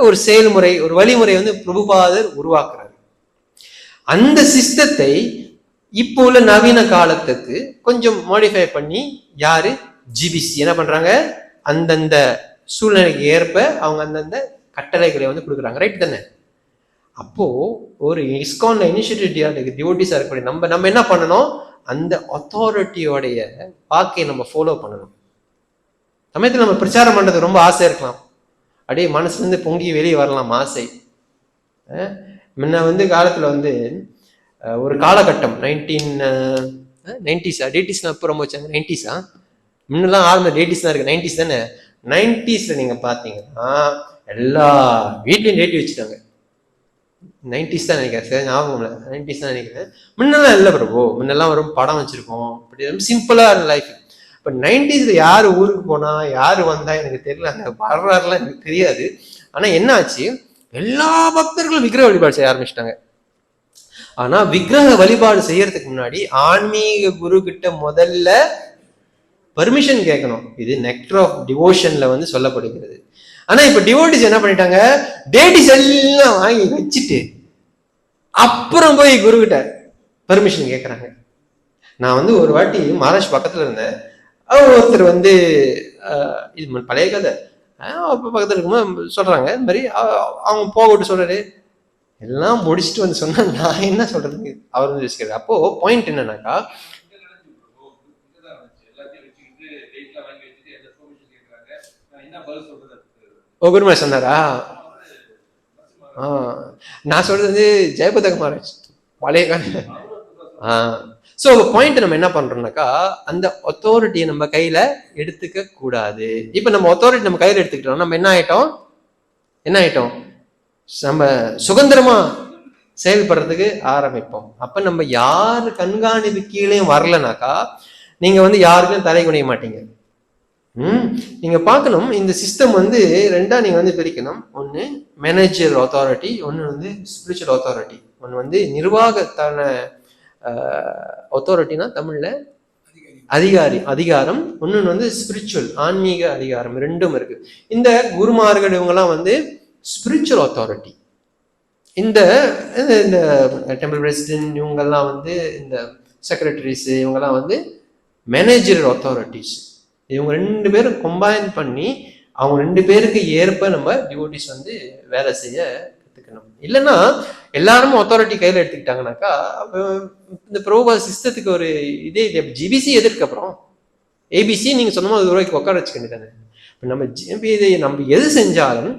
S1: ஒரு செயல்முறை, ஒரு வழிமுறை வந்து பிரபுபாதர் உருவாக்குறாரு. அந்த சிஸ்டத்தை இப்போ உள்ள நவீன காலத்துக்கு கொஞ்சம் மாடிஃபை பண்ணி யாரு? ஜிபிசி என்ன பண்றாங்க, அந்தந்த சூழ்நிலைக்கு ஏற்ப அவங்க அந்தந்த கட்டளைகளை வந்து கொடுக்குறாங்க. ரைட் தானே? அப்போ ஒரு இஸ்கான்ல இனிஷியேட்டிவ் டிவோட்டிஸா இருக்கக்கூடிய நம்ம என்ன பண்ணணும், அந்த அத்தாரிட்டியோடைய வாக்கை நம்ம ஃபாலோ பண்ணணும். சமயத்தில் நம்ம பிரச்சாரம் பண்றது ரொம்ப ஆசை இருக்கலாம், அப்படியே மனசுல இருந்து பொங்கி வெளியே வரலாம் ஆசை. முன்ன வந்து காலத்துல வந்து ஒரு காலகட்டம் 1990s டேட்டிஸ்லாம் எப்போ ரொம்ப வச்சாங்க? 90s முன்னெல்லாம் ஆரம்ப டேட்டிஸ் தான் இருக்கு. 90s தானே? 90sல நீங்க பாத்தீங்கன்னா எல்லா வீட்லயும் டேட்டி வச்சுட்டாங்க. 90s தான் நினைக்கிறேன், சரி ஞாபகம் இல்லை, 90s தான் நினைக்கிறேன். முன்னெல்லாம் இல்லை பிரபு, முன்னெல்லாம் ஒரு படம் வச்சிருக்கோம், அப்படி ரொம்ப சிம்பிளா லைஃப். இப்போ 90sல யாரு ஊருக்கு போனா யாரு வந்தா எனக்கு தெரியல, அந்த வரலாறுலாம் எனக்கு தெரியாது. ஆனா என்ன ஆச்சு, எல்லா பக்தர்களும் விக்கிரக வழிபாடு செய்ய ஆரம்பிச்சிட்டாங்க. ஆனா விக்கிரக வழிபாடு செய்யறதுக்கு முன்னாடி ஆன்மீக குரு கிட்ட முதல்ல பர்மிஷன் கேட்கணும். இது நெக்டர் ஆஃப் டிவோஷன்ல வந்து சொல்லப்படுகிறது. ஆனா இப்ப டிவோட்டிஸ் என்ன பண்ணிட்டாங்க, டேட்டிஸ் எல்லாம் வாங்கி வச்சுட்டு அப்புறம் போய் குரு கிட்ட பர்மிஷன் கேட்கறாங்க. நான் வந்து ஒரு வாட்டி மகாராஷ்டிரா பக்கத்துல இருந்தேன், ஒருத்தர் வந்து இது பழைய கதை, பக்கத்துல இருக்கும்போது சொல்றாங்க இந்த மாதிரி அவங்க போகட்டு சொல்றாரு, எல்லாம் முடிச்சுட்டு வந்து சொன்னா நான் என்ன சொல்றது, அவர் வந்து யோசிக்கிறாரு. அப்போ பாயிண்ட் என்னன்னாக்கா, குருமா சொன்னாரா? நான் சொல்றது ஜெயபதக மகாராஜ் பழைய கால. ஸோ பாயிண்ட் நம்ம என்ன பண்றோம்னாக்கா அந்த அத்தாரிட்டியை நம்ம கையில எடுத்துக்க கூடாது. இப்ப நம்ம அத்தாரிட்டி நம்ம கையில எடுத்துக்கிட்டோம், நம்ம என்ன ஆயிட்டோம் நம்ம சுதந்திரமா செயல்படுறதுக்கு ஆரம்பிப்போம். அப்ப நம்ம யாரு கண்காணிப்பு கீழே வரலனாக்கா நீங்க வந்து யாருக்கும் தலை குனிய மாட்டீங்க. நீங்க பார்க்கணும், இந்த சிஸ்டம் வந்து ரெண்டா நீங்க வந்து பிரிக்கணும். ஒன்னு மேனேஜர் அத்தாரிட்டி, ஒன்னு வந்து ஸ்பிரிச்சுவல் அத்தாரிட்டி. ஒன்னு வந்து நிர்வாகத்தான அத்தாரிட்டினா தமிழ்ல அதிகாரம், ஒன்னு வந்து ஸ்பிரிச்சுவல் ஆன்மீக அதிகாரம். ரெண்டும் இருக்கு. இந்த குருமார்கள் இவங்கெல்லாம் வந்து ஸ்பிரிச்சுவல் அத்தாரிட்டி. இந்த டெம்பிள் பிரசிடென்ட் இவங்கெல்லாம் வந்து இந்த செக்ரட்டரிஸ் இவங்கெல்லாம் வந்து மேனேஜரல் அத்தாரிட்டிஸ். இவங்க 2 பேரும் கம்பைன் பண்ணி அவங்க 2 பேருக்கு ஏற்ப நம்ம டிவோட்டிஸ் வந்து வேலை செய்ய கத்துக்கணும். இல்லைன்னா எல்லாரும் அத்தாரிட்டி கையில எடுத்துக்கிட்டாங்கனாக்கா இந்த பிரபுபாத சிஸ்டத்துக்கு ஒரு இதே ஜிபிசி எதற்கு அப்புறம் ஏபிசி நீங்க சொன்ன மாதிரி ரூபாய்க்கு உட்கார வச்சுக்க வேண்டியதானே. நம்ம எது செஞ்சாலும்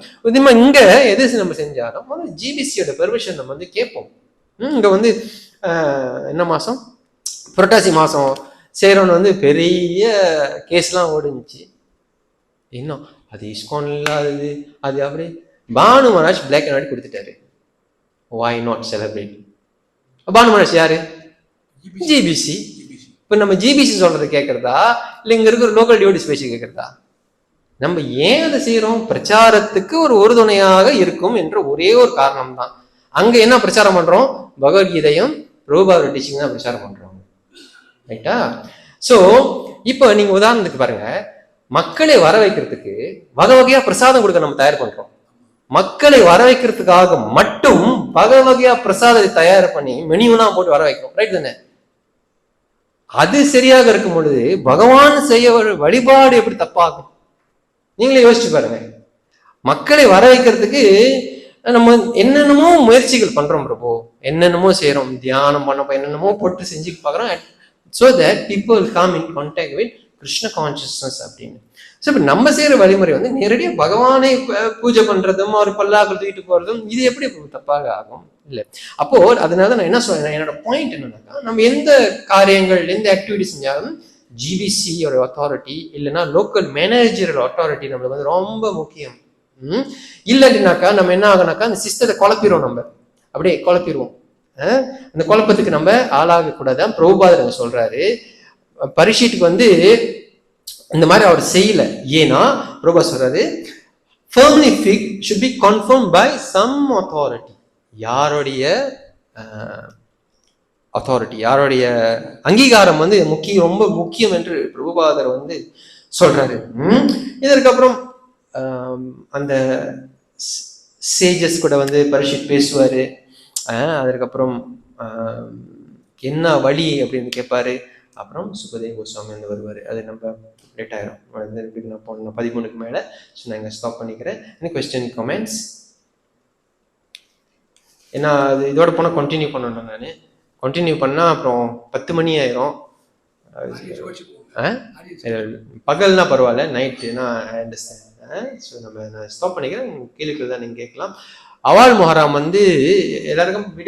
S1: இங்க எது நம்ம செஞ்சாலும் முதல்ல ஜிபிசியோட பெர்மிஷன் நம்ம வந்து கேட்போம். இங்க வந்து என்ன மாசம் புரட்டாசி மாசம் செய்யறவன் வந்து பெரிய கேஸ்லாம் ஓடுச்சு. இன்னும் அது இஸ்கான் இல்லாதது அது அப்படி Bhanu Maharaj black and white கொடுத்துட்டாரு. why not celebrate? Bhanu Maharaj யாரு? ஜிபிசி. இப்ப நம்ம ஜிபிசி சொல்றது கேட்கறதா இல்ல இங்க இருக்கிற லோக்கல் டிவோட்டிஸ் பேசி கேட்கறதா? நம்ம ஏன் அதை செய்யறோம்? பிரச்சாரத்துக்கு ஒரு உறுதுணையாக இருக்கும் என்ற ஒரே ஒரு காரணம் தான். அங்க என்ன பிரச்சாரம் பண்றோம்? பகவத்கீதையும் பிரபுபாத டீச்சிங் தான் பிரச்சாரம் பண்றோம். ரைட்டா? சோ இப்ப நீங்க உதாரணத்துக்கு பாருங்க, மக்களை வர வைக்கிறதுக்கு வகை வகையா பிரசாதம் கொடுக்க நம்ம தயார் பண்றோம். மக்களை வர வைக்கிறதுக்காக மட்டும் வகை வகையா பிரசாதத்தை தயார் பண்ணி மெனியூனா போட்டு வர வைக்கிறோம். ரைட் தானே? அது சரியாக இருக்கும் பொழுது பகவான் செய்ய வழிபாடு எப்படி தப்பாகும்? நீங்களே யோசிச்சு பாருங்க. மக்களை வர வைக்கிறதுக்கு நம்ம என்னென்னமோ முயற்சிகள் பண்றோம் பிரபு, என்னென்னமோ செய்யறோம், தியானம் பண்ணப்போ என்னென்னமோ போட்டு செஞ்சு பார்க்குறோம், so that people come in contact with Krishna consciousness அப்படின்னு. ஸோ இப்போ நம்ம செய்யற வழிமுறை வந்து நேரடியாக பகவானை பூஜை பண்றதும் அவர் பல்லாக்கள் தூக்கிட்டு போறதும் இது எப்படி தப்பாக ஆகும்? இல்லை. அப்போ அதனால நான் என்ன சொல்றேன், என்னோட பாயிண்ட் என்னன்னாக்கா நம்ம எந்த காரியங்கள் எந்த ஆக்டிவிட்டி செஞ்சாலும் ஜிபிசியோட அத்தாரிட்டி இல்லைன்னா லோக்கல் மேனேஜரோட அத்தாரிட்டி நம்மளுக்கு வந்து ரொம்ப முக்கியம். இல்லைன்னாக்கா நம்ம என்ன ஆகுனாக்கா அந்த சிஸ்டத்தை குழப்பிடுவோம், நம்ம அப்படியே குழப்பிடுவோம். அந்த குழப்பத்துக்கு நம்ம ஆளாக கூடாதான் பிரபுபாதர் சொல்றாரு. பரீட்சைக்கு வந்து இந்த மாதிரி அவர் செய்யல. ஏன்னா பிரபுபா சொல்றாரு firmly fixed should be confirmed by some authority. யாருடைய அத்தாரிட்டி, யாருடைய அங்கீகாரம் வந்து ரொம்ப முக்கியம் என்று பிரபுபாதர் வந்து சொல்றாரு. இதற்கப்புறம் அந்த சேஜஸ் கூட வந்து பரீட்சை பேசுவாரு. அதுக்கப்புறம் என்ன வழி அப்படின்னு கேட்பாரு. அப்புறம் சுகதேவ கோஸ்வாமி வந்து வருவார். அது நம்ம லேட் ஆயிரும். நான் போன 13க்கு மேலே. ஸோ நான் இங்கே ஸ்டாப் பண்ணிக்கிறேன். Any question comments? ஏன்னா அது இதோட போனால் கண்டினியூ பண்ணணும். நான் கண்டினியூ பண்ணால் அப்புறம் 10 மணி ஆயிரும். பகல்னா பரவாயில்ல, நைட்டுனா அண்டர்ஸ்டாண்ட். ஸோ நான் ஸ்டாப் பண்ணிக்கிறேன். கேள்விகள் தான் நீங்கள் கேட்கலாம். அவால் மொஹராம் வந்து எல்லாருக்கும்